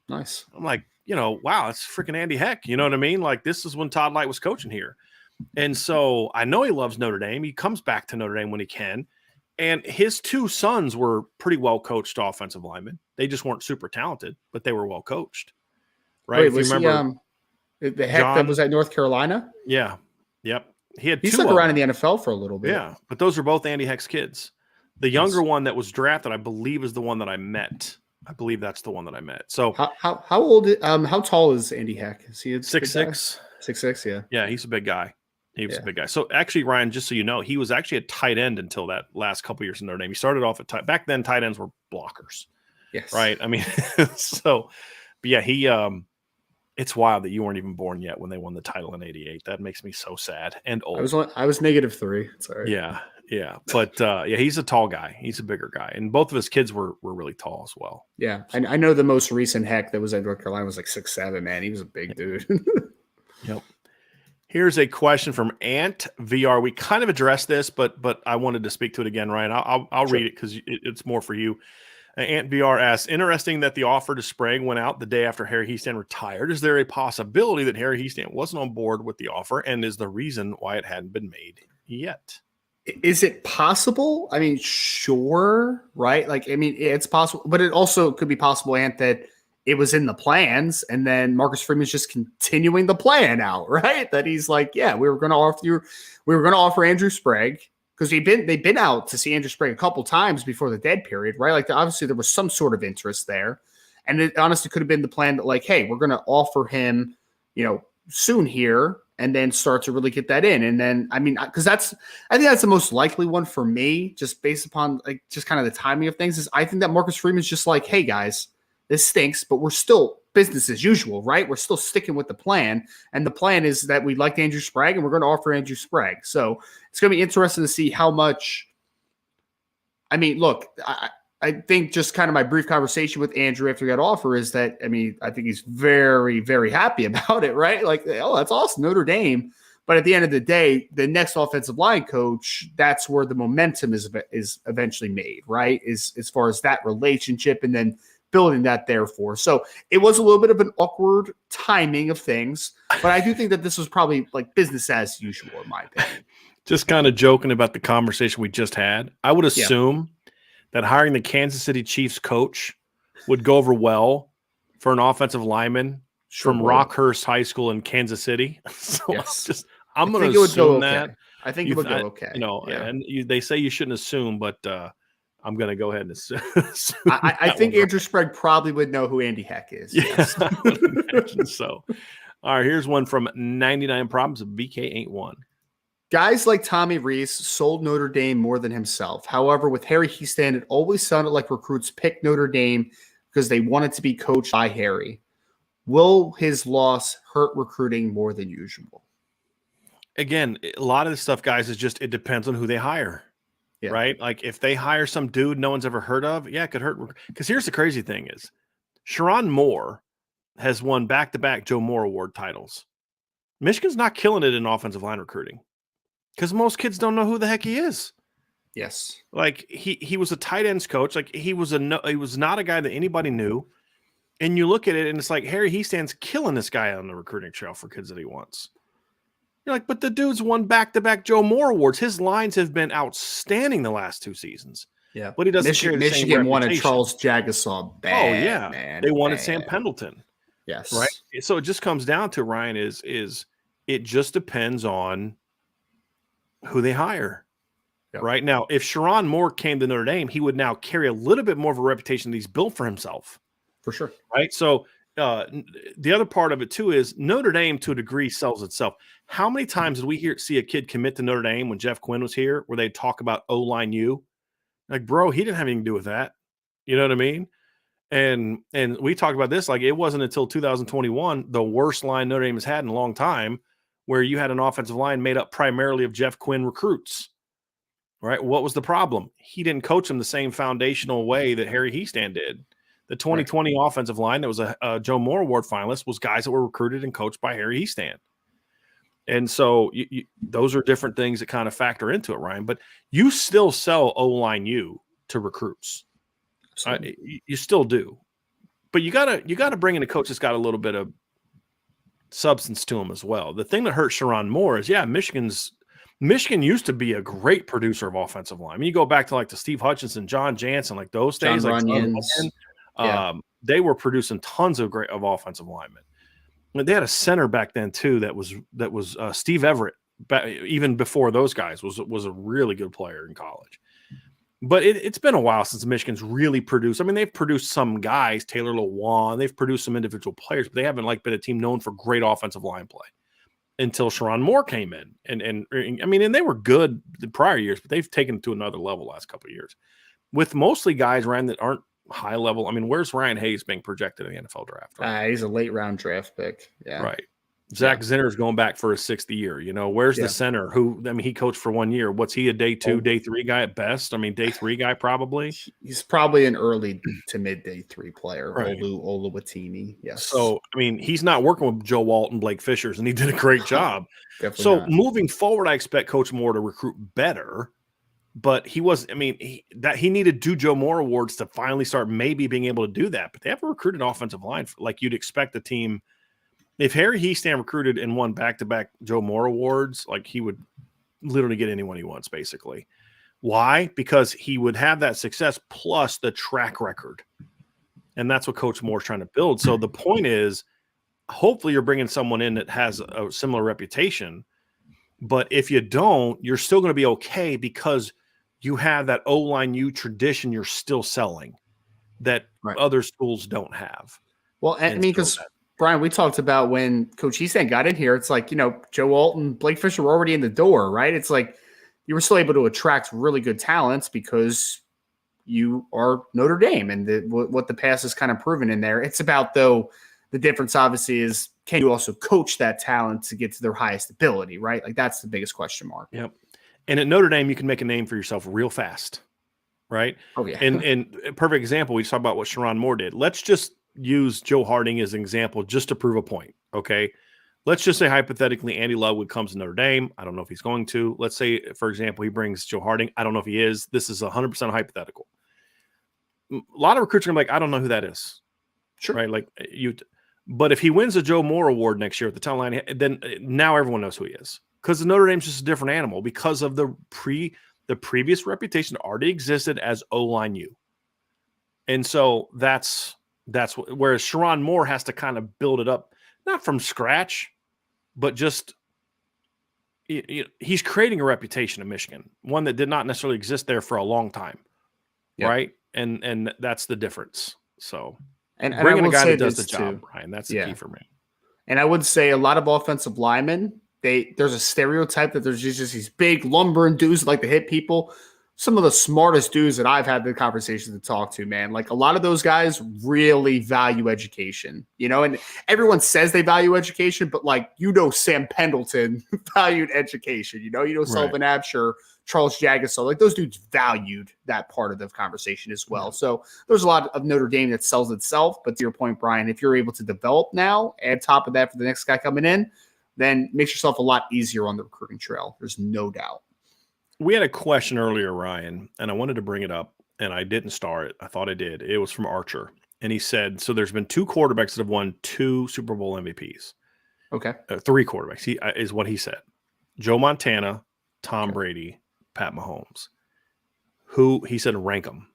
Speaker 1: Nice.
Speaker 2: I'm like, wow, it's freaking Andy Heck. You know what I mean? Like, this is when Todd Light was coaching here. And so I know he loves Notre Dame. He comes back to Notre Dame when he can. And his 2 sons were pretty well-coached offensive linemen. They just weren't super talented, but they were well-coached. Right?
Speaker 1: Wait, was he, the Heck that was at North Carolina?
Speaker 2: Yeah. Yep. He
Speaker 1: stuck around in the NFL for a little bit.
Speaker 2: Yeah, but those are both Andy Heck's kids. The younger one that was drafted, I believe, is the one that I met. I believe that's the one that I met. So
Speaker 1: how old? How tall is Andy Heck? Is he
Speaker 2: 6'6"?
Speaker 1: 6'6", yeah.
Speaker 2: Yeah, he's a big guy. He was a big guy. So actually, Ryan, just so you know, he was actually a tight end until that last couple years in Notre Dame. He started off at tight. Back then, tight ends were blockers.
Speaker 1: Yes.
Speaker 2: Right. I mean, but yeah, he. It's wild that you weren't even born yet when they won the title in '88. That makes me so sad and old.
Speaker 1: I was -3. Sorry.
Speaker 2: Yeah. But he's a tall guy. He's a bigger guy, and both of his kids were really tall as well.
Speaker 1: Yeah, and I know the most recent Heck that was at North Carolina was like 6'7". Man, he was a big dude.
Speaker 2: Yep. Here's a question from Ant VR. We kind of addressed this, but I wanted to speak to it again, Ryan. I'll read it because it's more for you. Ant VR asks, interesting that the offer to Sprague went out the day after Harry Hiestand retired. Is there a possibility that Harry Hiestand wasn't on board with the offer, and is the reason why it hadn't been made yet?
Speaker 1: Is it possible? I mean, sure, right? Like, I mean, it's possible, but it also could be possible, Ant, that it was in the plans, and then Marcus Freeman's just continuing the plan out, right? That he's like, yeah, we were going to offer Andrew Sprague. Because they've been out to see Andrew Sprague a couple times before the dead period, right? Like, obviously there was some sort of interest there, and it honestly could have been the plan that, like, hey, we're going to offer him, soon here, and then start to really get that in. And then, I mean, because I think that's the most likely one for me, just based upon like just kind of the timing of things. Is I think that Marcus Freeman's just like, hey guys, this stinks, but we're still business as usual, right? We're still sticking with the plan. And the plan is that we liked Andrew Sprague and we're going to offer Andrew Sprague. So it's going to be interesting to see how much. I mean, look, I think just kind of my brief conversation with Andrew after he got offer is that, I mean, I think he's very, very happy about it, right? Like, oh, that's awesome, Notre Dame. But at the end of the day, the next offensive line coach, that's where the momentum is eventually made, right? Is as far as that relationship and then building that therefore. So it was a little bit of an awkward timing of things, but I do think that this was probably like business as usual, in my opinion.
Speaker 2: Just kind of joking about the conversation we just had. I would assume that hiring the Kansas City Chiefs coach would go over well for an offensive lineman from Rockhurst High School in Kansas City. So I'm going to assume that.
Speaker 1: I think it would go okay.
Speaker 2: And they say you shouldn't assume, but I'm going to go ahead and assume.
Speaker 1: I think Andrew Sprague probably would know who Andy Heck is.
Speaker 2: Yeah, yes. I would imagine so. All right, here's one from 99 Problems. BK ain't one.
Speaker 1: Guys like Tommy Rees sold Notre Dame more than himself. However, with Harry Hiestand, it always sounded like recruits picked Notre Dame because they wanted to be coached by Harry. Will his loss hurt recruiting more than usual?
Speaker 2: Again, a lot of this stuff, guys, is just it depends on who they hire, right? Like if they hire some dude no one's ever heard of, it could hurt. Because here's the crazy thing is Sharon Moore has won back-to-back Joe Moore Award titles. Michigan's not killing it in offensive line recruiting. Because most kids don't know who the heck he is.
Speaker 1: Yes.
Speaker 2: Like he was a tight ends coach. Like he was not a guy that anybody knew. And you look at it and it's like Harry Hiestand's killing this guy on the recruiting trail for kids that he wants. You're like, but the dude's won back-to-back Joe Moore Awards. His lines have been outstanding the last 2 seasons.
Speaker 1: Yeah.
Speaker 2: But he doesn't carry the same
Speaker 1: Michigan
Speaker 2: reputation.
Speaker 1: wanted Charles Jagasaw bad. Man,
Speaker 2: they wanted Sam Pendleton.
Speaker 1: Yes.
Speaker 2: Right. So it just comes down to, Ryan, is it just depends on who they hire. Yep. Right now, if Sharon Moore came to Notre Dame, he would now carry a little bit more of a reputation that he's built for himself.
Speaker 1: For sure.
Speaker 2: Right. So the other part of it too is Notre Dame to a degree sells itself. How many times did we see a kid commit to Notre Dame when Jeff Quinn was here, where they talk about O-line U? Like, bro, he didn't have anything to do with that. You know what I mean? And we talked about this, like it wasn't until 2021, the worst line Notre Dame has had in a long time, where you had an offensive line made up primarily of Jeff Quinn recruits, right? What was the problem? He didn't coach them the same foundational way that Harry Hiestand did. The 2020 offensive line that was a Joe Moore Award finalist was guys that were recruited and coached by Harry Hiestand. And so those are different things that kind of factor into it, Ryan. But you still sell O-line U to recruits. You still do. But you gotta bring in a coach that's got a little bit of substance to him as well. The thing that hurt Sharon Moore is, Michigan used to be a great producer of offensive line. I mean, you go back to like the Steve Hutchinson, John Jansen, like those days,
Speaker 1: like
Speaker 2: they were producing tons of offensive linemen. They had a center back then too that was Steve Everett. Even before those guys was a really good player in college. But it's been a while since Michigan's really produced. I mean, they've produced some guys, Taylor Lewan. They've produced some individual players, but they haven't been a team known for great offensive line play until Sharon Moore came in. And they were good the prior years, but they've taken it to another level the last couple of years. With mostly guys, Ryan, that aren't high level. I mean, where's Ryan Hayes being projected in the NFL draft? Right?
Speaker 1: He's a late round draft pick. Yeah.
Speaker 2: Right. Zach Zinner's going back for his 6th year. Where's the center he coached for 1 year? What's he, a day 2, day 3 guy at best? I mean, day 3 guy probably.
Speaker 1: He's probably an early to mid day 3 player.
Speaker 2: Right.
Speaker 1: Oluwatimi. Yes.
Speaker 2: So, I mean, he's not working with Joe Walton, Blake Fishers, and he did a great job. Moving forward, I expect Coach Moore to recruit better. But he needed 2 Joe Moore Awards to finally start maybe being able to do that. But they have a recruited offensive line like you'd expect a team. If Harry Hiestand recruited and won back-to-back Joe Moore Awards, like he would literally get anyone he wants, basically. Why? Because he would have that success plus the track record. And that's what Coach Moore's trying to build. So the point is, hopefully you're bringing someone in that has a similar reputation. But if you don't, you're still going to be okay because you have that O-line U tradition you're still selling that other schools don't have.
Speaker 1: Well, because Brian, we talked about when Coach Hiestand got in here, it's like, Joe Walton, Blake Fisher were already in the door, right? It's like you were still able to attract really good talents because you are Notre Dame and what the past has kind of proven in there. It's about, though, the difference obviously is, can you also coach that talent to get to their highest ability, right? Like that's the biggest question mark.
Speaker 2: Yep. And at Notre Dame, you can make a name for yourself real fast, right?
Speaker 1: Oh yeah.
Speaker 2: And a perfect example, we just talked about what Sharon Moore did. Let's just use Joe Harding as an example just to prove a point, okay? Let's just say hypothetically Andy Ludwig comes to Notre Dame. I don't know if he's going to. Let's say, for example, he brings Joe Harding. I don't know if he is. This is 100% hypothetical. A lot of recruits are like, I don't know who that is.
Speaker 1: Sure.
Speaker 2: Right? Like but if he wins the Joe Moore Award next year at the town line, then now everyone knows who he is. Because the Notre Dame's just a different animal because of the previous reputation that already existed as O-line U. And so that's whereas Sharon Moore has to kind of build it up, not from scratch, but just he's creating a reputation in Michigan, one that did not necessarily exist there for a long time. Yep. Right? And that's the difference. So
Speaker 1: and
Speaker 2: bringing
Speaker 1: I
Speaker 2: a guy that does the
Speaker 1: too,
Speaker 2: job, Ryan, that's the key for me.
Speaker 1: And I would say a lot of offensive linemen, there's a stereotype that there's just these big lumbering dudes that like to hit people. Some of the smartest dudes that I've had the conversations to talk to, man, like a lot of those guys really value education, and everyone says they value education, but Sam Pendleton valued education, Sullivan Absher, Charles Jagusah, like those dudes valued that part of the conversation as well. Yeah. So there's a lot of Notre Dame that sells itself, but to your point, Brian, if you're able to develop now and top of that for the next guy coming in, then makes yourself a lot easier on the recruiting trail. There's no doubt.
Speaker 2: We had a question earlier, Ryan, and I wanted to bring it up, and I didn't star it. I thought I did. It was from Archer, and he said, so there's been 2 quarterbacks that have won 2 Super Bowl MVPs.
Speaker 1: Okay.
Speaker 2: 3 quarterbacks is what he said. Joe Montana, Tom Brady, Pat Mahomes. Who, he said, rank them.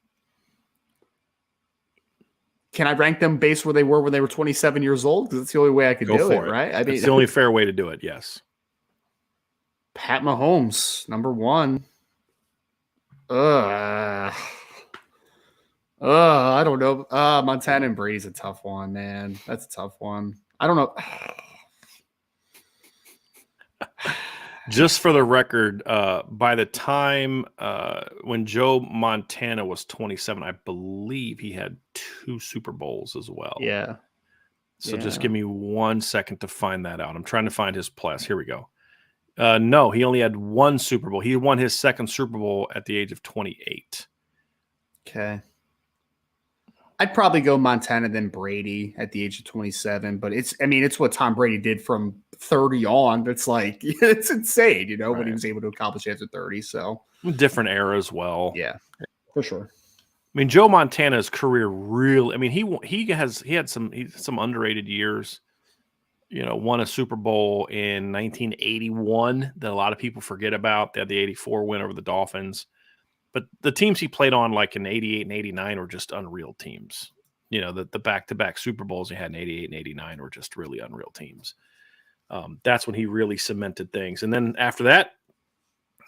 Speaker 1: Can I rank them based where they were when they were 27 years old? Because that's the only way I could do it, right? I mean,
Speaker 2: it's the only fair way to do it, yes.
Speaker 1: Pat Mahomes, number 1. I don't know. Montana and Brady's a tough one, man. That's a tough one. I don't know.
Speaker 2: Just for the record, by the time when Joe Montana was 27, I believe he had 2 Super Bowls as well.
Speaker 1: Yeah.
Speaker 2: So just give me 1 second to find that out. I'm trying to find his plus. Here we go. No, he only had 1 Super Bowl. He won his 2nd Super Bowl at the age of 28.
Speaker 1: Okay. I'd probably go Montana then Brady at the age of 27, but it's what Tom Brady did from 30 on. That's like, it's insane, what he was able to accomplish after 30. So
Speaker 2: different era as well.
Speaker 1: Yeah, for sure.
Speaker 2: I mean, Joe Montana's career really, he had some underrated years. Won a Super Bowl in 1981 that a lot of people forget about. They had the 84 win over the Dolphins. But the teams he played on, like in 88 and 89, were just unreal teams. The back-to-back Super Bowls he had in 88 and 89 were just really unreal teams. That's when he really cemented things. And then after that,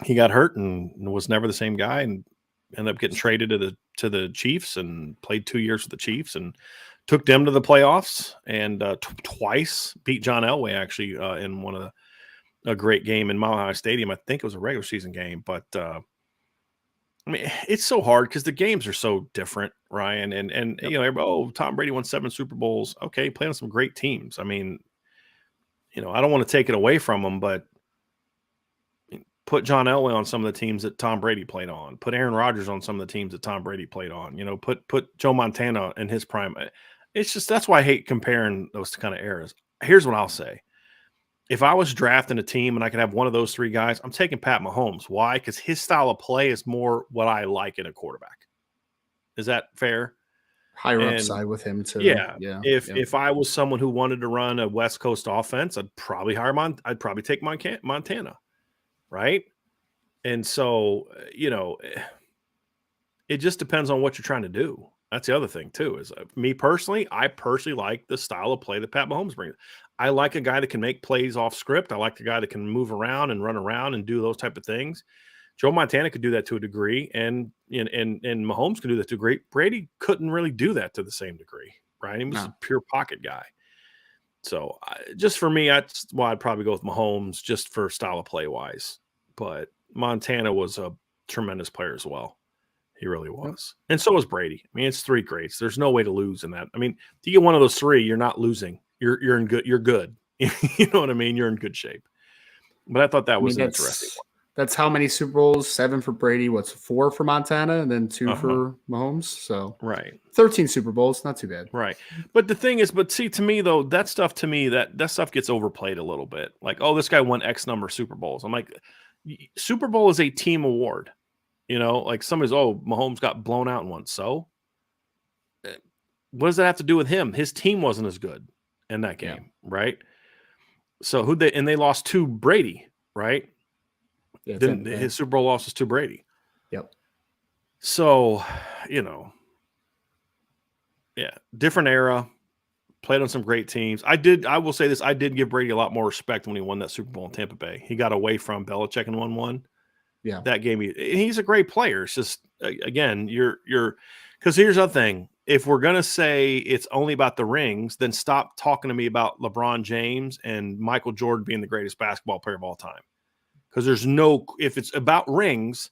Speaker 2: he got hurt and was never the same guy and ended up getting traded to the Chiefs and played 2 years with the Chiefs and took them to the playoffs and twice beat John Elway actually in one of a great game in Mile High Stadium. I think it was a regular season game, but it's so hard because the games are so different, Ryan. And Tom Brady won 7 Super Bowls. Okay, playing on some great teams. I don't want to take it away from him, but put John Elway on some of the teams that Tom Brady played on. Put Aaron Rodgers on some of the teams that Tom Brady played on. Put Joe Montana in his prime. It's just that's why I hate comparing those kind of eras. Here's what I'll say. If I was drafting a team and I could have one of those 3 guys, I'm taking Pat Mahomes. Why? Because his style of play is more what I like in a quarterback. Is that fair?
Speaker 1: Higher upside with him too.
Speaker 2: Yeah. If I was someone who wanted to run a West Coast offense, I'd probably I'd probably take Montana. Right? And so, it just depends on what you're trying to do. That's the other thing too, is me personally, I like the style of play that Pat Mahomes brings. I like a guy that can make plays off script. I like the guy that can move around and run around and do those type of things. Joe Montana could do that to a degree, and Mahomes could do that to a degree. Brady couldn't really do that to the same degree, right? He was a pure pocket guy. So just for me, that's why I'd probably go with Mahomes just for style of play wise. But Montana was a tremendous player as well. He really was. And so was Brady. It's 3 greats. There's no way to lose in that. If you get one of those 3, you're not losing. You're in good. You're good. You know what I mean? You're in good shape. But I thought that was an interesting one.
Speaker 1: That's how many Super Bowls? 7 for Brady. What's 4 for Montana, and then 2 for Mahomes. So
Speaker 2: right,
Speaker 1: 13 Super Bowls, not too bad.
Speaker 2: right. But the thing is, see, to me though, that stuff that stuff gets overplayed a little bit. Like, oh, this guy won X number of Super Bowls. I'm like, Super Bowl is a team award. Like somebody's, oh, Mahomes got blown out in one. So what does that have to do with him? His team wasn't as good in that game, right? So they lost to Brady, right?
Speaker 1: Yeah,
Speaker 2: Then his Super Bowl loss was to Brady.
Speaker 1: Yep.
Speaker 2: So, yeah, different era. Played on some great teams. I will say this, I did give Brady a lot more respect when he won that Super Bowl in Tampa Bay. He got away from Belichick and won one.
Speaker 1: Yeah.
Speaker 2: That game, he's a great player. It's just, again, because here's the other thing. If we're going to say it's only about the rings, then stop talking to me about LeBron James and Michael Jordan being the greatest basketball player of all time. Because if it's about rings,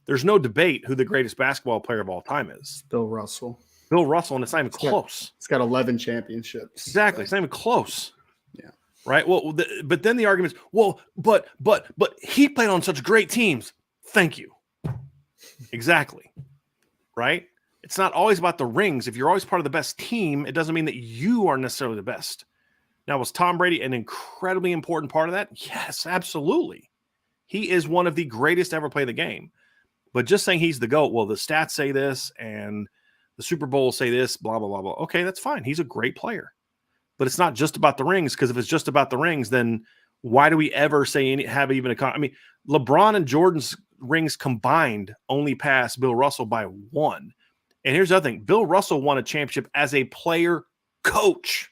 Speaker 2: there's no debate who the greatest basketball player of all time is.
Speaker 1: Bill Russell.
Speaker 2: And it's not even close.
Speaker 1: It's got 11 championships.
Speaker 2: Exactly. It's not even close.
Speaker 1: Yeah.
Speaker 2: Right. Well, but then the argument is, well, but he played on such great teams. Thank you. Exactly. Right. It's not always about the rings. If you're always part of the best team, it doesn't mean that you are necessarily the best. Now, was Tom Brady an incredibly important part of that? Yes, absolutely. He is one of the greatest to ever play the game. But just saying he's the GOAT, well, the stats say this and the Super Bowl say this, blah, blah, blah, blah. Okay, that's fine. He's a great player. But it's not just about the rings, because if it's just about the rings, then why do we ever have even a – I mean, LeBron and Jordan's rings combined only passed Bill Russell by 1. And here's the other thing. Bill Russell won a championship as a player coach.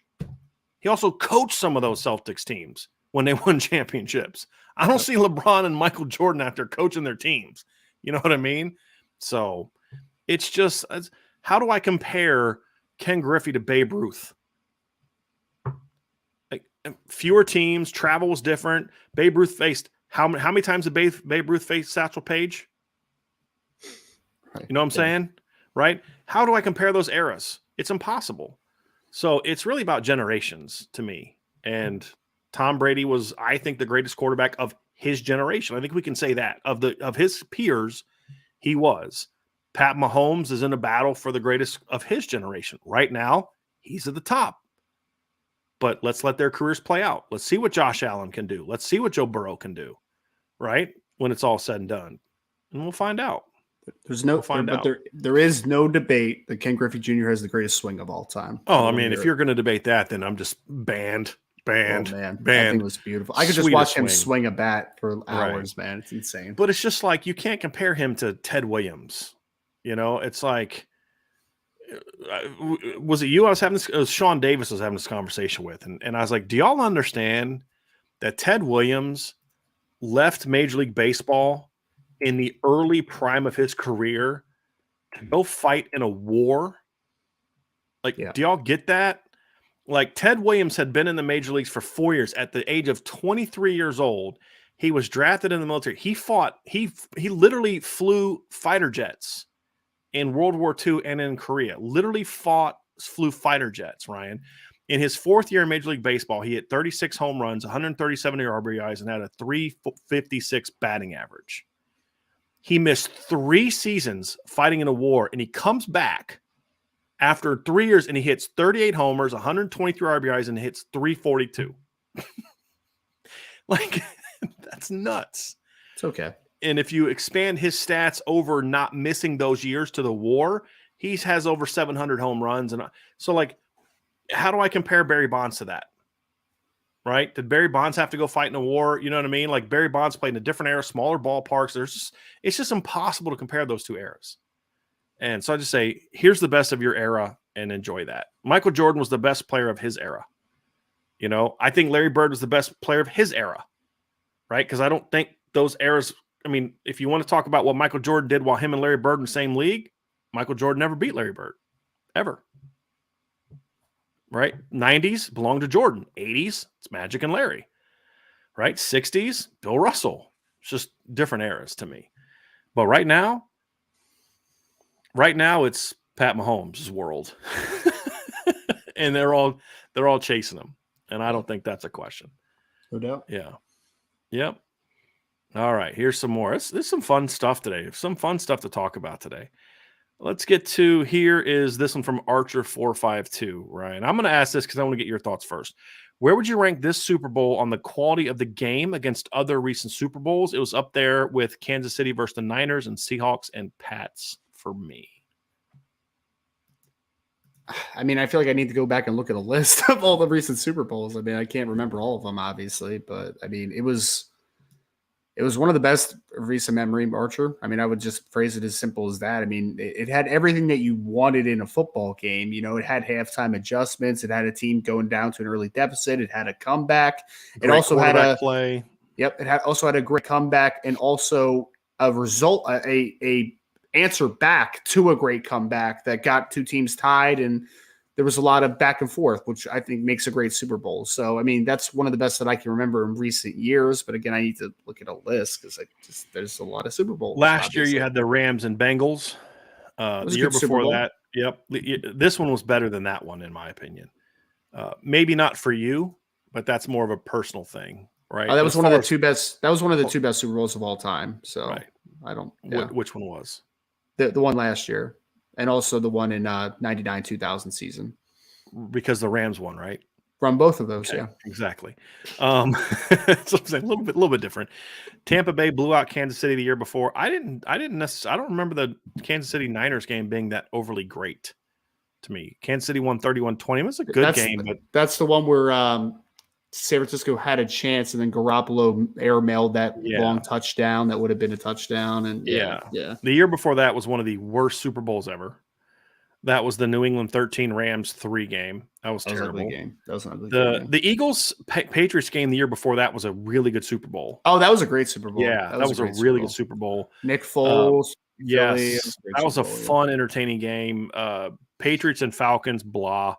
Speaker 2: He also coached some of those Celtics teams when they won championships. I don't see LeBron and Michael Jordan out there coaching their teams. You know what I mean? So it's just, how do I compare Ken Griffey to Babe Ruth? Like, fewer teams, travel was different. Babe Ruth faced, how many times did Babe Ruth face Satchel Paige? You know what I'm saying? Right? How do I compare those eras? It's impossible. So it's really about generations to me. And Tom Brady was, I think, the greatest quarterback of his generation. I think we can say that. Of his peers, he was. Pat Mahomes is in a battle for the greatest of his generation. Right now, he's at the top. But let's let their careers play out. Let's see what Josh Allen can do. Let's see what Joe Burrow can do, right? When it's all said and done. And we'll find out.
Speaker 1: There is no debate that Ken Griffey Jr. has the greatest swing of all time.
Speaker 2: Oh, I mean, if you're going to debate that, then I'm just banned. Oh, man.
Speaker 1: That thing was beautiful. I could just watch him swing a bat for hours, man. It's insane.
Speaker 2: But it's just like, you can't compare him to Ted Williams. It's like, was it you I was having this? It was Sean Davis I was having this conversation with. And I was like, do y'all understand that Ted Williams left Major League Baseball in the early prime of his career to go fight in a war? Like, do y'all get that? Like, Ted Williams had been in the major leagues for 4 years. At the age of 23 years old, he was drafted in the military. He literally flew fighter jets in World War II and in Korea. Literally flew fighter jets, Ryan. In his 4th year in Major League Baseball, he hit 36 home runs, 137 RBIs, and had a 356 batting average. He missed 3 seasons fighting in a war, and he comes back after 3 years, and he hits 38 homers, 123 RBIs, and hits 342. Like, that's nuts.
Speaker 1: It's okay.
Speaker 2: And if you expand his stats over not missing those years to the war, he has over 700 home runs. And so, like, how do I compare Barry Bonds to that? Right? Did Barry Bonds have to go fight in a war? You know what I mean? Like, Barry Bonds played in a different era, smaller ballparks. It's just impossible to compare those 2 eras. And so I just say, here's the best of your era and enjoy that. Michael Jordan was the best player of his era. I think Larry Bird was the best player of his era, right? Because I don't think those eras, I mean, if you want to talk about what Michael Jordan did while him and Larry Bird in the same league, Michael Jordan never beat Larry Bird, ever. Right? 90s belonged to Jordan. 80s, it's Magic and Larry. Right? 60s, Bill Russell. It's just different eras to me. But right now, it's Pat Mahomes' world. And they're all chasing him. And I don't think that's a question.
Speaker 1: No doubt.
Speaker 2: Yeah. Yep. All right, here's some more. There's some fun stuff today. Some fun stuff to talk about today. Let's get to, here is this one from Archer452, Ryan. I'm going to ask this because I want to get your thoughts first. Where would you rank this Super Bowl on the quality of the game against other recent Super Bowls? It was up there with Kansas City versus the Niners and Seahawks and Pats for me.
Speaker 1: I mean, I feel like I need to go back and look at a list of all the recent Super Bowls. I mean, I can't remember all of them, obviously, but I mean, it was one of the best of recent memory, Archer. I mean, I would just phrase it as simple as that. I mean, it had everything that you wanted in a football game. You know, it had halftime adjustments. It had a team going down to an early deficit. It had a comeback. It also had a
Speaker 2: play.
Speaker 1: Yep. It also had a great comeback and also a result, a answer back to a great comeback that got two teams tied, and there was a lot of back and forth, which I think makes a great Super Bowl. So, I mean, that's one of the best that I can remember in recent years. But again, I need to look at a list because there's a lot of Super Bowls.
Speaker 2: Last year, you had the Rams and Bengals. The year before that, yep. This one was better than that one, in my opinion. Maybe not for you, but that's more of a personal thing, right?
Speaker 1: That was one of the two best. That was one of the two best Super Bowls of all time. So,
Speaker 2: right.
Speaker 1: I don't. Yeah.
Speaker 2: Which one was
Speaker 1: the one last year? And also the one in 99-2000 season.
Speaker 2: Because the Rams won, right?
Speaker 1: From both of those,
Speaker 2: okay,
Speaker 1: yeah.
Speaker 2: Exactly. So I'm saying a little bit different. Tampa Bay blew out Kansas City the year before. I don't remember the Kansas City Niners game being that overly great to me. Kansas City won 31-20. It was a good game, but
Speaker 1: that's the one where San Francisco had a chance, and then Garoppolo airmailed that long touchdown that would have been a touchdown. And yeah.
Speaker 2: The year before that was one of the worst Super Bowls ever. That was the New England 13 Rams 3 game. That was terrible.
Speaker 1: That was an ugly game.
Speaker 2: The Eagles Patriots game the year before that was a really good Super Bowl.
Speaker 1: Oh, that was a great Super Bowl.
Speaker 2: Yeah, that was a really good Super Bowl.
Speaker 1: Nick Foles.
Speaker 2: Yes, that was a fun, entertaining game. Patriots and Falcons, blah.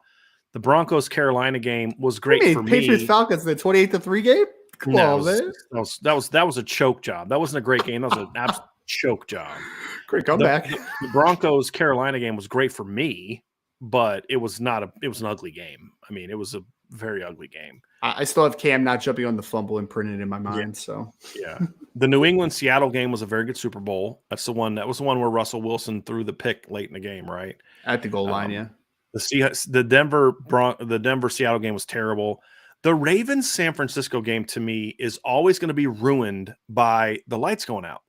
Speaker 2: The Broncos Carolina game was great for me.
Speaker 1: Patriots Falcons, the 28-3 game. Come on, man.
Speaker 2: That was a choke job. That wasn't a great game. That was an absolute choke job.
Speaker 1: Great comeback.
Speaker 2: The Broncos Carolina game was great for me, but it was an ugly game. I mean, it was a very ugly game.
Speaker 1: I still have Cam not jumping on the fumble imprinted in my mind. So
Speaker 2: the New England Seattle game was a very good Super Bowl. That was the one where Russell Wilson threw the pick late in the game, right?
Speaker 1: At the goal line, yeah.
Speaker 2: The Denver Seattle game was terrible. The Ravens San Francisco game to me is always going to be ruined by the lights going out.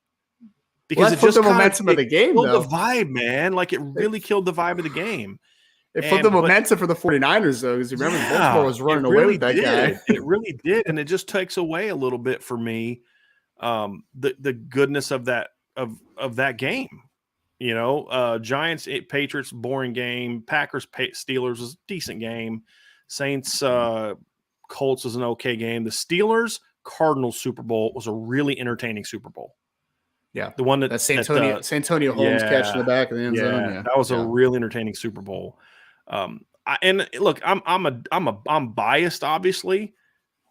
Speaker 2: Because it just
Speaker 1: the momentum of the game,
Speaker 2: killed the vibe, man. Like it really killed the vibe of the game.
Speaker 1: It put the momentum for the 49ers, though, because you remember Baltimore was running away with that guy.
Speaker 2: It really did, and it just takes away a little bit for me the goodness of that game. You know, Giants, Patriots, boring game. Packers, Steelers was a decent game. Saints, Colts was an okay game. The Steelers, Cardinals Super Bowl was a really entertaining Super Bowl.
Speaker 1: Yeah,
Speaker 2: the one that
Speaker 1: Santonio Holmes catch in the back of the end zone. Yeah,
Speaker 2: that was a really entertaining Super Bowl. And look, I'm biased, obviously,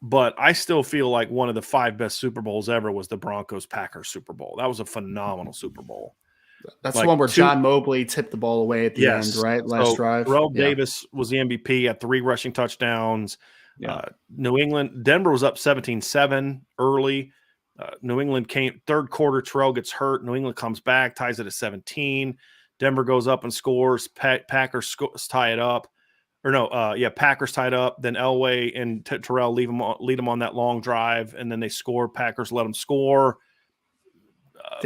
Speaker 2: but I still feel like one of the 5 best Super Bowls ever was the Broncos Packers Super Bowl. That was a phenomenal Super Bowl.
Speaker 1: That's the one where John Mobley tipped the ball away at the end, right? Last drive.
Speaker 2: Terrell Davis was the MVP, had 3 rushing touchdowns. New England, Denver was up 17-7 early. New England came third quarter. Terrell gets hurt. New England comes back, ties it at 17. Denver goes up and scores. Packers tie it up. Packers tied up. Then Elway and Terrell lead them on that long drive, and then they score. Packers let them score.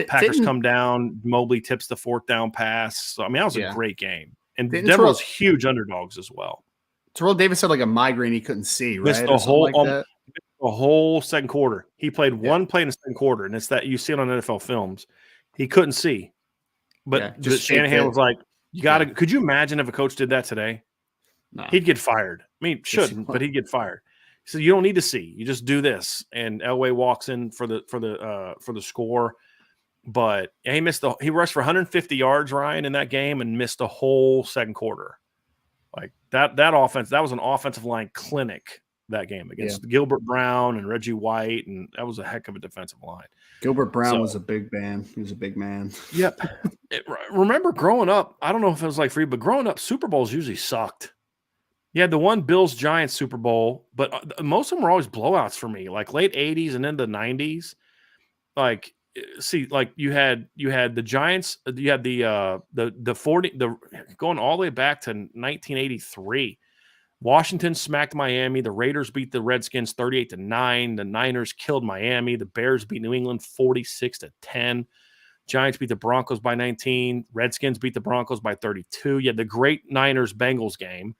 Speaker 2: Packers come down. Mobley tips the 4th down pass. So, I mean, that was a great game. And Denver was huge underdogs as well.
Speaker 1: Terrell Davis had like a migraine he couldn't see, right?
Speaker 2: Missed the whole second quarter. He played one play in the second quarter, and it's that you see it on NFL films. He couldn't see. But Shanahan was like, you got to – could you imagine if a coach did that today?
Speaker 1: No.
Speaker 2: He'd get fired. I mean, shouldn't, but he'd get fired. He said, you don't need to see. You just do this. And Elway walks in for the score. But he rushed for 150 yards, Ryan, in that game and missed the whole second quarter. Like that offense, that was an offensive line clinic that game against Gilbert Brown and Reggie White, and that was a heck of a defensive line.
Speaker 1: Gilbert Brown was a big man. He was a big man.
Speaker 2: Yep. Remember growing up, I don't know if it was like for you, but growing up, Super Bowls usually sucked. You had the one Bills-Giants Super Bowl, but most of them were always blowouts for me, like late 80s and into the 90s. like, see, like you had the Giants, you had the 40, going all the way back to 1983. Washington smacked Miami. The Raiders beat the Redskins 38-9. The Niners killed Miami. The Bears beat New England 46-10. Giants beat the Broncos by 19. Redskins beat the Broncos by 32. You had the great Niners-Bengals game.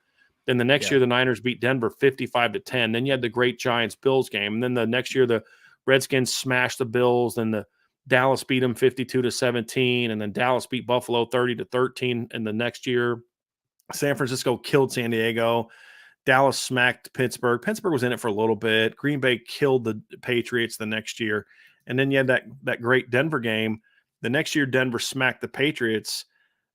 Speaker 2: Then the next year, the Niners beat Denver 55-10. Then you had the great Giants-Bills game. And then the next year, the Redskins smashed the Bills. Then the Dallas beat them 52-17. And then Dallas beat Buffalo 30-13. And the next year, San Francisco killed San Diego. Dallas smacked Pittsburgh. Pittsburgh was in it for a little bit. Green Bay killed the Patriots the next year. And then you had that great Denver game. The next year, Denver smacked the Patriots.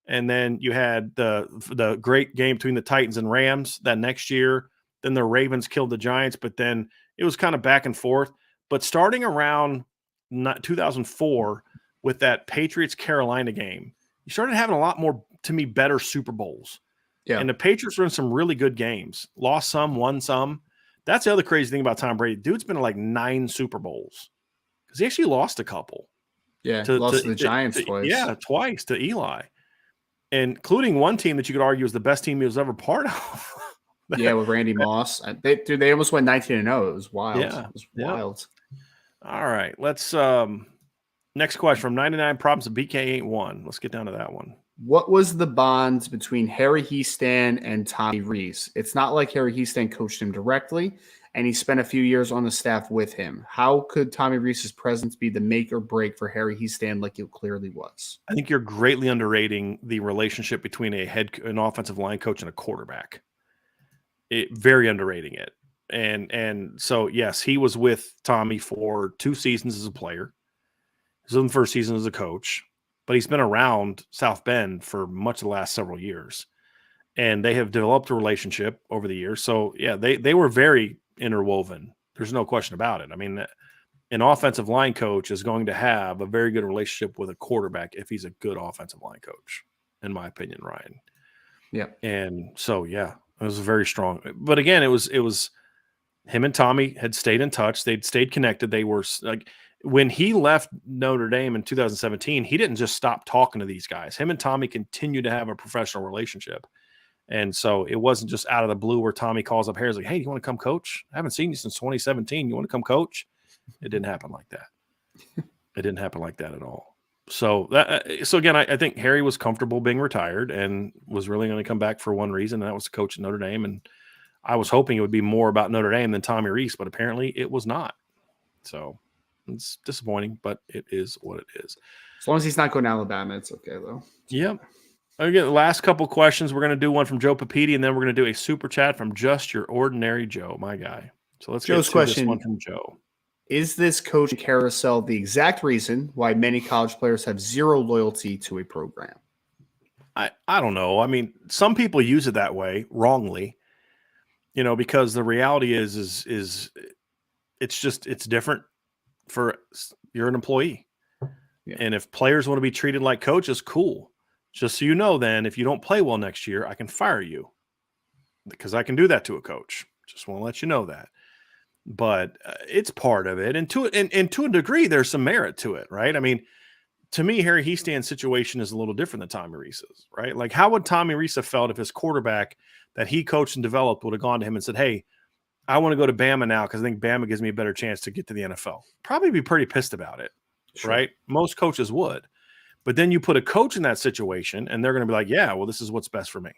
Speaker 2: And then you had the great game between the Titans and Rams that next year. Then the Ravens killed the Giants, but then it was kind of back and forth. But starting around 2004 with that Patriots-Carolina game, you started having a lot more, to me, better Super Bowls. Yeah. And the Patriots were in some really good games. Lost some, won some. That's the other crazy thing about Tom Brady. Dude's been in like 9 Super Bowls because he actually lost a couple.
Speaker 1: Yeah, lost to the Giants twice.
Speaker 2: Yeah, twice to Eli, including one team that you could argue was the best team he was ever part of.
Speaker 1: Yeah, with Randy Moss. They almost went 19-0. It was wild.
Speaker 2: Yeah,
Speaker 1: it was wild.
Speaker 2: All right, let's next question from 99 Problems of BK ain't one. Let's get down to that one.
Speaker 1: What was the bond between Harry Hiestand and Tommy Rees? It's not like Harry Hiestand coached him directly, and he spent a few years on the staff with him. How could Tommy Rees's presence be the make or break for Harry Hiestand like it clearly was?
Speaker 2: I think you're greatly underrating the relationship between an offensive line coach and a quarterback. Very underrating it. And so, yes, he was with Tommy for 2 seasons as a player. He was in the first season as a coach. But he's been around South Bend for much of the last several years. And they have developed a relationship over the years. So, yeah, they were very interwoven. There's no question about it. I mean, an offensive line coach is going to have a very good relationship with a quarterback if he's a good offensive line coach, in my opinion, Ryan.
Speaker 1: Yeah.
Speaker 2: And so, yeah, it was very strong. But again, it was him and Tommy had stayed in touch. They'd stayed connected. They were like – when he left Notre Dame in 2017, he didn't just stop talking to these guys. Him and Tommy continued to have a professional relationship. And so it wasn't just out of the blue where Tommy calls up Harry like, hey, do you want to come coach? I haven't seen you since 2017. You want to come coach? It didn't happen like that. It didn't happen like that at all. So again, I think Harry was comfortable being retired and was really going to come back for one reason, and that was to coach at Notre Dame. And I was hoping it would be more about Notre Dame than Tommy Rees, but apparently it was not. So it's disappointing, but it is what it is.
Speaker 1: As long as he's not going to Alabama, it's okay, though.
Speaker 2: Yep. Again, the last couple questions. We're going to do one from Joe Papiti, and then we're going to do a super chat from Just Your Ordinary Joe, my guy. So let's get to this one from Joe.
Speaker 1: Is this coaching carousel the exact reason why many college players have zero loyalty to a program?
Speaker 2: I don't know. I mean, some people use it that way wrongly, because the reality is it's different. You're an employee. Yeah. And if players want to be treated like coaches, cool. Just so you know, then if you don't play well next year, I can fire you because I can do that to a coach. Just want to let you know that. But it's part of it. And to a degree, there's some merit to it, right? I mean, to me, Harry Hiestand's situation is a little different than Tommy Rees's, right? Like, how would Tommy Rees have felt if his quarterback that he coached and developed would have gone to him and said, hey, I want to go to Bama now because I think Bama gives me a better chance to get to the NFL. Probably be pretty pissed about it, sure. Right? Most coaches would. But then you put a coach in that situation, and they're going to be like, yeah, well, this is what's best for me.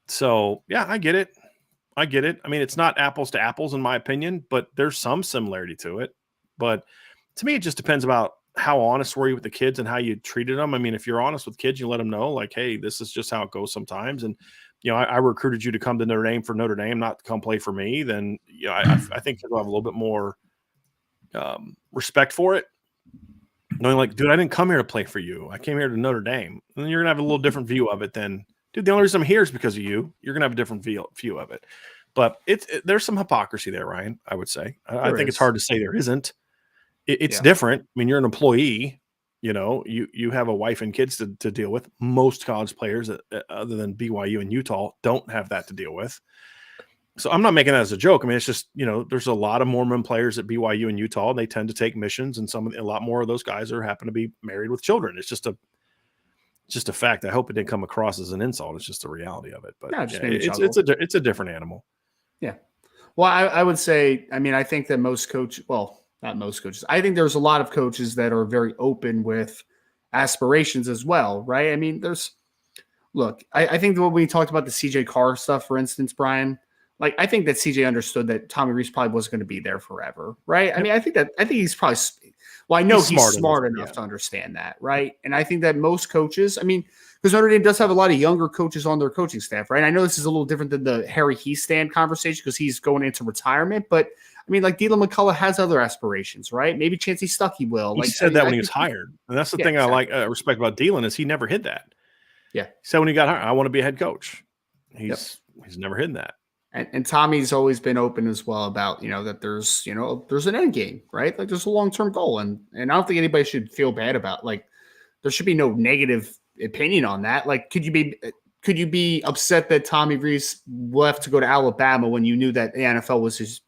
Speaker 2: So, yeah, I get it. I mean, it's not apples to apples, in my opinion, but there's some similarity to it. But to me, it just depends about how honest were you with the kids and how you treated them. I mean, if you're honest with kids, you let them know, like, hey, this is just how it goes sometimes. And I recruited you to come to Notre Dame for Notre Dame, not to come play for me, then I think you'll have a little bit more respect for it. Knowing like, dude, I didn't come here to play for you. I came here to Notre Dame. And then you're going to have a little different view of it than, dude, the only reason I'm here is because of you. You're going to have a different view of it. But there's some hypocrisy there, Ryan, I would say. I think it's hard to say there isn't. It's different. I mean, you're an employee. You have a wife and kids to deal with. Most college players, other than BYU and Utah, don't have that to deal with. So I'm not making that as a joke. I mean, it's just, there's a lot of Mormon players at BYU and Utah, and they tend to take missions, and a lot more of those guys happen to be married with children. It's just a fact. I hope it didn't come across as an insult. It's just the reality of it. But
Speaker 1: No, just
Speaker 2: yeah,
Speaker 1: maybe
Speaker 2: it's a different animal.
Speaker 1: Yeah. Well, I would say, I mean, I think that most coaches, well, not most coaches, I think there's a lot of coaches that are very open with aspirations as well, right? I mean, I think when we talked about the CJ Carr stuff, for instance, Brian, like, I think that CJ understood that Tommy Rees probably wasn't going to be there forever, right? I mean, I think he's probably, well, I know he's smart enough to understand that, right? And I think that most coaches, I mean, because Notre Dame does have a lot of younger coaches on their coaching staff, right? I know this is a little different than the Harry Hiestand conversation because he's going into retirement, but I mean, like, Dylan McCullough has other aspirations, right? Maybe Chancey Stuckey will.
Speaker 2: He said that when he was hired, and that's the thing I respect about Dylan is he never hid that.
Speaker 1: Yeah,
Speaker 2: he said when he got hired, I want to be a head coach. He's never hidden that.
Speaker 1: And Tommy's always been open as well about, that there's an end game, right? Like, there's a long-term goal. And I don't think anybody should feel bad about, like, there should be no negative opinion on that. Like, could you be upset that Tommy Rees left to go to Alabama when you knew that the NFL was his,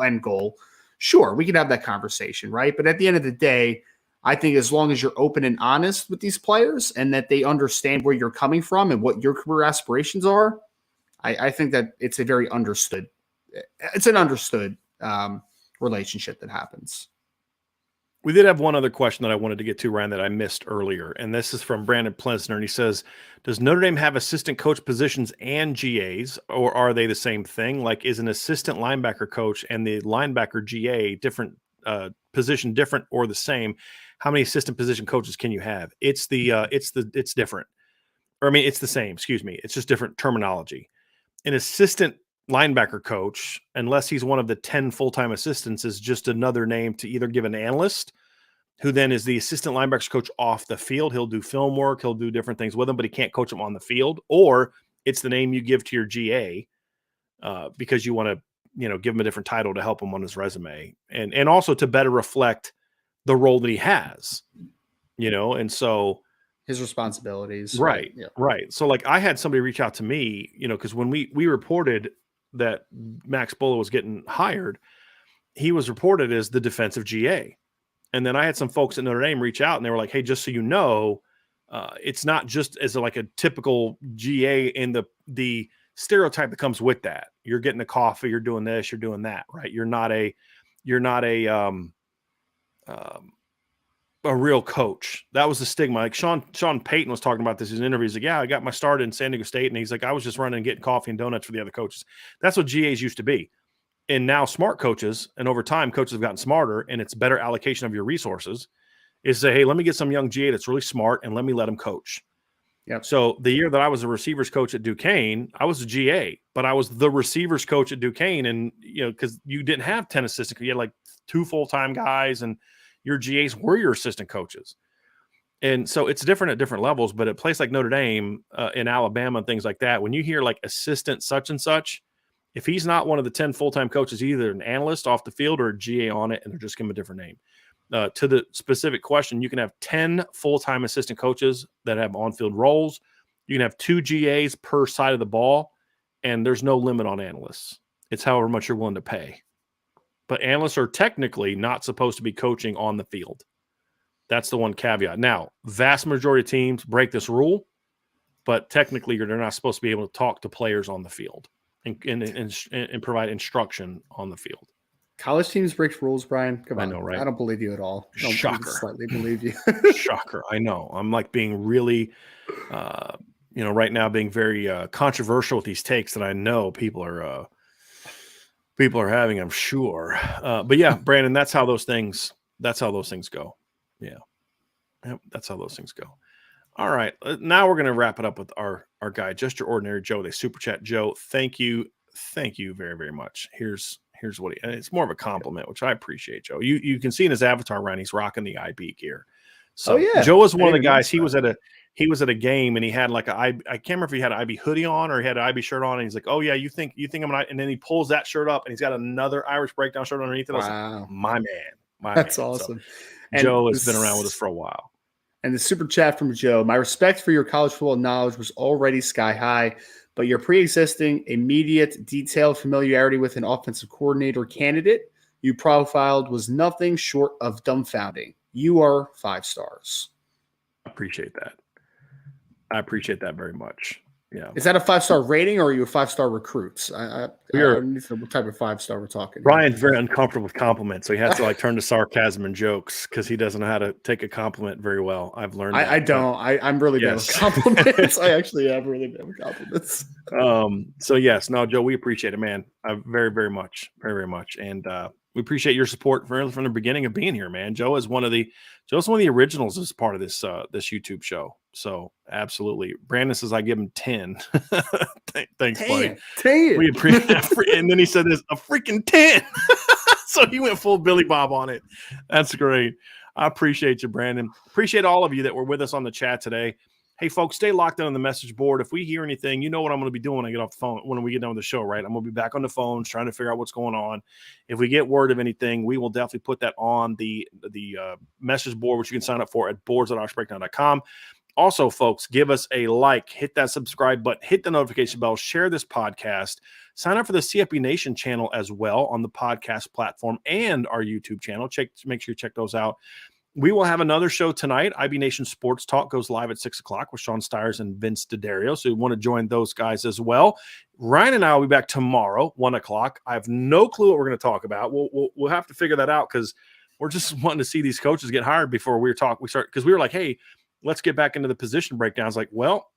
Speaker 1: end goal? Sure, we could have that conversation, right? But at the end of the day, I think as long as you're open and honest with these players and that they understand where you're coming from and what your career aspirations are, I think that it's an understood relationship that happens.
Speaker 2: We did have one other question that I wanted to get to, Ryan, that I missed earlier. And this is from Brandon Plensner. And he says, does Notre Dame have assistant coach positions and GAs, or are they the same thing? Like, is an assistant linebacker coach and the linebacker GA different position, different or the same? How many assistant position coaches can you have? It's different. Or I mean, it's the same, excuse me. It's just different terminology. An assistant linebacker coach, unless he's one of the 10 full-time assistants, is just another name to either give an analyst who then is the assistant linebackers coach off the field. He'll do film work. He'll do different things with them, but he can't coach them on the field. Or it's the name you give to your GA because you want to, give him a different title to help him on his resume. And also to better reflect the role that he has, and so
Speaker 1: his responsibilities.
Speaker 2: Right. Yeah. Right. So like I had somebody reach out to me, because when we reported that Max Bulla was getting hired, he was reported as the defensive GA. And then I had some folks at Notre Dame reach out and they were like, hey, just so you know, it's not just as like a typical GA in the stereotype that comes with that. You're getting the coffee, you're doing this, you're doing that, right? You're not a real coach. That was the stigma. Like Sean Payton was talking about this in interviews. Like, yeah, I got my start in San Diego State. And he's like, I was just running and getting coffee and donuts for the other coaches. That's what GAs used to be. And now smart coaches, and over time, coaches have gotten smarter, and it's better allocation of your resources, is say, hey, let me get some young GA that's really smart and let me let him coach.
Speaker 1: Yep.
Speaker 2: So the year that I was a receivers coach at Duquesne, I was a GA, but I was the receivers coach at Duquesne. And, because you didn't have 10 assistants, you had like 2 full-time guys, and your GAs were your assistant coaches. And so it's different at different levels, but at a place like Notre Dame in Alabama and things like that, when you hear like assistant such and such, if he's not one of the 10 full-time coaches, either an analyst off the field or a GA on it, and they're just giving him a different name. To the specific question, you can have 10 full-time assistant coaches that have on-field roles. You can have 2 GAs per side of the ball, and there's no limit on analysts. It's however much you're willing to pay. But analysts are technically not supposed to be coaching on the field. That's the one caveat. Now, vast majority of teams break this rule, but technically they're not supposed to be able to talk to players on the field and provide instruction on the field.
Speaker 1: College teams break rules, Brian. Come on.
Speaker 2: I know, right?
Speaker 1: I don't believe you at all. I don't
Speaker 2: Shocker.
Speaker 1: Slightly believe you.
Speaker 2: Shocker. I know. I'm like being really, right now being very controversial with these takes that I know people are having, I'm sure. But yeah, Brandon, that's how those things go. Yeah. Yep, that's how those things go. All right. Now we're going to wrap it up with our guy, Just Your Ordinary Joe. They super chat. Joe, thank you. Thank you very, very much. Here's what it's more of a compliment, which I appreciate, Joe. You can see in his avatar, Ryan, he's rocking the IB gear. So Joe was one of the guys. He was at a game and he had like I can't remember if he had an IB hoodie on or he had an IB shirt on. And he's like, oh yeah, you think I'm not? And then he pulls that shirt up and he's got another Irish breakdown shirt underneath it.
Speaker 1: Wow.
Speaker 2: I was like, my man.
Speaker 1: That's awesome.
Speaker 2: So Joe has been around with us for a while.
Speaker 1: And the super chat from Joe, my respect for your college football knowledge was already sky high, but your pre-existing, immediate, detailed familiarity with an offensive coordinator candidate you profiled was nothing short of dumbfounding. You are 5 stars.
Speaker 2: I appreciate that. I appreciate that very much. Yeah.
Speaker 1: Is that a 5-star rating, or are you a 5-star recruits? I don't know what type of 5-star we're talking.
Speaker 2: Brian's very uncomfortable with compliments, so he has to turn to sarcasm and jokes because he doesn't know how to take a compliment very well. I've learned that.
Speaker 1: I don't. I'm really bad with compliments. I actually am really bad with compliments.
Speaker 2: So yes, no, Joe, we appreciate it, man. Very, very much, very, very much, and we appreciate your support from the beginning of being here, man. Joe's one of the originals as part of this YouTube show. So absolutely. Brandon says I give him 10. Thanks, buddy.
Speaker 1: 10.
Speaker 2: We appreciate and then he said there's a freaking 10. So he went full Billy Bob on it. That's great. I appreciate you, Brandon. Appreciate all of you that were with us on the chat today. Hey, folks, stay locked in on the message board. If we hear anything, you know what I'm going to be doing when I get off the phone, when we get done with the show, right? I'm going to be back on the phones trying to figure out what's going on. If we get word of anything, we will definitely put that on the message board, which you can sign up for at boards.oxbreakdown.com. Also, folks, give us a like, hit that subscribe button, hit the notification bell, share this podcast, sign up for the CFB Nation channel as well on the podcast platform and our YouTube channel. Make sure you check those out. We will have another show tonight. IB Nation Sports Talk goes live at 6 o'clock with Sean Stiers and Vince D'Addario. So you want to join those guys as well. Ryan and I will be back tomorrow, 1 o'clock. I have no clue what we're going to talk about. We'll have to figure that out because we're just wanting to see these coaches get hired before we start. Because we were like, hey, let's get back into the position breakdowns. Like, well,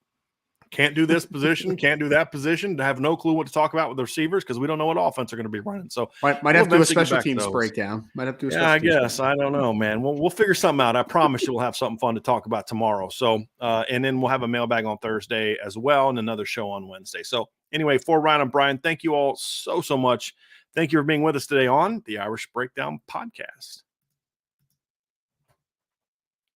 Speaker 2: can't do this position, can't do that position. To have no clue what to talk about with the receivers because we don't know what offense they're going to be running. So
Speaker 1: might have to do a special teams breakdown. Might have to do a special teams breakdown.
Speaker 2: I don't know, man. We'll figure something out. I promise you we'll have something fun to talk about tomorrow. So and then we'll have a mailbag on Thursday as well and another show on Wednesday. So anyway, for Ryan and Brian, thank you all so much. Thank you for being with us today on the Irish Breakdown Podcast.